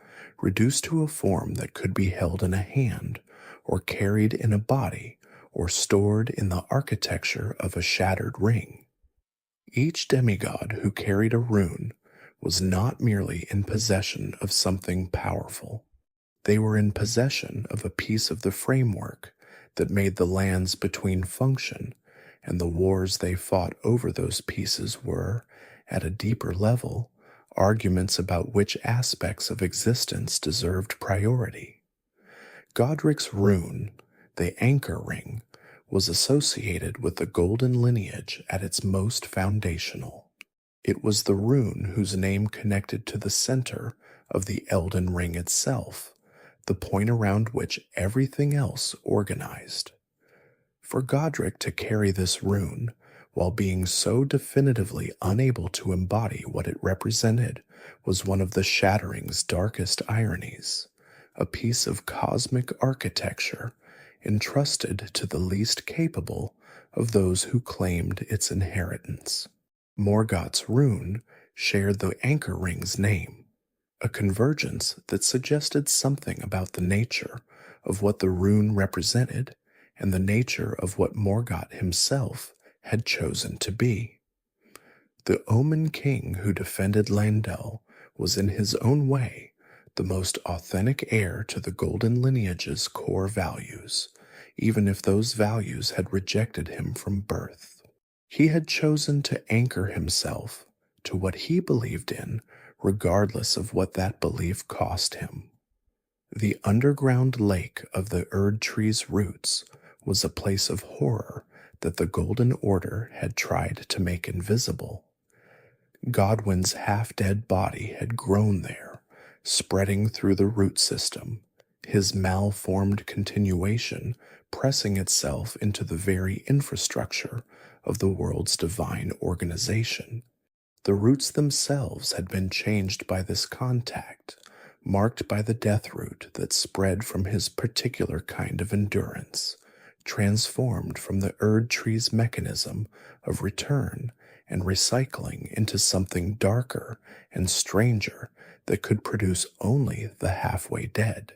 reduced to a form that could be held in a hand, or carried in a body, or stored in the architecture of a shattered ring. Each demigod who carried a rune was not merely in possession of something powerful. They were in possession of a piece of the framework that made the lands between function, and the wars they fought over those pieces were, at a deeper level, arguments about which aspects of existence deserved priority. Godric's rune, the anchor ring, was associated with the golden lineage at its most foundational. It was the rune whose name connected to the center of the Elden Ring itself, the point around which everything else organized. For Godric to carry this rune, while being so definitively unable to embody what it represented, was one of the shattering's darkest ironies, a piece of cosmic architecture entrusted to the least capable of those who claimed its inheritance. Morgoth's rune shared the anchor ring's name, a convergence that suggested something about the nature of what the rune represented and the nature of what Morgoth himself had chosen to be. The Omen King who defended Landel was in his own way the most authentic heir to the golden lineage's core values, even if those values had rejected him from birth. He had chosen to anchor himself to what he believed in, regardless of what that belief cost him. The underground lake of the Erdtree's roots was a place of horror that the Golden Order had tried to make invisible. Godwyn's half-dead body had grown there, spreading through the root system, his malformed continuation pressing itself into the very infrastructure of the world's divine organization. The roots themselves had been changed by this contact, marked by the death root that spread from his particular kind of endurance, transformed from the Erdtree's mechanism of return and recycling into something darker and stranger that could produce only the halfway dead.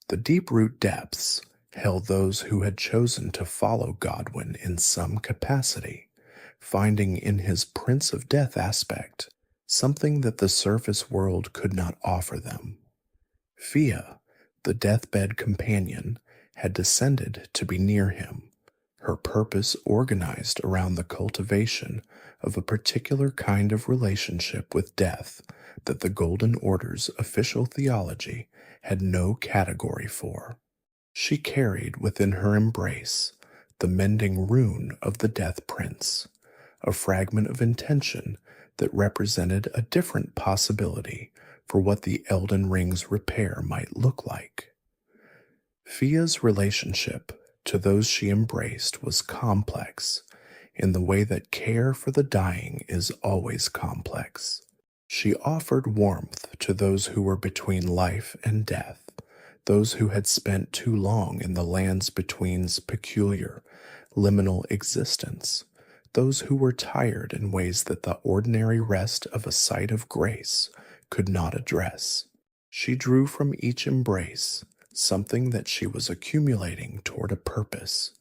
The deep root depths held those who had chosen to follow Godwyn in some capacity, finding in his Prince of Death aspect something that the surface world could not offer them. Fia, the deathbed companion, had descended to be near him, her purpose organized around the cultivation of a particular kind of relationship with death that the Golden Order's official theology had no category for. She carried within her embrace the mending rune of the Death Prince, a fragment of intention that represented a different possibility for what the Elden Ring's repair might look like. Fia's relationship to those she embraced was complex, in the way that care for the dying is always complex. She offered warmth to those who were between life and death, those who had spent too long in the lands between's peculiar, liminal existence, those who were tired in ways that the ordinary rest of a site of grace could not address. She drew from each embrace something that she was accumulating toward a purpose,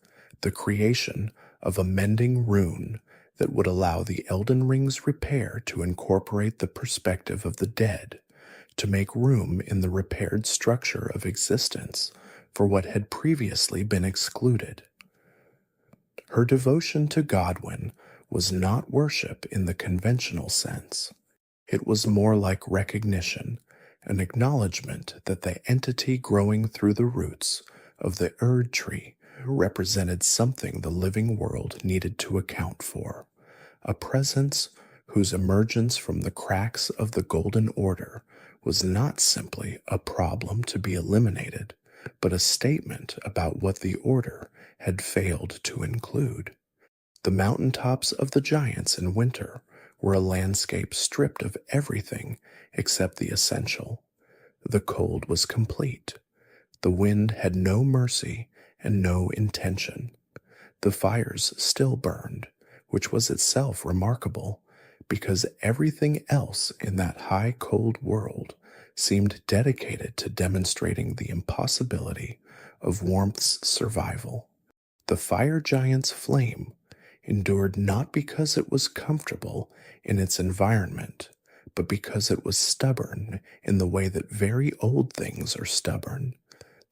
the creation of a mending rune that would allow the Elden Ring's repair to incorporate the perspective of the dead, to make room in the repaired structure of existence for what had previously been excluded. Her devotion to Godwyn was not worship in the conventional sense. It was more like recognition, an acknowledgement that the entity growing through the roots of the Erdtree represented something the living world needed to account for, a presence whose emergence from the cracks of the Golden Order was not simply a problem to be eliminated, but a statement about what the Order had failed to include. The mountaintops of the giants in winter were a landscape stripped of everything except the essential. The cold was complete. The wind had no mercy and no intention. The fires still burned, which was itself remarkable, because everything else in that high cold world seemed dedicated to demonstrating the impossibility of warmth's survival. The fire giant's flame endured not because it was comfortable in its environment, but because it was stubborn in the way that very old things are stubborn,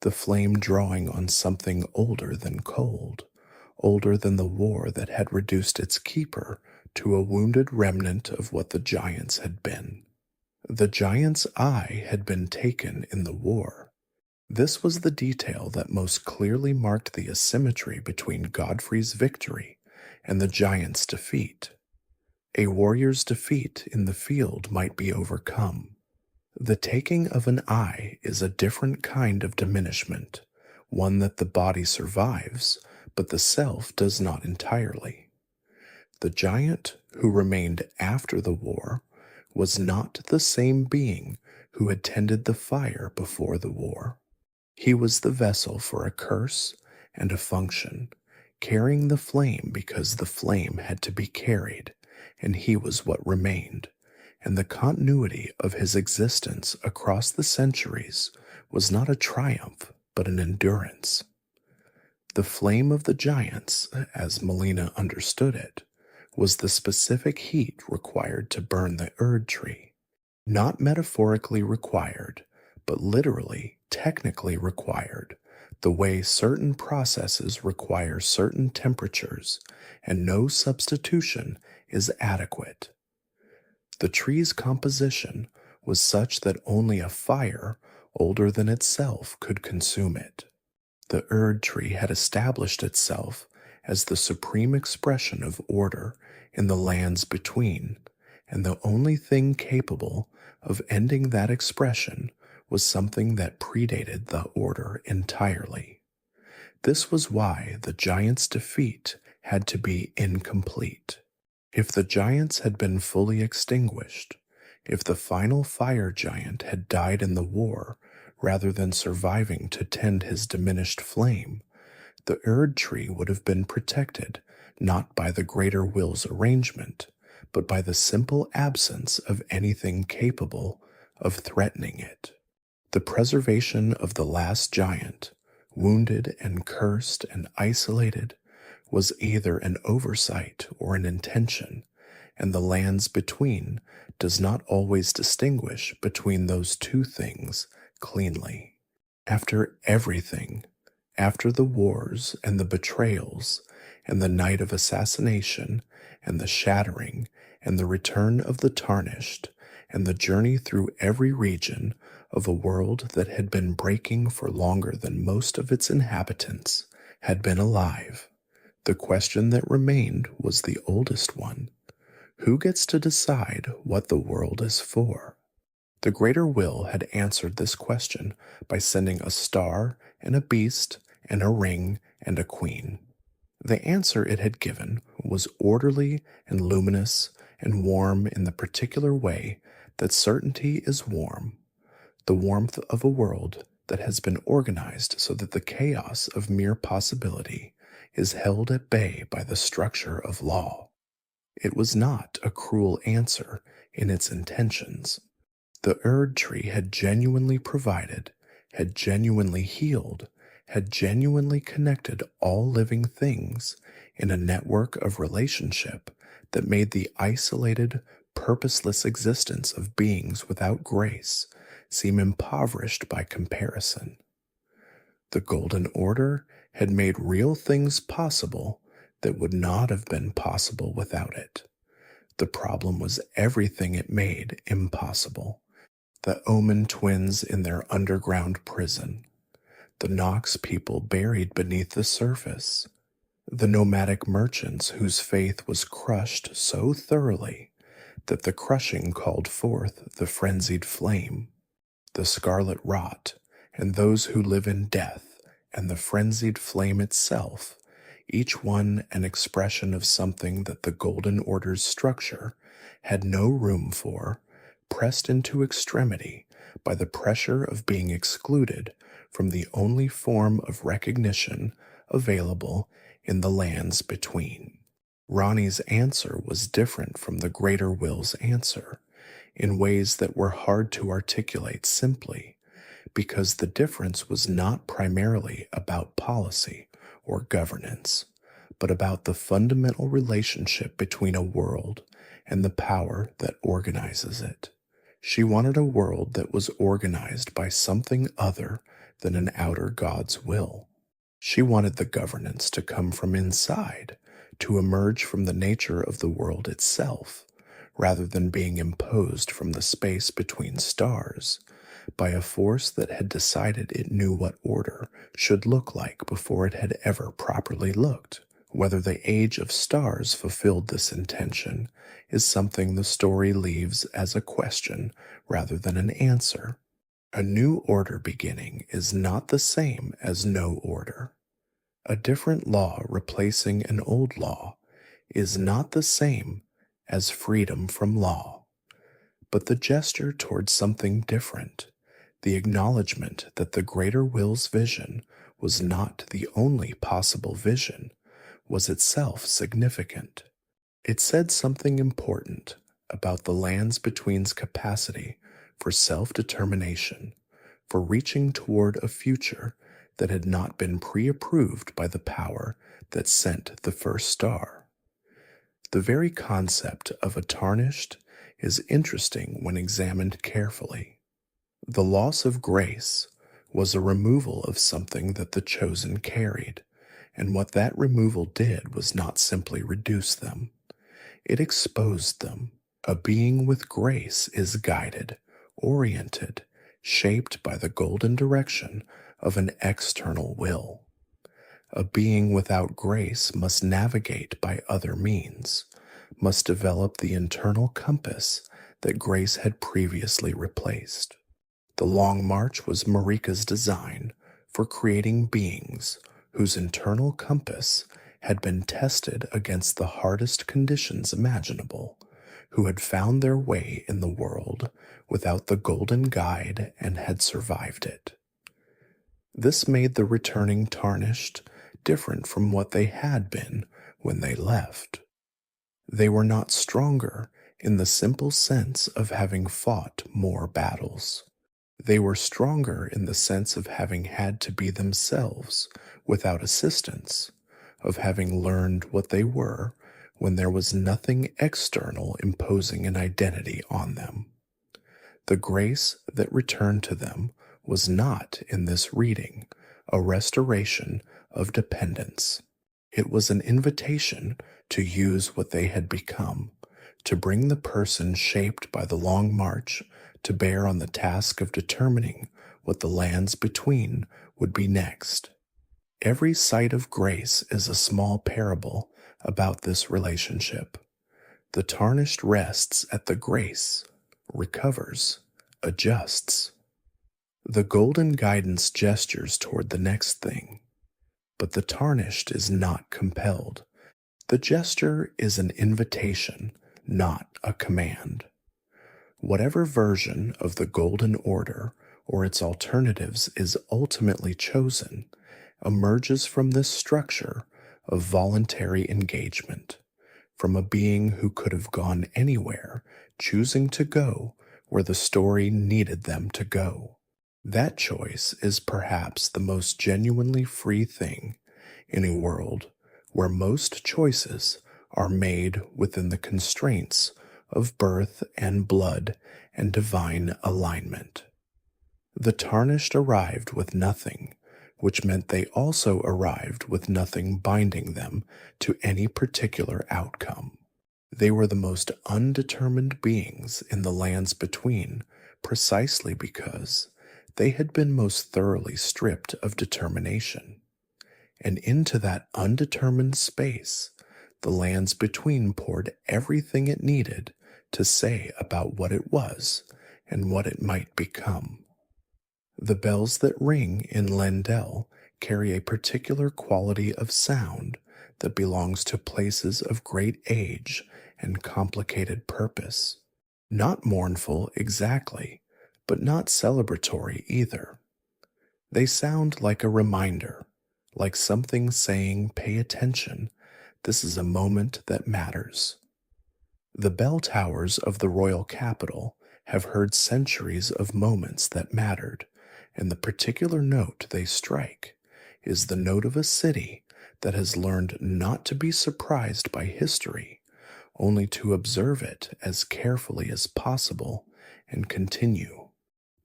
the flame drawing on something older than cold, older than the war that had reduced its keeper to a wounded remnant of what the giants had been. The giant's eye had been taken in the war. This was the detail that most clearly marked the asymmetry between Godfrey's victory and the giant's defeat. A warrior's defeat in the field might be overcome. The taking of an eye is a different kind of diminishment, one that the body survives, but the self does not entirely. The giant who remained after the war was not the same being who had tended the fire before the war. He was the vessel for a curse and a function, carrying the flame because the flame had to be carried, and he was what remained, and the continuity of his existence across the centuries was not a triumph, but an endurance. The flame of the giants, as Malenia understood it, was the specific heat required to burn the Erdtree, not metaphorically required, but literally, technically required the way certain processes require certain temperatures and no substitution is adequate. The tree's composition was such that only a fire older than itself could consume it. The Erdtree had established itself as the supreme expression of order in the lands between, and the only thing capable of ending that expression was something that predated the order entirely. This was why the giant's defeat had to be incomplete. If the giants had been fully extinguished, if the final fire giant had died in the war rather than surviving to tend his diminished flame, the Erdtree would have been protected not by the greater will's arrangement, but by the simple absence of anything capable of threatening it. The preservation of the last giant, wounded and cursed and isolated, was either an oversight or an intention, and the lands between does not always distinguish between those two things cleanly. After everything, after the wars and the betrayals, and the night of assassination, and the shattering, and the return of the tarnished, and the journey through every region of a world that had been breaking for longer than most of its inhabitants had been alive, the question that remained was the oldest one. Who gets to decide what the world is for? The greater will had answered this question by sending a star and a beast and a ring and a queen. The answer it had given was orderly and luminous and warm in the particular way that certainty is warm, the warmth of a world that has been organized so that the chaos of mere possibility is held at bay by the structure of law. It was not a cruel answer in its intentions. The Erdtree had genuinely provided, had genuinely healed, had genuinely connected all living things in a network of relationship that made the isolated, purposeless existence of beings without grace seem impoverished by comparison. The Golden Order had made real things possible that would not have been possible without it. The problem was everything it made impossible. The Omen twins in their underground prison, the Nox people buried beneath the surface, the nomadic merchants whose faith was crushed so thoroughly that the crushing called forth the frenzied flame, the scarlet rot, and those who live in death, and the frenzied flame itself, each one an expression of something that the Golden Order's structure had no room for, pressed into extremity by the pressure of being excluded from the only form of recognition available in the lands between. Ronnie's answer was different from the greater will's answer in ways that were hard to articulate simply, because the difference was not primarily about policy or governance, but about the fundamental relationship between a world and the power that organizes it. She wanted a world that was organized by something other than an outer God's will. She wanted the governance to come from inside, to emerge from the nature of the world itself, rather than being imposed from the space between stars by a force that had decided it knew what order should look like before it had ever properly looked. Whether the age of stars fulfilled this intention is something the story leaves as a question rather than an answer. A new order beginning is not the same as no order. A different law replacing an old law is not the same as freedom from law. But the gesture towards something different, the acknowledgement that the greater will's vision was not the only possible vision, was itself significant. It said something important about the lands between's capacity for self-determination, for reaching toward a future that had not been pre-approved by the power that sent the first star. The very concept of a tarnished is interesting when examined carefully. The loss of grace, was a removal of something that the chosen carried, and what that removal did was not simply reduce them, it exposed them. A being with grace is guided, oriented, shaped by the golden direction of an external will. A being without grace must navigate by other means, must develop the internal compass that grace had previously replaced. The Long March was Marika's design for creating beings whose internal compass had been tested against the hardest conditions imaginable, who had found their way in the world without the golden guide and had survived it. This made the returning tarnished different from what they had been when they left. They were not stronger in the simple sense of having fought more battles. They were stronger in the sense of having had to be themselves without assistance, of having learned what they were when there was nothing external imposing an identity on them. The grace that returned to them was not, in this reading, a restoration of dependence. It was an invitation to use what they had become, to bring the person shaped by the long march to bear on the task of determining what the lands between would be next. Every sight of grace is a small parable about this relationship. The tarnished rests at the grace, recovers, adjusts. The golden guidance gestures toward the next thing, but the tarnished is not compelled. The gesture is an invitation, not a command. Whatever version of the golden order or its alternatives is ultimately chosen emerges from this structure of voluntary engagement, from a being who could have gone anywhere, choosing to go where the story needed them to go. That choice is perhaps the most genuinely free thing in a world where most choices are made within the constraints of birth and blood and divine alignment. The tarnished arrived with nothing, which meant they also arrived with nothing binding them to any particular outcome. They were the most undetermined beings in the lands between, precisely because they had been most thoroughly stripped of determination. And into that undetermined space, the lands between poured everything it needed to say about what it was and what it might become. The bells that ring in Lendel carry a particular quality of sound that belongs to places of great age and complicated purpose. Not mournful exactly, but not celebratory either. They sound like a reminder, like something saying, "Pay attention, this is a moment that matters." The bell towers of the royal capital have heard centuries of moments that mattered, and the particular note they strike is the note of a city that has learned not to be surprised by history, only to observe it as carefully as possible and continue.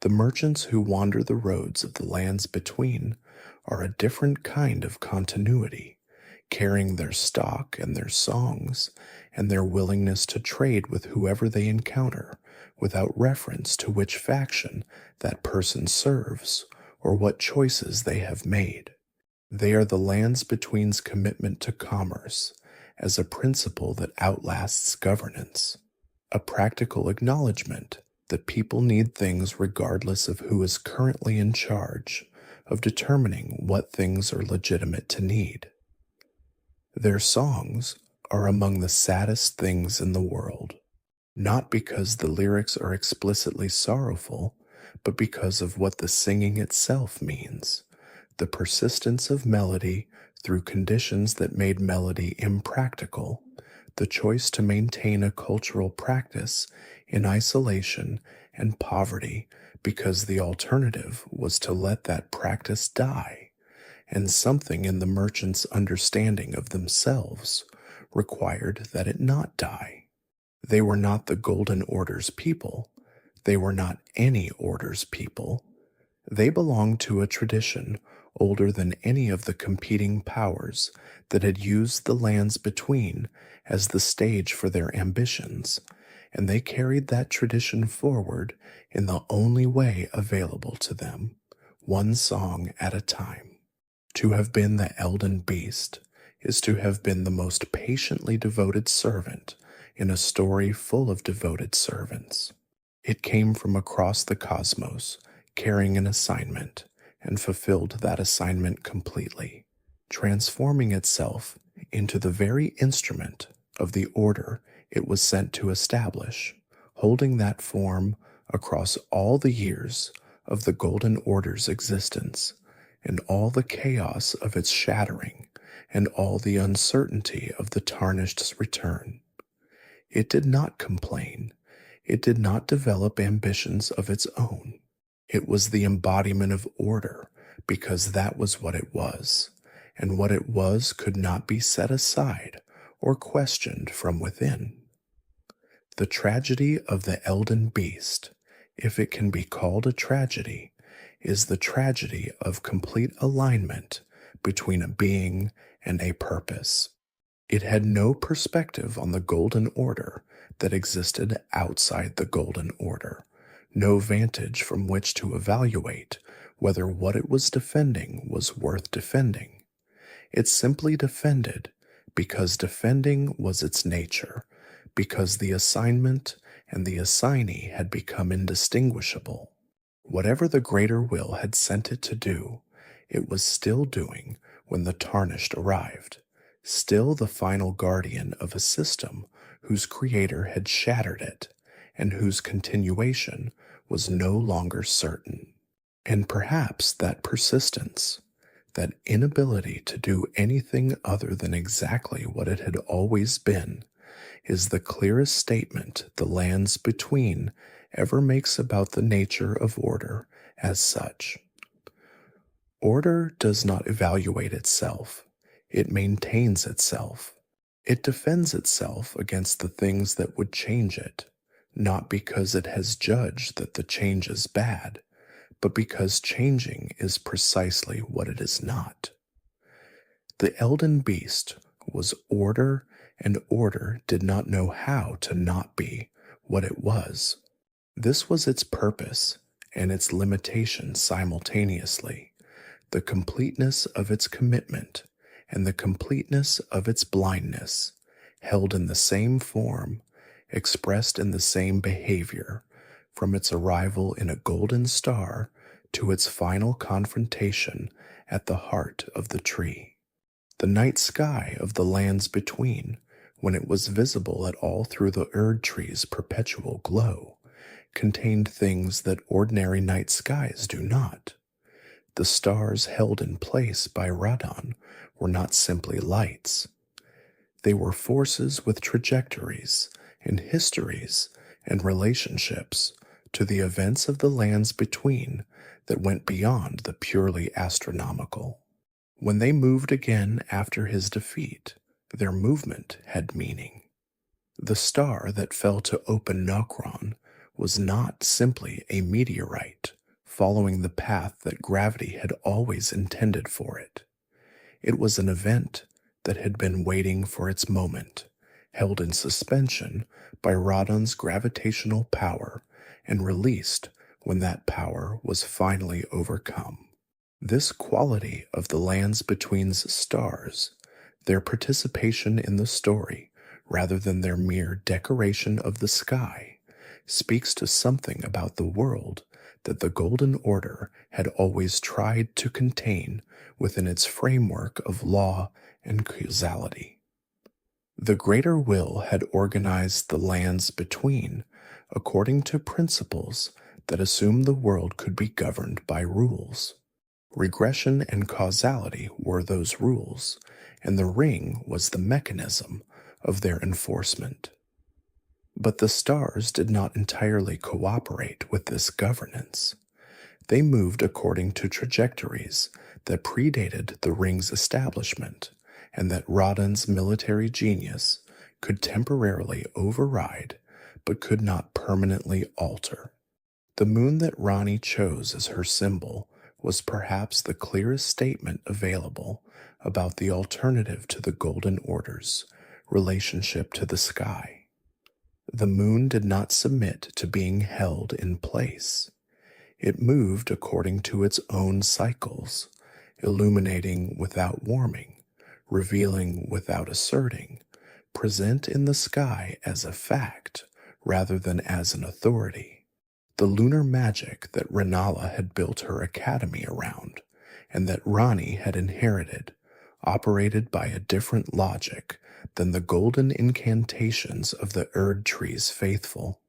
The merchants who wander the roads of the lands between are a different kind of continuity, carrying their stock and their songs and their willingness to trade with whoever they encounter without reference to which faction that person serves or what choices they have made. They are the lands between's commitment to commerce as a principle that outlasts governance, a practical acknowledgement that people need things regardless of who is currently in charge of determining what things are legitimate to need. Their songs are among the saddest things in the world, not because the lyrics are explicitly sorrowful, but because of what the singing itself means, the persistence of melody through conditions that made melody impractical, the choice to maintain a cultural practice in isolation and poverty because the alternative was to let that practice die, and something in the merchants' understanding of themselves required that it not die. They were not the Golden Order's people. They were not any order's people. They belonged to a tradition older than any of the competing powers that had used the lands between as the stage for their ambitions, and they carried that tradition forward in the only way available to them, one song at a time. To have been the Elden Beast is to have been the most patiently devoted servant in a story full of devoted servants. It came from across the cosmos, carrying an assignment, and fulfilled that assignment completely, transforming itself into the very instrument of the order it was sent to establish, holding that form across all the years of the Golden Order's existence, and all the chaos of its shattering, and all the uncertainty of the Tarnished's return. It did not complain. It did not develop ambitions of its own. It was the embodiment of order because that was what it was, and what it was could not be set aside or questioned from within. The tragedy of the Elden Beast, if it can be called a tragedy, is the tragedy of complete alignment between a being and a purpose. It had no perspective on the Golden Order that existed outside the Golden Order, no vantage from which to evaluate whether what it was defending was worth defending. It simply defended because defending was its nature, because the assignment and the assignee had become indistinguishable. Whatever the greater will had sent it to do, it was still doing when the Tarnished arrived, still the final guardian of a system whose creator had shattered it, and whose continuation was no longer certain. And perhaps that persistence, that inability to do anything other than exactly what it had always been, is the clearest statement the lands between ever makes about the nature of order as such. Order does not evaluate itself. It maintains itself. It defends itself against the things that would change it, not because it has judged that the change is bad, but because changing is precisely what it is not. The Elden Beast was order, and order did not know how to not be what it was. This was its purpose and its limitation simultaneously, the completeness of its commitment and the completeness of its blindness, held in the same form, expressed in the same behavior, from its arrival in a golden star to its final confrontation at the heart of the tree. The night sky of the lands between, when it was visible at all through the Erdtree's perpetual glow, contained things that ordinary night skies do not. The stars held in place by Radagon were not simply lights. They were forces with trajectories and histories and relationships to the events of the lands between that went beyond the purely astronomical. When they moved again after his defeat, their movement had meaning. The star that fell to open Nokron was not simply a meteorite following the path that gravity had always intended for it. It was an event that had been waiting for its moment, held in suspension by Radagon's gravitational power and released when that power was finally overcome. This quality of the lands between's stars, their participation in the story rather than their mere decoration of the sky, speaks to something about the world that the Golden Order had always tried to contain within its framework of law and causality. The greater will had organized the lands between according to principles that assumed the world could be governed by rules. Regression and causality were those rules, and the ring was the mechanism of their enforcement. But the stars did not entirely cooperate with this governance. They moved according to trajectories that predated the ring's establishment, and that Radagon's military genius could temporarily override, but could not permanently alter. The moon that Rani chose as her symbol was perhaps the clearest statement available about the alternative to the Golden Order's relationship to the sky. The moon did not submit to being held in place. It moved according to its own cycles, illuminating without warming, revealing without asserting, present in the sky as a fact rather than as an authority. The lunar magic that Renala had built her academy around, and that Rani had inherited, operated by a different logic than the golden incantations of the Erdtree's faithful.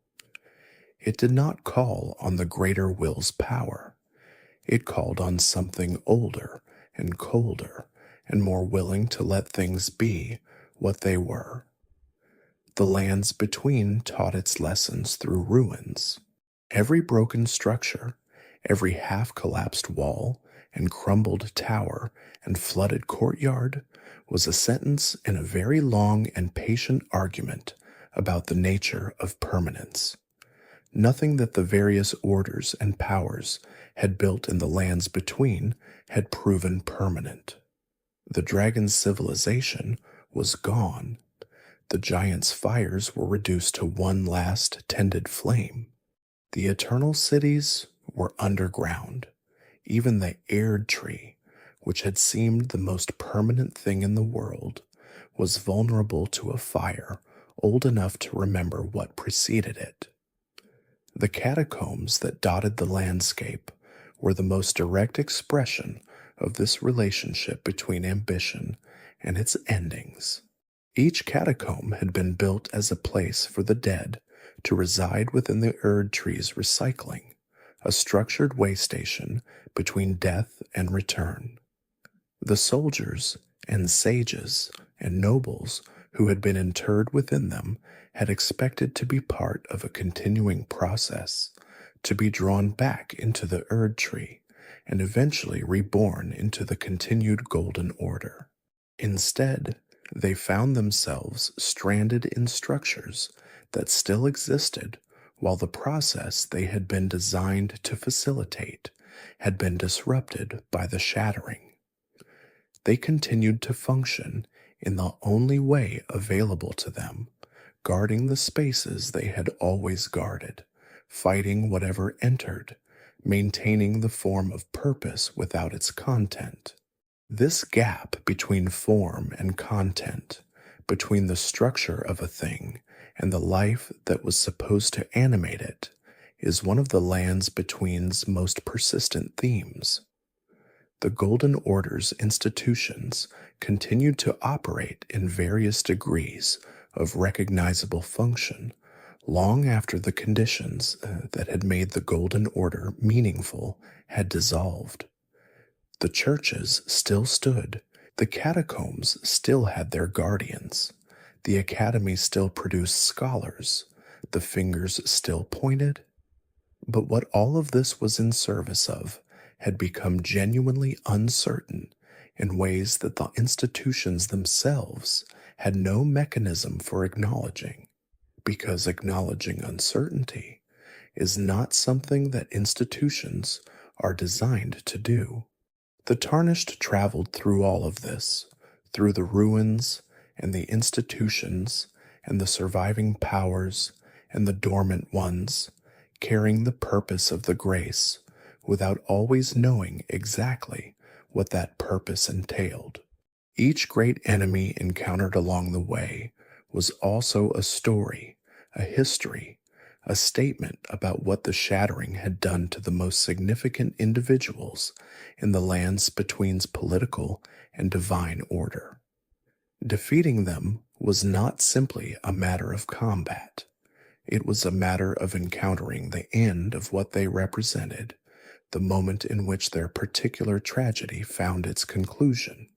It did not call on the greater will's power. It called on something older and colder and more willing to let things be what they were. The lands between taught its lessons through ruins. Every broken structure, every half-collapsed wall and crumbled tower and flooded courtyard was a sentence in a very long and patient argument about the nature of permanence. Nothing that the various orders and powers had built in the lands between had proven permanent. The dragon's civilization was gone. The giant's fires were reduced to one last tended flame. The eternal cities were underground. Even the Erdtree, which had seemed the most permanent thing in the world, was vulnerable to a fire old enough to remember what preceded it. The catacombs that dotted the landscape were the most direct expression of this relationship between ambition and its endings. Each catacomb had been built as a place for the dead to reside within the Erdtree's recycling, a structured way station between death and return. The soldiers and sages and nobles who had been interred within them had expected to be part of a continuing process, to be drawn back into the Erdtree and eventually reborn into the continued Golden Order. Instead, they found themselves stranded in structures that still existed while the process they had been designed to facilitate had been disrupted by the shattering. They continued to function in the only way available to them, guarding the spaces they had always guarded, fighting whatever entered, maintaining the form of purpose without its content. This gap between form and content, between the structure of a thing and the life that was supposed to animate it, is one of the lands between's most persistent themes. The Golden Order's institutions continued to operate in various degrees of recognizable function long after the conditions that had made the Golden Order meaningful had dissolved. The churches still stood, the catacombs still had their guardians, the academy still produced scholars, the fingers still pointed. But what all of this was in service of had become genuinely uncertain in ways that the institutions themselves had no mechanism for acknowledging, because acknowledging uncertainty is not something that institutions are designed to do. The Tarnished traveled through all of this, through the ruins and the institutions and the surviving powers and the dormant ones, carrying the purpose of the grace without always knowing exactly what that purpose entailed. Each great enemy encountered along the way was also a story, a history, a statement about what the shattering had done to the most significant individuals in the lands between's political and divine order. Defeating them was not simply a matter of combat. It was a matter of encountering the end of what they represented, the moment in which their particular tragedy found its conclusion.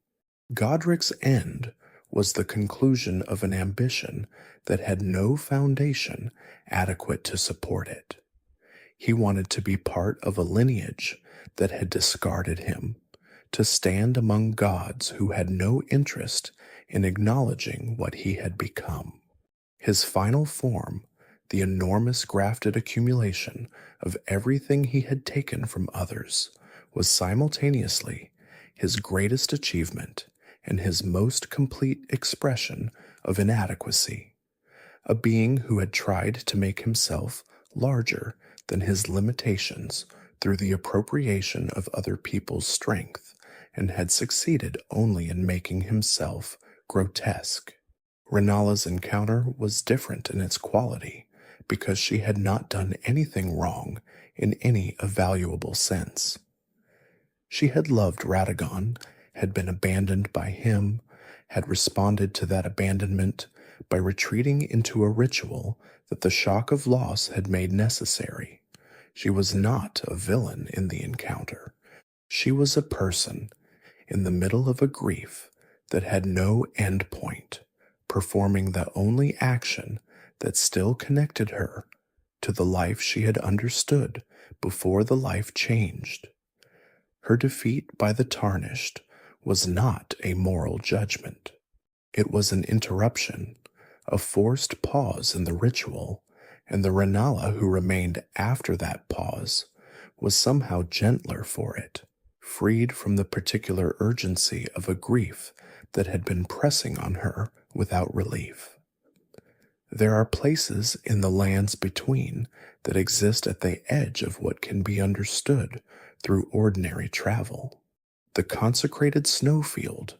Godric's end was the conclusion of an ambition that had no foundation adequate to support it. He wanted to be part of a lineage that had discarded him, to stand among gods who had no interest in acknowledging what he had become. His final form, The enormous grafted accumulation of everything he had taken from others was simultaneously his greatest achievement and his most complete expression of inadequacy. A being who had tried to make himself larger than his limitations through the appropriation of other people's strength, and had succeeded only in making himself grotesque. Renala's encounter was different in its quality because she had not done anything wrong in any evaluable sense. She had loved Radagon, had been abandoned by him, had responded to that abandonment by retreating into a ritual that the shock of loss had made necessary. She was not a villain in the encounter. She was a person in the middle of a grief that had no end point, performing the only action that still connected her to the life she had understood before the life changed. Her defeat by the tarnished was not a moral judgment. It was an interruption, a forced pause in the ritual, and the Renala who remained after that pause was somehow gentler for it, freed from the particular urgency of a grief that had been pressing on her without relief. There are places in the lands between that exist at the edge of what can be understood through ordinary travel. The consecrated snowfield,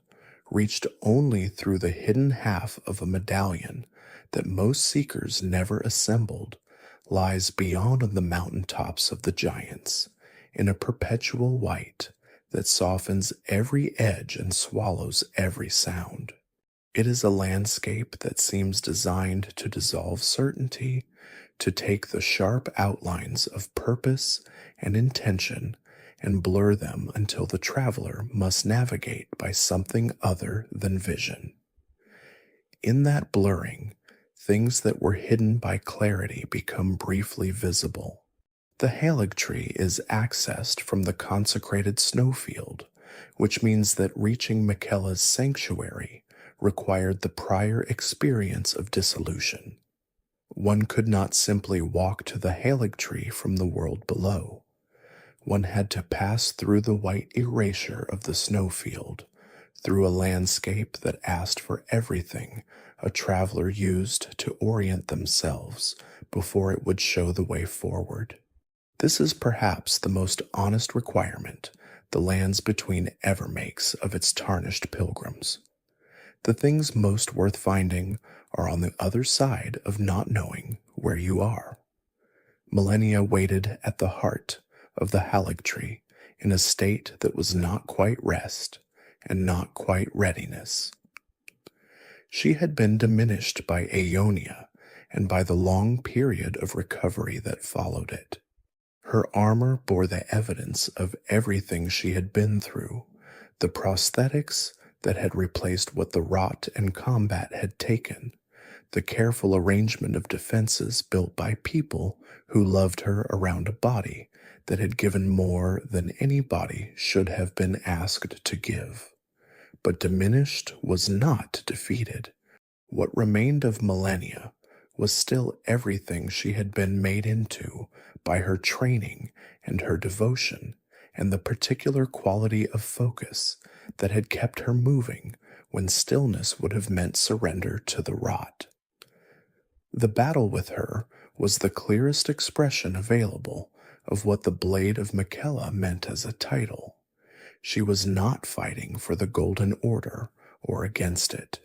reached only through the hidden half of a medallion that most seekers never assembled, lies beyond the mountain tops of the giants, in a perpetual white that softens every edge and swallows every sound. It is a landscape that seems designed to dissolve certainty, to take the sharp outlines of purpose and intention and blur them until the traveler must navigate by something other than vision. In that blurring, things that were hidden by clarity become briefly visible. The Erdtree is accessed from the consecrated snowfield, which means that reaching Miquella's sanctuary required the prior experience of dissolution. One could not simply walk to the Erdtree from the world below. One had to pass through the white erasure of the snowfield, through a landscape that asked for everything a traveler used to orient themselves before it would show the way forward. This is perhaps the most honest requirement the lands between ever makes of its tarnished pilgrims. The things most worth finding are on the other side of not knowing where you are. Malenia waited at the heart of the Erdtree in a state that was not quite rest and not quite readiness. She had been diminished by Aeonia and by the long period of recovery that followed it. Her armor bore the evidence of everything she had been through, the prosthetics that had replaced what the rot and combat had taken, the careful arrangement of defenses built by people who loved her around a body that had given more than any body should have been asked to give. But diminished was not defeated. What remained of Malenia was still everything she had been made into by her training and her devotion, and the particular quality of focus that had kept her moving when stillness would have meant surrender to the rot. The battle with her was the clearest expression available of what the blade of Miquella meant as a title. She was not fighting for the Golden Order or against it.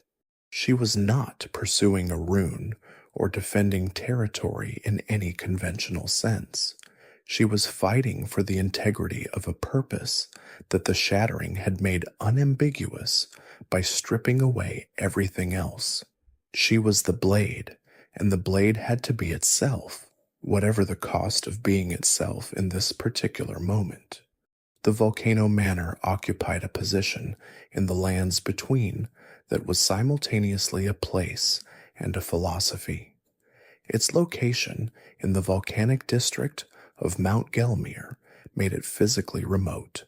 She was not pursuing a rune or defending territory in any conventional sense. She was fighting for the integrity of a purpose that the shattering had made unambiguous by stripping away everything else. She was the blade, and the blade had to be itself, whatever the cost of being itself in this particular moment. The Volcano Manor occupied a position in the lands between that was simultaneously a place and a philosophy. Its location in the volcanic district of Mount Gelmir made it physically remote,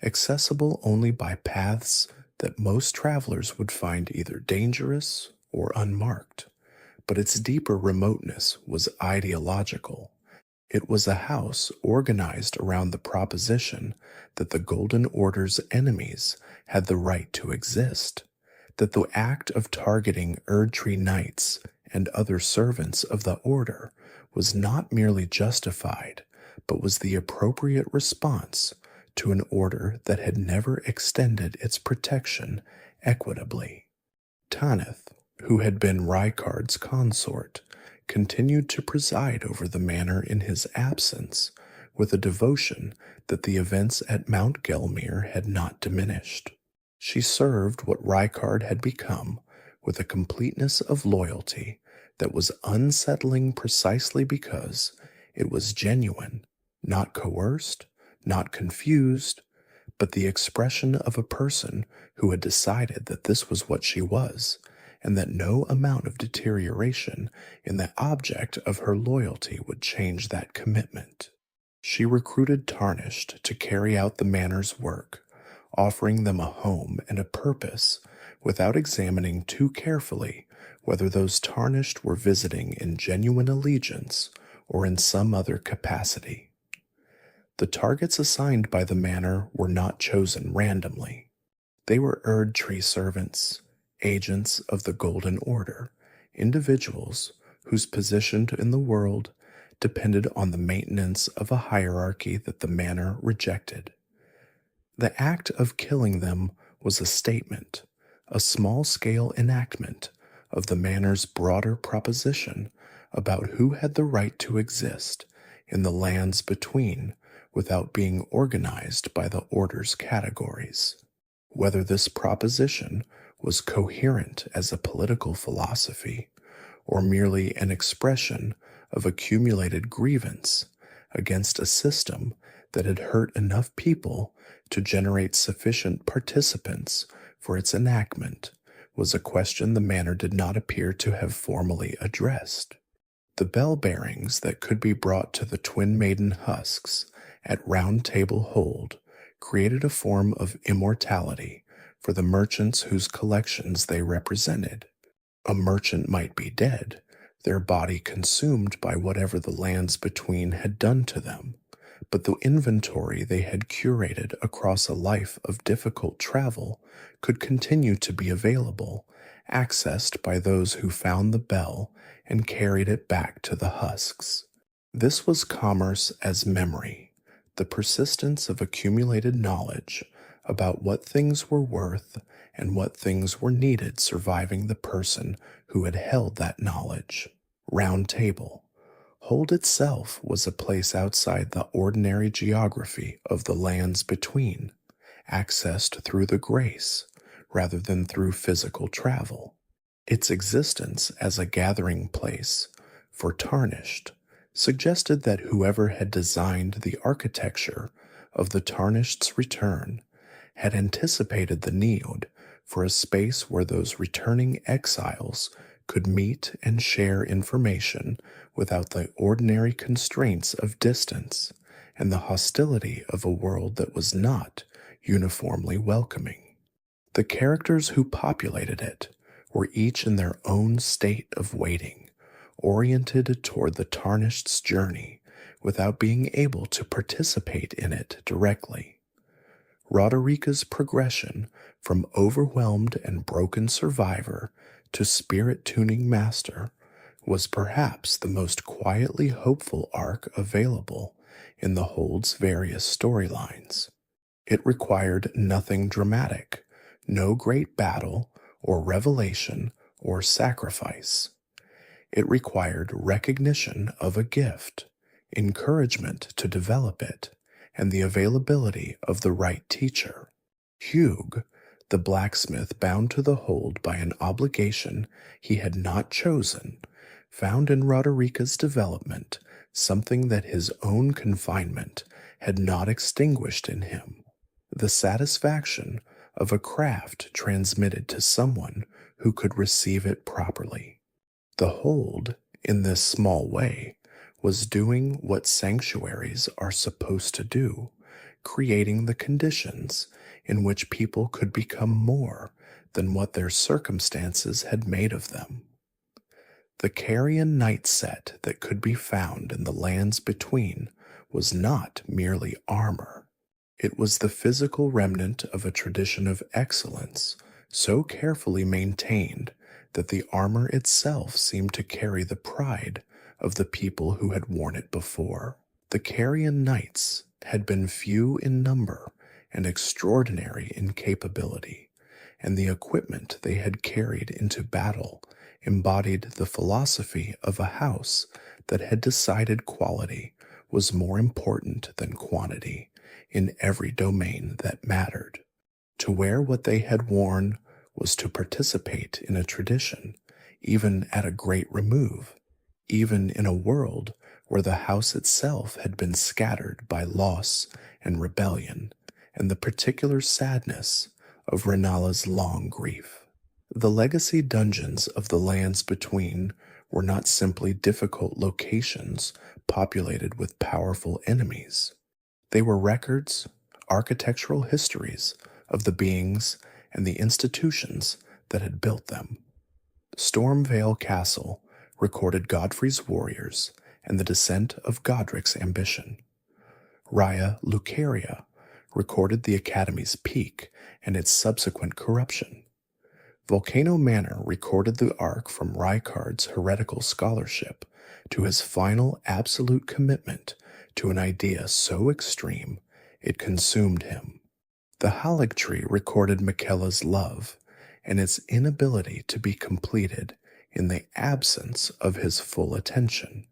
accessible only by paths that most travelers would find either dangerous or unmarked. but its deeper remoteness was ideological. It was a house organized around the proposition that the Golden Order's enemies had the right to exist, that the act of targeting Erdtree knights and other servants of the Order was not merely justified, but was the appropriate response to an order that had never extended its protection equitably. Tanith, who had been Rykard's consort, continued to preside over the manor in his absence with a devotion that the events at Mount Gelmir had not diminished. She served what Rykard had become with a completeness of loyalty that was unsettling precisely because it was genuine, not coerced, not confused, but the expression of a person who had decided that this was what she was, and that no amount of deterioration in the object of her loyalty would change that commitment. She recruited Tarnished to carry out the manor's work, offering them a home and a purpose without examining too carefully whether those Tarnished were visiting in genuine allegiance or in some other capacity. The targets assigned by the manor were not chosen randomly. They were Erdtree servants, agents of the Golden Order, individuals whose position in the world depended on the maintenance of a hierarchy that the manor rejected. The act of killing them was a statement, a small-scale enactment of the manor's broader proposition about who had the right to exist in the lands between without being organized by the Order's categories. Whether this proposition was coherent as a political philosophy or merely an expression of accumulated grievance against a system that had hurt enough people to generate sufficient participants for its enactment was a question the manor did not appear to have formally addressed. The bell bearings that could be brought to the twin maiden husks at Round Table Hold created a form of immortality for the merchants whose collections they represented. A merchant might be dead, their body consumed by whatever the lands between had done to them, but the inventory they had curated across a life of difficult travel could continue to be available, accessed by those who found the bell and carried it back to the husks. This was commerce as memory, the persistence of accumulated knowledge about what things were worth and what things were needed surviving the person who had held that knowledge. Round Table Hold itself was a place outside the ordinary geography of the lands between, accessed through the grace rather than through physical travel. Its existence as a gathering place for Tarnished suggested that whoever had designed the architecture of the Tarnished's return had anticipated the need for a space where those returning exiles could meet and share information without the ordinary constraints of distance and the hostility of a world that was not uniformly welcoming. The characters who populated it were each in their own state of waiting, oriented toward the Tarnished's journey without being able to participate in it directly. Roderika's progression from overwhelmed and broken survivor to spirit-tuning master was perhaps the most quietly hopeful arc available in the Hold's various storylines. It required nothing dramatic, no great battle or revelation or sacrifice. It required recognition of a gift, encouragement to develop it, and the availability of the right teacher. Hugh, the blacksmith bound to the Hold by an obligation he had not chosen, found in Roderika's development something that his own confinement had not extinguished in him: the satisfaction of a craft transmitted to someone who could receive it properly. The Hold, in this small way, was doing what sanctuaries are supposed to do, creating the conditions in which people could become more than what their circumstances had made of them. The carrion knight set that could be found in the lands between was not merely armor. It was the physical remnant of a tradition of excellence so carefully maintained that the armor itself seemed to carry the pride of the people who had worn it before. The carrion knights had been few in number and extraordinary in capability, and the equipment they had carried into battle embodied the philosophy of a house that had decided quality was more important than quantity in every domain that mattered. To wear what they had worn was to participate in a tradition, even at a great remove, even in a world where the house itself had been scattered by loss and rebellion and the particular sadness of Renala's long grief. The legacy dungeons of the lands between were not simply difficult locations populated with powerful enemies. They were records, architectural histories of the beings and the institutions that had built them. Stormvale Castle recorded Godfrey's warriors and the descent of Godric's ambition. Raya Lucaria recorded the Academy's peak and its subsequent corruption. Volcano Manor recorded the arc from Rykard's heretical scholarship to his final absolute commitment to an idea so extreme it consumed him. The Haligtree recorded Miquella's love and its inability to be completed in the absence of his full attention.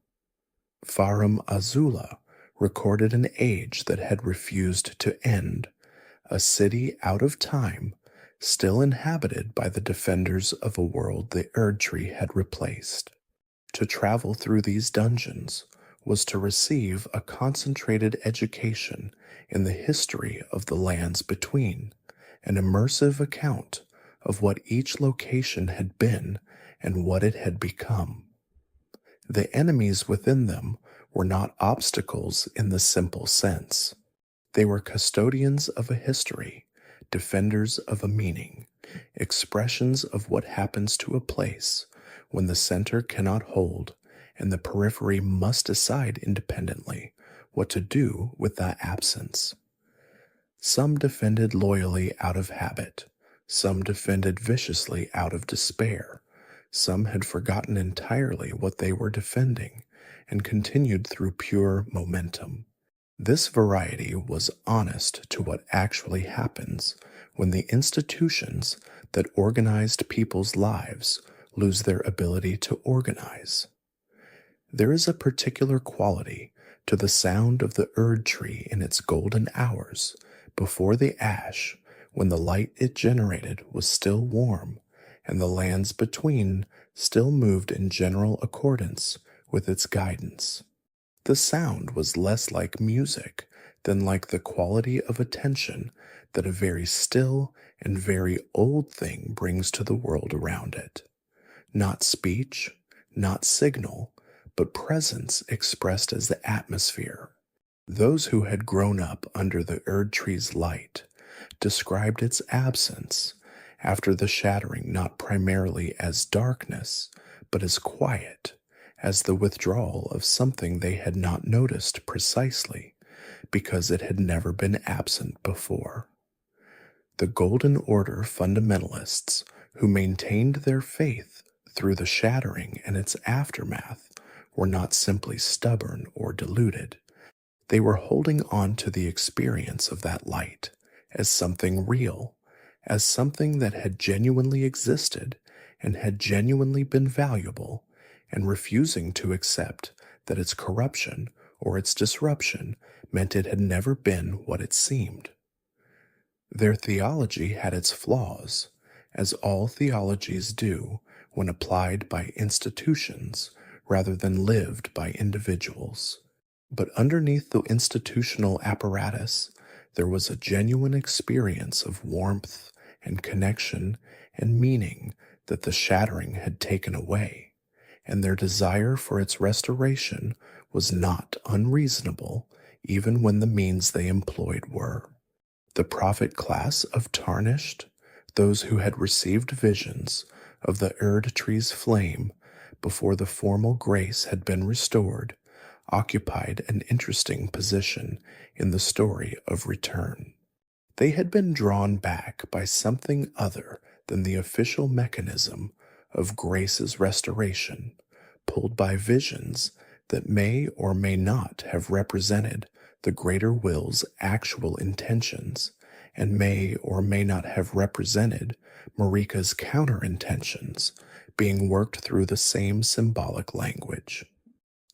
Farum Azula recorded an age that had refused to end, a city out of time, still inhabited by the defenders of a world the Erdtree had replaced. To travel through these dungeons was to receive a concentrated education in the history of the lands between, an immersive account of what each location had been and what it had become. The enemies within them were not obstacles in the simple sense. They were custodians of a history, defenders of a meaning, expressions of what happens to a place when the center cannot hold and the periphery must decide independently what to do with that absence. Some defended loyally out of habit, some defended viciously out of despair, some had forgotten entirely what they were defending and continued through pure momentum. This variety was honest to what actually happens when the institutions that organized people's lives lose their ability to organize. There is a particular quality to the sound of the Erdtree in its golden hours before the ash, when the light it generated was still warm and the lands between still moved in general accordance with its guidance. The sound was less like music than like the quality of attention that a very still and very old thing brings to the world around it. Not speech, not signal, but presence expressed as the atmosphere. Those who had grown up under the Erdtree's light described its absence after the shattering not primarily as darkness, but as quiet, as the withdrawal of something they had not noticed precisely, because it had never been absent before. The Golden Order fundamentalists who maintained their faith through the shattering and its aftermath were not simply stubborn or deluded. They were holding on to the experience of that light as something real, as something that had genuinely existed and had genuinely been valuable, and refusing to accept that its corruption or its disruption meant it had never been what it seemed. Their theology had its flaws, as all theologies do when applied by institutions rather than lived by individuals. But underneath the institutional apparatus, there was a genuine experience of warmth and connection and meaning that the shattering had taken away, and their desire for its restoration was not unreasonable even when the means they employed were. The prophet class of tarnished, those who had received visions of the Erdtree's flame before the formal grace had been restored, occupied an interesting position in the story of return. They had been drawn back by something other than the official mechanism of grace's restoration, pulled by visions that may or may not have represented the greater will's actual intentions, and may or may not have represented Marika's counter-intentions being worked through the same symbolic language.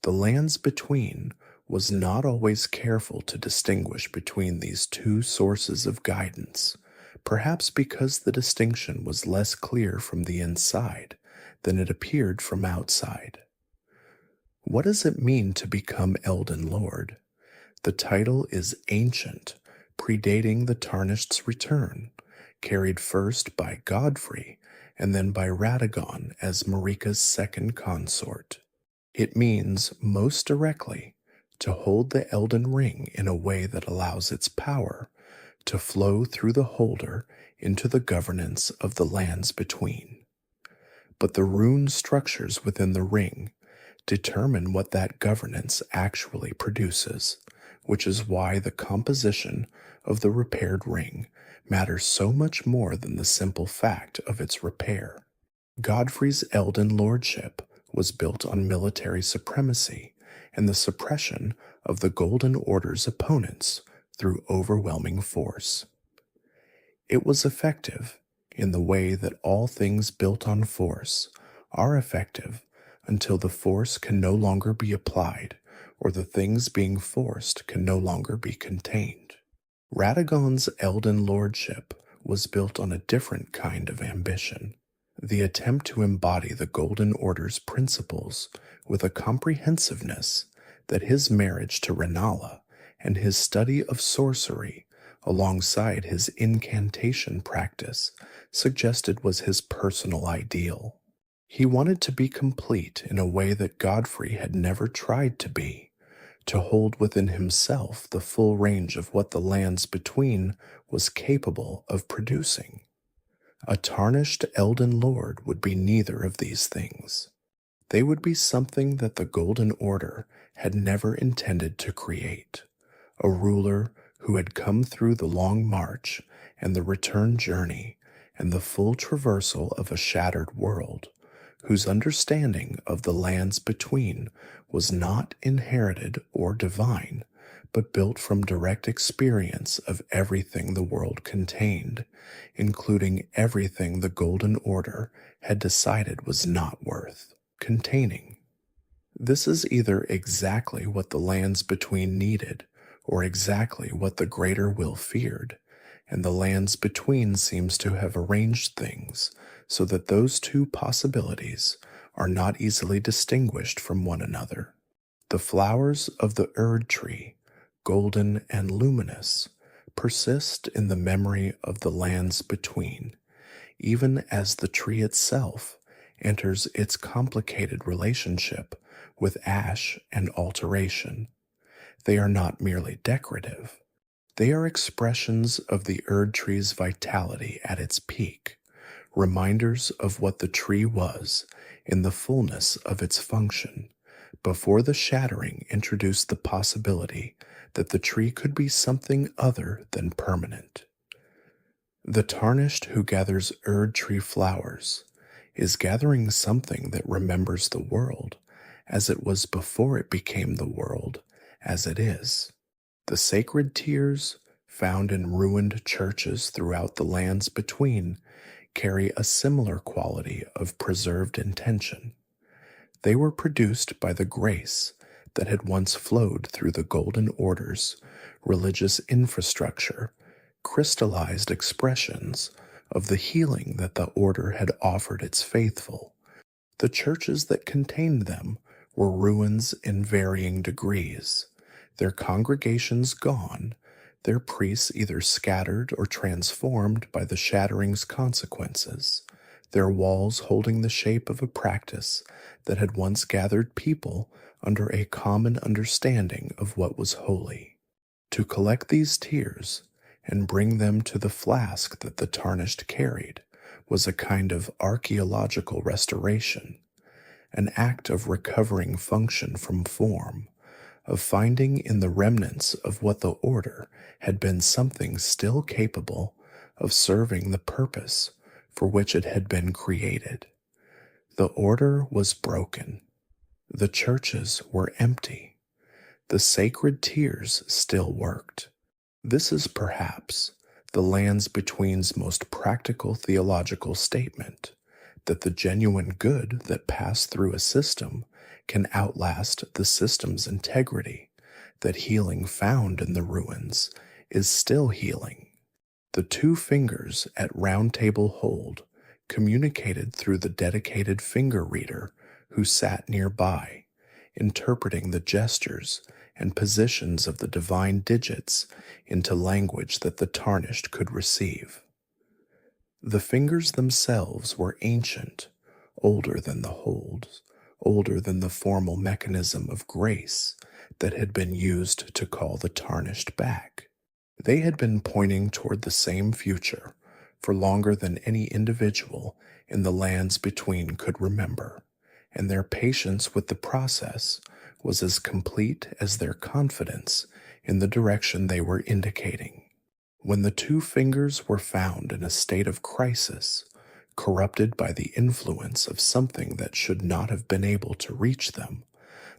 The lands between was not always careful to distinguish between these two sources of guidance, perhaps because the distinction was less clear from the inside than it appeared from outside. What does it mean to become Elden Lord? The title is ancient, predating the Tarnished's return, carried first by Godfrey and then by Radagon as Marika's second consort. It means, most directly, to hold the Elden Ring in a way that allows its power to flow through the holder into the governance of the lands between. But the rune structures within the ring determine what that governance actually produces, which is why the composition of the repaired ring matters so much more than the simple fact of its repair. Godfrey's Elden Lordship was built on military supremacy and the suppression of the Golden Order's opponents through overwhelming force. It was effective in the way that all things built on force are effective until the force can no longer be applied or the things being forced can no longer be contained. Radagon's Elden Lordship was built on a different kind of ambition, the attempt to embody the Golden Order's principles with a comprehensiveness that his marriage to Rennala and his study of sorcery alongside his incantation practice suggested was his personal ideal. He wanted to be complete in a way that Godfrey had never tried to be, to hold within himself the full range of what the lands between was capable of producing. A tarnished Elden Lord would be neither of these things. They would be something that the Golden Order had never intended to create, a ruler who had come through the long march and the return journey and the full traversal of a shattered world, whose understanding of the lands between was not inherited or divine, but built from direct experience of everything the world contained, including everything the Golden Order had decided was not worth containing. This is either exactly what the lands between needed, or exactly what the greater will feared, and the lands between seems to have arranged things so that those two possibilities are not easily distinguished from one another. The flowers of the Erdtree, golden and luminous, persist in the memory of the lands between, even as the tree itself enters its complicated relationship with ash and alteration. They are not merely decorative. They are expressions of the Erdtree's vitality at its peak, reminders of what the tree was in the fullness of its function, before the shattering introduced the possibility that the tree could be something other than permanent. The tarnished who gathers Erdtree flowers is gathering something that remembers the world as it was before it became the world as it is. The sacred tears found in ruined churches throughout the lands between carry a similar quality of preserved intention. They were produced by the grace that had once flowed through the Golden Order's religious infrastructure, crystallized expressions of the healing that the Order had offered its faithful. The churches that contained them were ruins in varying degrees, their congregations gone, their priests either scattered or transformed by the shattering's consequences, their walls holding the shape of a practice that had once gathered people under a common understanding of what was holy. To collect these tears and bring them to the flask that the tarnished carried was a kind of archaeological restoration, an act of recovering function from form, of finding in the remnants of what the order had been something still capable of serving the purpose for which it had been created. The order was broken. The churches were empty. The sacred tears still worked. This is perhaps the lands between's most practical theological statement, that the genuine good that passed through a system can outlast the system's integrity, that healing found in the ruins is still healing. The two fingers at Round Table Hold communicated through the dedicated finger reader who sat nearby, interpreting the gestures and positions of the divine digits into language that the tarnished could receive. The fingers themselves were ancient, older than the holds, older than the formal mechanism of grace that had been used to call the tarnished back. They had been pointing toward the same future for longer than any individual in the lands between could remember, and their patience with the process was as complete as their confidence in the direction they were indicating. When the two fingers were found in a state of crisis, corrupted by the influence of something that should not have been able to reach them,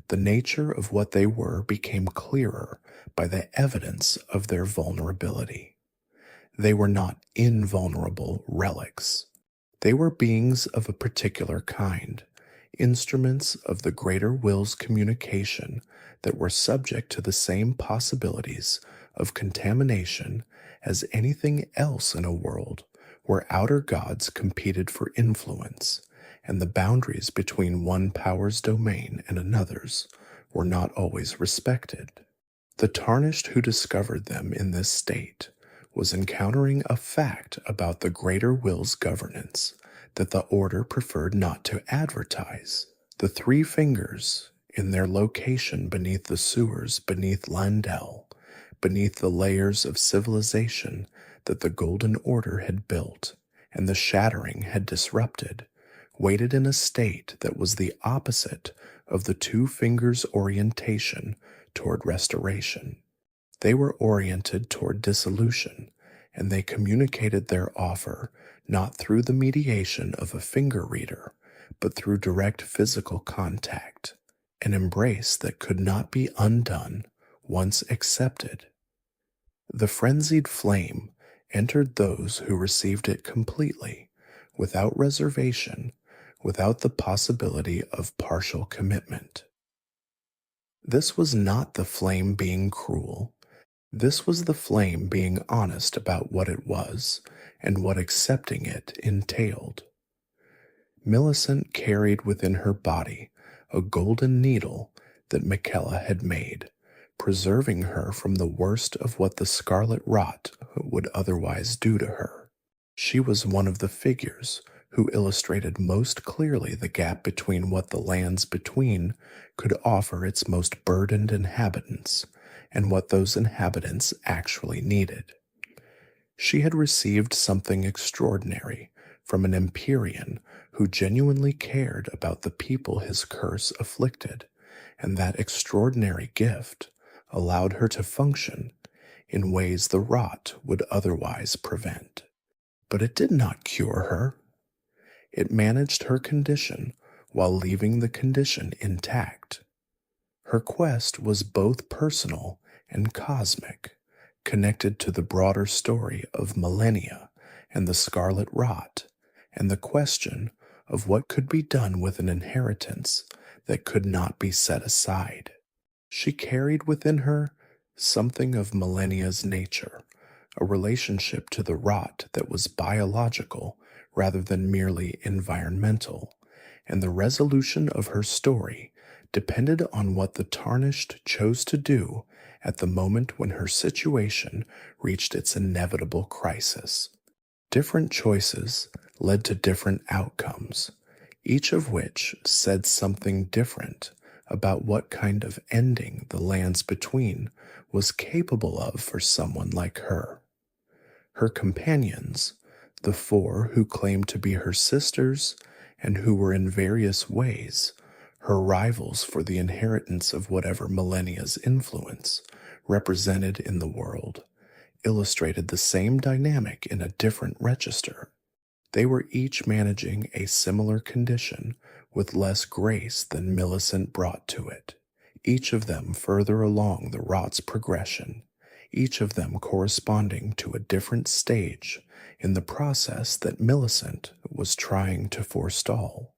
the nature of what they were became clearer by the evidence of their vulnerability. They were not invulnerable relics. They were beings of a particular kind, instruments of the greater will's communication that were subject to the same possibilities of contamination as anything else in a world where outer gods competed for influence, and the boundaries between one power's domain and another's were not always respected. The tarnished who discovered them in this state was encountering a fact about the greater will's governance that the order preferred not to advertise. The three fingers, in their location beneath the sewers beneath Landel, beneath the layers of civilization that the Golden Order had built and the shattering had disrupted, waited in a state that was the opposite of the two fingers' orientation toward restoration. They were oriented toward dissolution, and they communicated their offer not through the mediation of a finger reader, but through direct physical contact, an embrace that could not be undone once accepted. The frenzied flame entered those who received it completely, without reservation, without the possibility of partial commitment. This was not the flame being cruel. This was the flame being honest about what it was and what accepting it entailed. Millicent carried within her body a golden needle that Michaela had made, preserving her from the worst of what the scarlet rot would otherwise do to her. She was one of the figures who illustrated most clearly the gap between what the lands between could offer its most burdened inhabitants and what those inhabitants actually needed. She had received something extraordinary from an Empyrean who genuinely cared about the people his curse afflicted, and that extraordinary gift allowed her to function in ways the rot would otherwise prevent. But it did not cure her. It managed her condition while leaving the condition intact. Her quest was both personal and cosmic, connected to the broader story of Malenia and the scarlet rot, and the question of what could be done with an inheritance that could not be set aside. She carried within her something of Malenia's nature, a relationship to the rot that was biological rather than merely environmental, and the resolution of her story depended on what the tarnished chose to do at the moment when her situation reached its inevitable crisis. Different choices led to different outcomes, each of which said something different about what kind of ending the lands between was capable of for someone like her. Her companions, the four who claimed to be her sisters and who were in various ways Her rivals for the inheritance of whatever Malenia's influence represented in the world illustrated the same dynamic in a different register. They were each managing a similar condition with less grace than Millicent brought to it, each of them further along the rot's progression, each of them corresponding to a different stage in the process that Millicent was trying to forestall.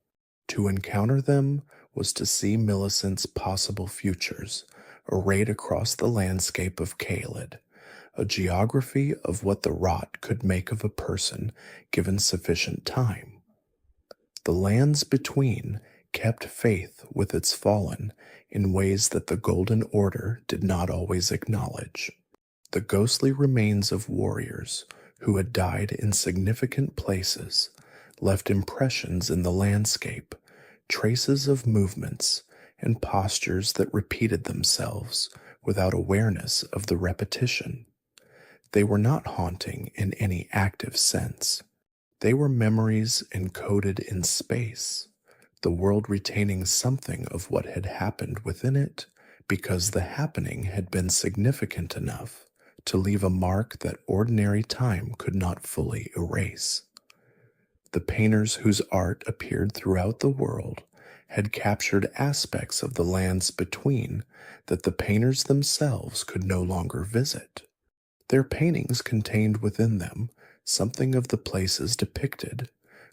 To encounter them was to see Millicent's possible futures arrayed across the landscape of Caelid, a geography of what the rot could make of a person given sufficient time. The lands between kept faith with its fallen in ways that the Golden Order did not always acknowledge. The ghostly remains of warriors who had died in significant places left impressions in the landscape, traces of movements and postures that repeated themselves without awareness of the repetition. They were not haunting in any active sense. They were memories encoded in space, the world retaining something of what had happened within it because the happening had been significant enough to leave a mark that ordinary time could not fully erase. The painters whose art appeared throughout the world had captured aspects of the lands between that the painters themselves could no longer visit. Their paintings contained within them something of the places depicted,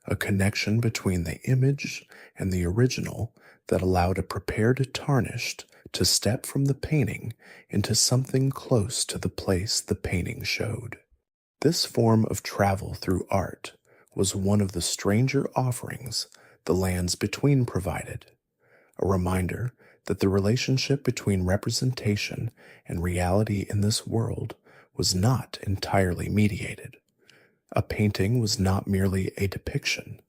a connection between the image and the original that allowed a prepared tarnished to step from the painting into something close to the place the painting showed. This form of travel through art was one of the stranger offerings the lands between provided, a reminder that the relationship between representation and reality in this world was not entirely mediated. A painting was not merely a depiction,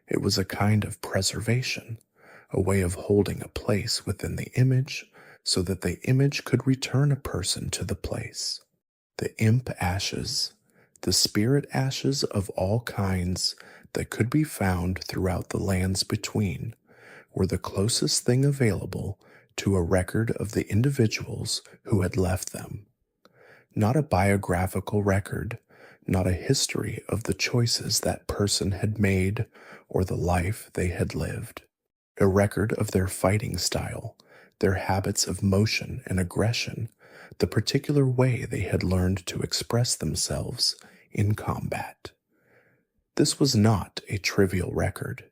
it was a kind of preservation, a way of holding a place within the image so that the image could return a person to the place. The imp ashes, the spirit ashes of all kinds that could be found throughout the lands between, were the closest thing available to a record of the individuals who had left them. Not a biographical record, not a history of the choices that person had made or the life they had lived. A record of their fighting style, their habits of motion and aggression, the particular way they had learned to express themselves in combat. This was not a trivial record.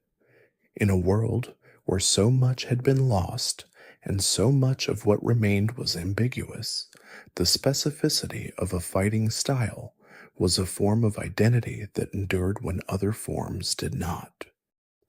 In a world where so much had been lost and so much of what remained was ambiguous, the specificity of a fighting style was a form of identity that endured when other forms did not.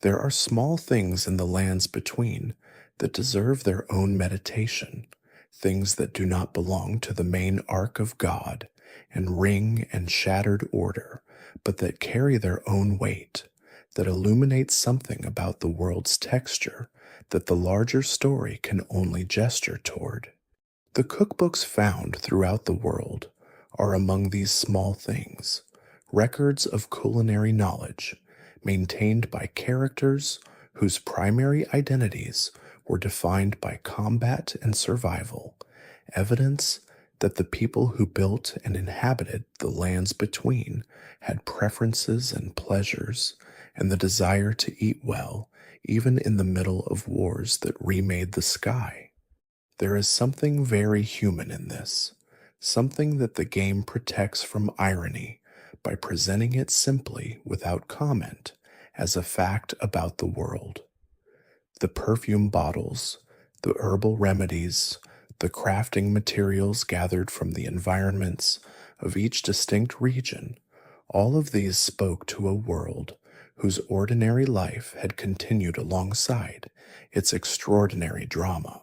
There are small things in the lands between that deserve their own meditation, things that do not belong to the main arc of God and ring and shattered order, but that carry their own weight, that illuminate something about the world's texture that the larger story can only gesture toward. The cookbooks found throughout the world are among these small things, records of culinary knowledge maintained by characters whose primary identities were defined by combat and survival, evidence that the people who built and inhabited the lands between had preferences and pleasures and the desire to eat well even in the middle of wars that remade the sky. There is something very human in this, something that the game protects from irony by presenting it simply without comment as a fact about the world. The perfume bottles, the herbal remedies, the crafting materials gathered from the environments of each distinct region, all of these spoke to a world whose ordinary life had continued alongside its extraordinary drama.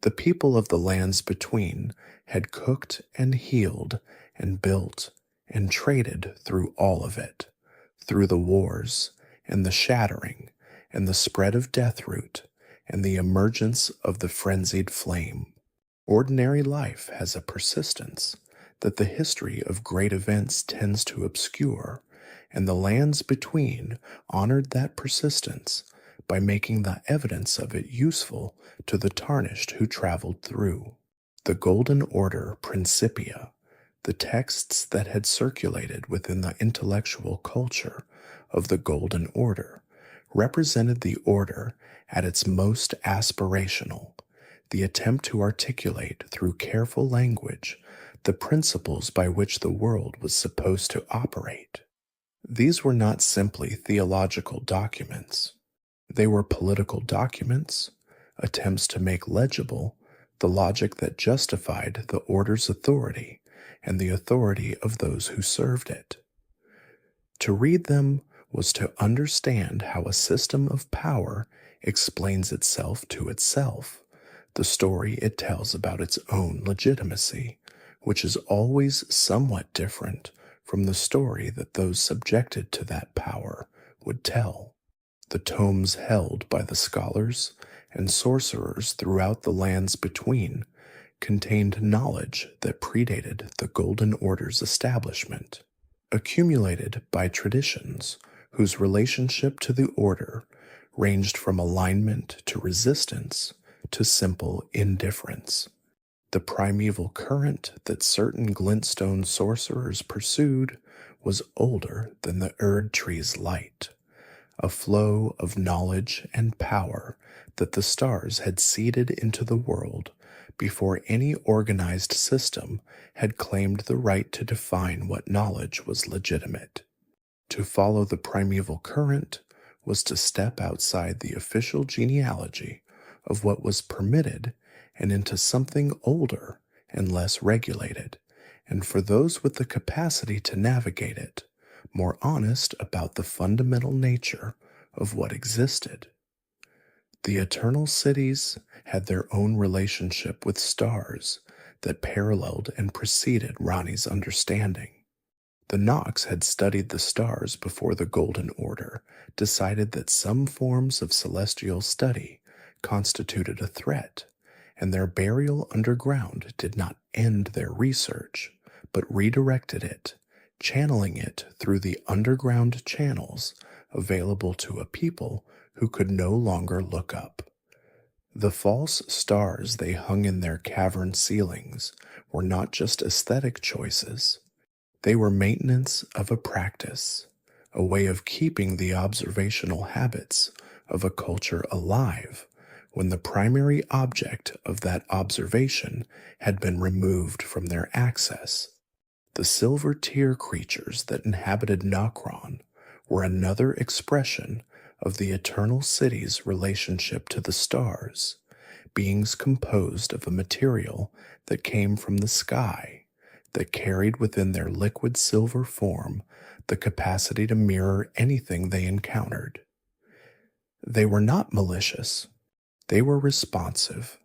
The people of the lands between had cooked and healed and built and traded through all of it, through the wars and the shattering and the spread of deathroot and the emergence of the frenzied flame. Ordinary life has a persistence that the history of great events tends to obscure, and the lands between honored that persistence by making the evidence of it useful to the tarnished who traveled through. The Golden Order Principia, the texts that had circulated within the intellectual culture of the Golden Order, represented the order at its most aspirational, the attempt to articulate through careful language the principles by which the world was supposed to operate. These were not simply theological documents. They were political documents, attempts to make legible the logic that justified the order's authority and the authority of those who served it. To read them was to understand how a system of power explains itself to itself, the story it tells about its own legitimacy, which is always somewhat different from the story that those subjected to that power would tell. The tomes held by the scholars and sorcerers throughout the lands between contained knowledge that predated the Golden Order's establishment, accumulated by traditions whose relationship to the order ranged from alignment to resistance to simple indifference. The primeval current that certain glintstone sorcerers pursued was older than the Erdtree's light, a flow of knowledge and power that the stars had seeded into the world before any organized system had claimed the right to define what knowledge was legitimate. To follow the primeval current was to step outside the official genealogy of what was permitted and into something older and less regulated, and for those with the capacity to navigate it, more honest about the fundamental nature of what existed. The eternal cities had their own relationship with stars that paralleled and preceded Rani's understanding. The Nox had studied the stars before the Golden Order decided that some forms of celestial study constituted a threat, and their burial underground did not end their research, but redirected it, channeling it through the underground channels available to a people who could no longer look up. The false stars they hung in their cavern ceilings were not just aesthetic choices. They were maintenance of a practice, a way of keeping the observational habits of a culture alive when the primary object of that observation had been removed from their access. The silver tear creatures that inhabited Nokron were another expression of the eternal city's relationship to the stars, beings composed of a material that came from the sky, that carried within their liquid silver form the capacity to mirror anything they encountered. They were not malicious. They were responsive,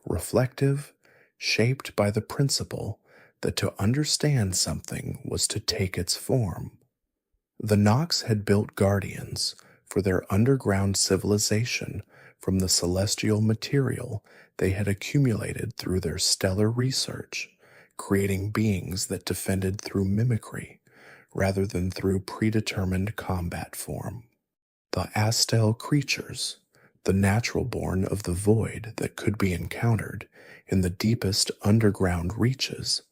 reflective, shaped by the principle that to understand something was to take its form. The Nox had built guardians for their underground civilization from the celestial material they had accumulated through their stellar research, creating beings that defended through mimicry rather than through predetermined combat form. The Astel creatures, the natural born of the void that could be encountered in the deepest underground reaches,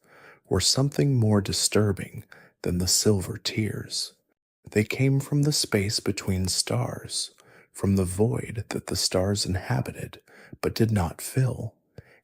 were something more disturbing than the silver tears. They came from the space between stars, from the void that the stars inhabited but did not fill,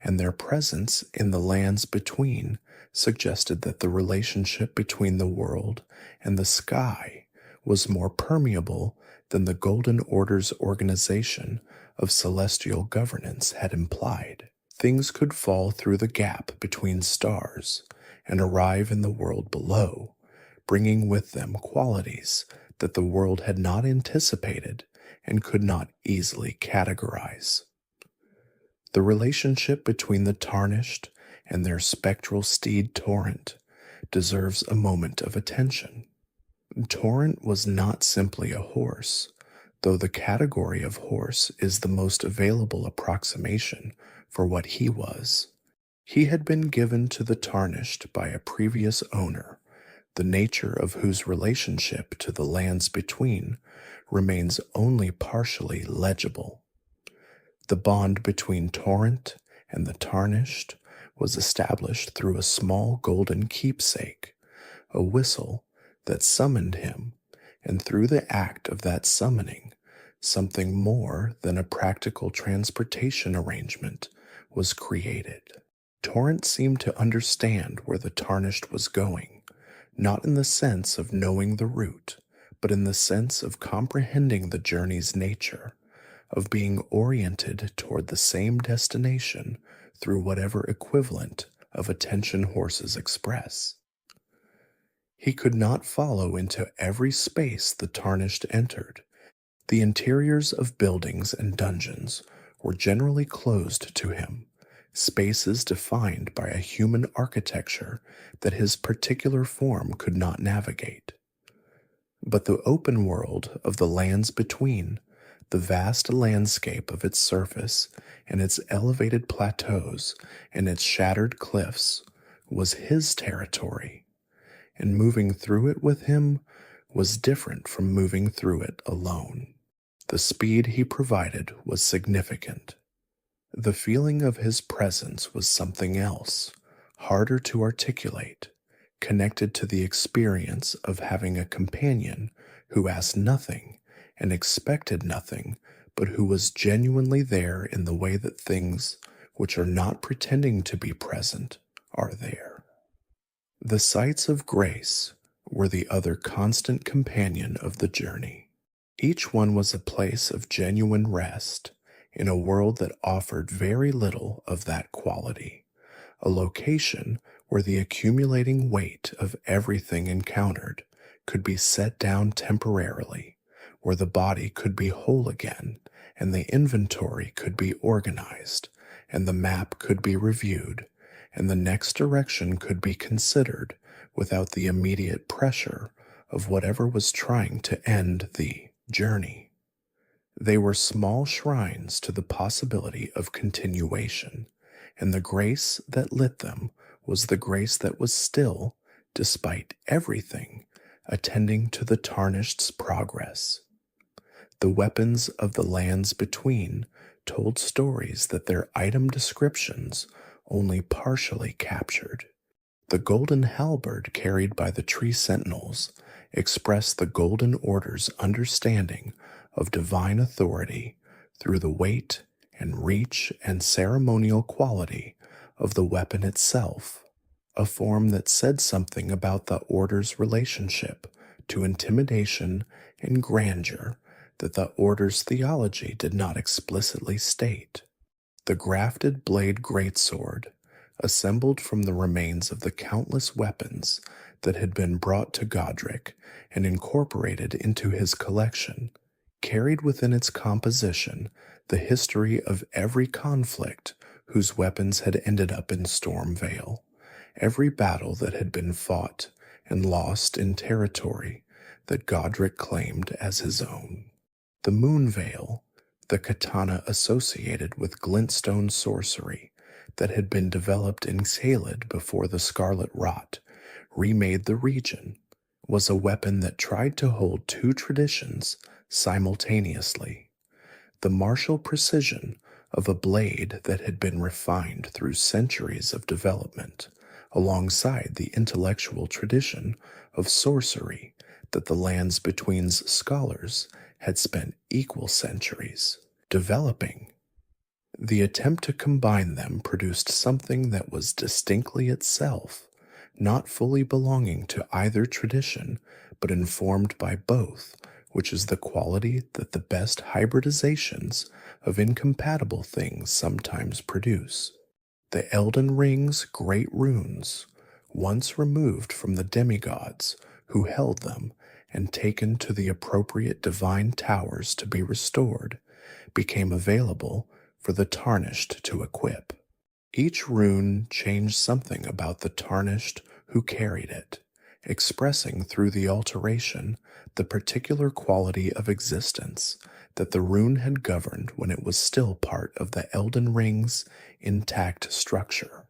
and their presence in the lands between suggested that the relationship between the world and the sky was more permeable than the Golden Order's organization of celestial governance had implied. Things could fall through the gap between stars and arrive in the world below, bringing with them qualities that the world had not anticipated and could not easily categorize. The relationship between the tarnished and their spectral steed Torrent deserves a moment of attention. Torrent was not simply a horse, though the category of horse is the most available approximation for what he was. He had been given to the tarnished by a previous owner, the nature of whose relationship to the lands between remains only partially legible. The bond between Torrent and the Tarnished was established through a small golden keepsake, a whistle that summoned him, and through the act of that summoning, something more than a practical transportation arrangement was created. Torrent seemed to understand where the Tarnished was going, not in the sense of knowing the route, but in the sense of comprehending the journey's nature, of being oriented toward the same destination through whatever equivalent of attention horses express. He could not follow into every space the Tarnished entered. The interiors of buildings and dungeons were generally closed to him, spaces defined by a human architecture that his particular form could not navigate. But the open world of the lands between, the vast landscape of its surface and its elevated plateaus and its shattered cliffs, was his territory, and moving through it with him was different from moving through it alone. The speed he provided was significant. The feeling of his presence was something else, harder to articulate, connected to the experience of having a companion who asked nothing and expected nothing, but who was genuinely there in the way that things which are not pretending to be present are there. The sights of grace were the other constant companion of the journey. Each one was a place of genuine rest in a world that offered very little of that quality, a location where the accumulating weight of everything encountered could be set down temporarily, where the body could be whole again, and the inventory could be organized, and the map could be reviewed, and the next direction could be considered without the immediate pressure of whatever was trying to end the journey. They were small shrines to the possibility of continuation, and the grace that lit them was the grace that was still, despite everything, attending to the Tarnished's progress. The weapons of the lands between told stories that their item descriptions only partially captured. The golden halberd carried by the tree sentinels expressed the Golden Order's understanding of divine authority through the weight and reach and ceremonial quality of the weapon itself, a form that said something about the Order's relationship to intimidation and grandeur that the Order's theology did not explicitly state. The grafted blade greatsword, assembled from the remains of the countless weapons that had been brought to Godric and incorporated into his collection, carried within its composition the history of every conflict whose weapons had ended up in Stormvale, every battle that had been fought and lost in territory that Godric claimed as his own. The Moonveil, the katana associated with glintstone sorcery that had been developed in Caelid before the Scarlet Rot remade the region, was a weapon that tried to hold two traditions simultaneously: the martial precision of a blade that had been refined through centuries of development, alongside the intellectual tradition of sorcery that the lands between's scholars had spent equal centuries developing. The attempt to combine them produced something that was distinctly itself, not fully belonging to either tradition, but informed by both, which is the quality that the best hybridizations of incompatible things sometimes produce. The Elden Ring's great runes, once removed from the demigods who held them and taken to the appropriate divine towers to be restored, became available for the Tarnished to equip. Each rune changed something about the Tarnished who carried it, expressing through the alteration the particular quality of existence that the rune had governed when it was still part of the Elden Ring's intact structure.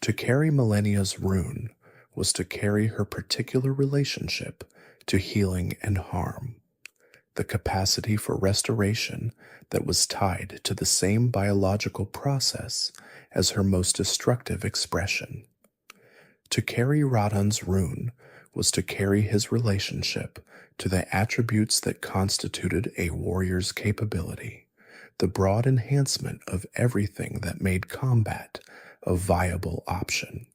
To carry Malenia's rune was to carry her particular relationship to healing and harm. the capacity for restoration that was tied to the same biological process as her most destructive expression. To carry Radagon's rune was to carry his relationship to the attributes that constituted a warrior's capability, the broad enhancement of everything that made combat a viable option.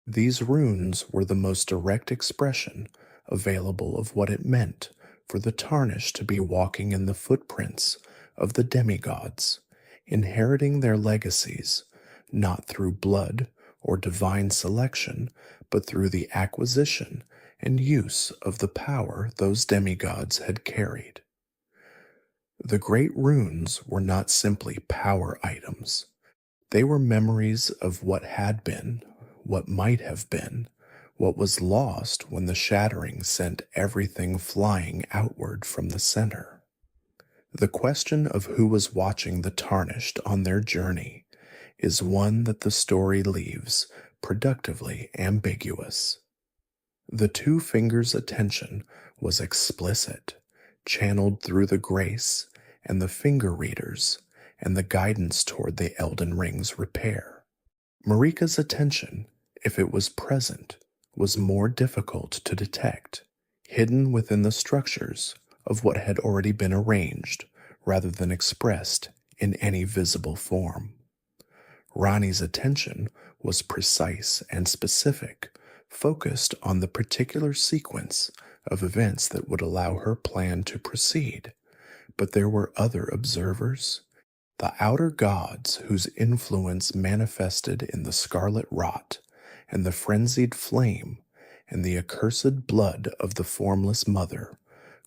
These runes were the most direct expression available of what it meant for the tarnished to be walking in the footprints of the demigods, inheriting their legacies, not through blood or divine selection, but through the acquisition and use of the power those demigods had carried. The great runes were not simply power items. They were memories of what had been, what might have been, what was lost when the shattering sent everything flying outward from the center. The question of who was watching the tarnished on their journey is one that the story leaves productively ambiguous. The two fingers' attention was explicit, channeled through the grace and the finger readers and the guidance toward the Elden Ring's repair. Marika's attention, if it was present, was more difficult to detect, hidden within the structures of what had already been arranged rather than expressed in any visible form. Ranni's attention was precise and specific, focused on the particular sequence of events that would allow her plan to proceed. But there were other observers, the outer gods whose influence manifested in the scarlet rot and the frenzied flame and the accursed blood of the formless mother,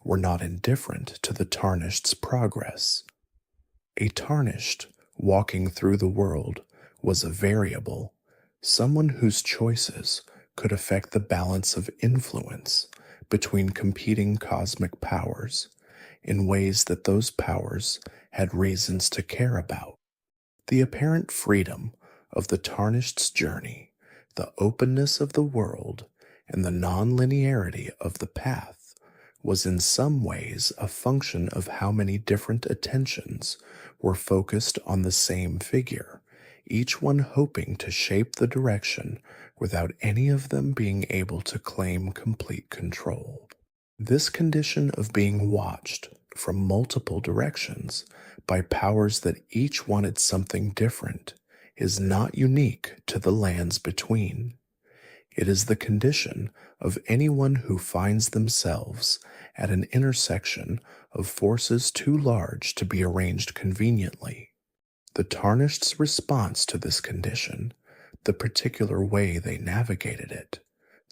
were not indifferent to the tarnished's progress. A tarnished, walking through the world, was a variable, someone whose choices could affect the balance of influence between competing cosmic powers in ways that those powers had reasons to care about. The apparent freedom of the tarnished's journey, the openness of the world, and the non-linearity of the path was in some ways a function of how many different attentions were focused on the same figure, each one hoping to shape the direction without any of them being able to claim complete control. This condition of being watched from multiple directions by powers that each wanted something different is not unique to the lands between. It is the condition of anyone who finds themselves at an intersection of forces too large to be arranged conveniently. The tarnished's response to this condition, the particular way they navigated it,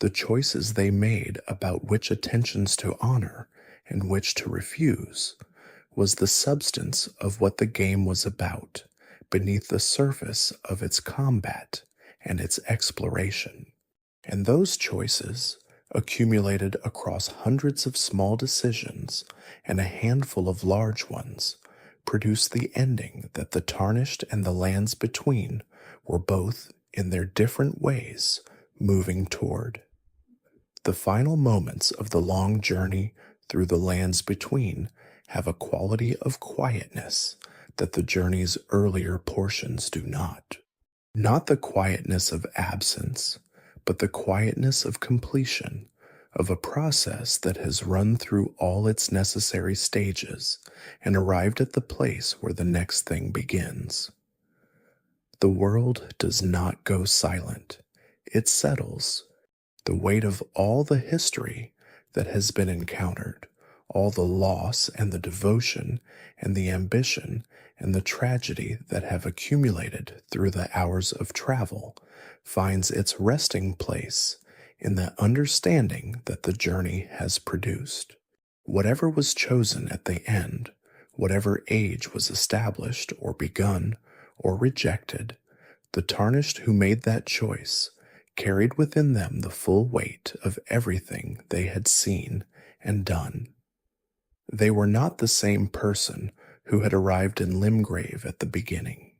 the choices they made about which attentions to honor and which to refuse, was the substance of what the game was about beneath the surface of its combat and its exploration. And those choices, accumulated across hundreds of small decisions and a handful of large ones, produced the ending that the tarnished and the lands between were both, in their different ways, moving toward. The final moments of the long journey through the lands between have a quality of quietness that the journey's earlier portions do not. Not the quietness of absence, but the quietness of completion, of a process that has run through all its necessary stages and arrived at the place where the next thing begins. The world does not go silent. It settles. The weight of all the history that has been encountered, all the loss and the devotion and the ambition and the tragedy that have accumulated through the hours of travel, finds its resting place in the understanding that the journey has produced. Whatever was chosen at the end, whatever age was established or begun or rejected, the tarnished who made that choice carried within them the full weight of everything they had seen and done. They were not the same person who had arrived in Limgrave at the beginning.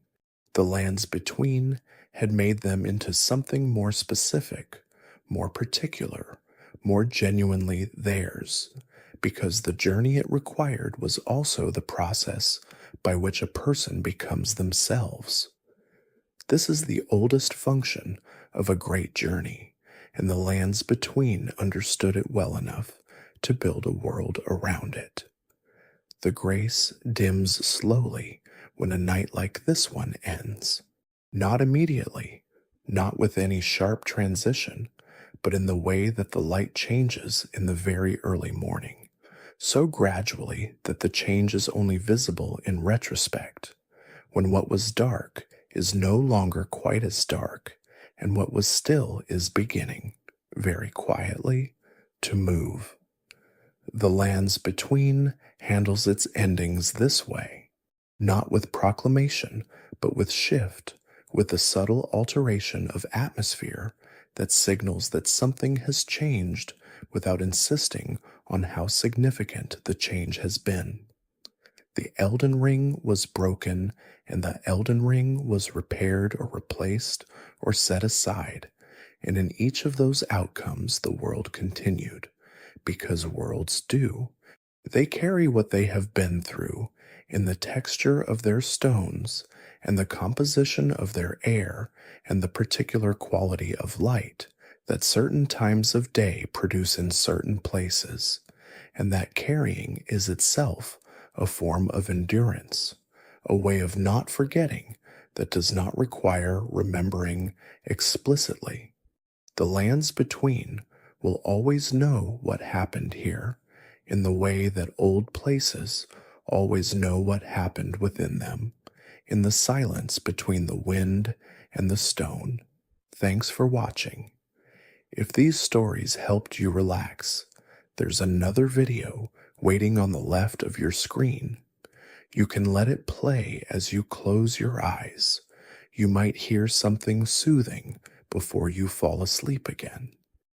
The lands between had made them into something more specific, more particular, more genuinely theirs, because the journey it required was also the process by which a person becomes themselves. This is the oldest function of a great journey, and the lands between understood it well enough to build a world around it. The grace dims slowly when a night like this one ends. Not immediately, not with any sharp transition, but in the way that the light changes in the very early morning, so gradually that the change is only visible in retrospect, when what was dark is no longer quite as dark, and what was still is beginning, very quietly, to move. The lands between handles its endings this way, not with proclamation, but with shift, with the subtle alteration of atmosphere that signals that something has changed without insisting on how significant the change has been. The Elden Ring was broken, and the Elden Ring was repaired or replaced or set aside, and in each of those outcomes the world continued, because worlds do. They carry what they have been through in the texture of their stones and the composition of their air and the particular quality of light that certain times of day produce in certain places, and that carrying is itself a form of endurance, a way of not forgetting that does not require remembering explicitly. The lands between will always know what happened here, in the way that old places always know what happened within them, in the silence between the wind and the stone. Thanks for watching. If these stories helped you relax, there's another video waiting on the left of your screen. You can let it play as you close your eyes. You might hear something soothing before you fall asleep again.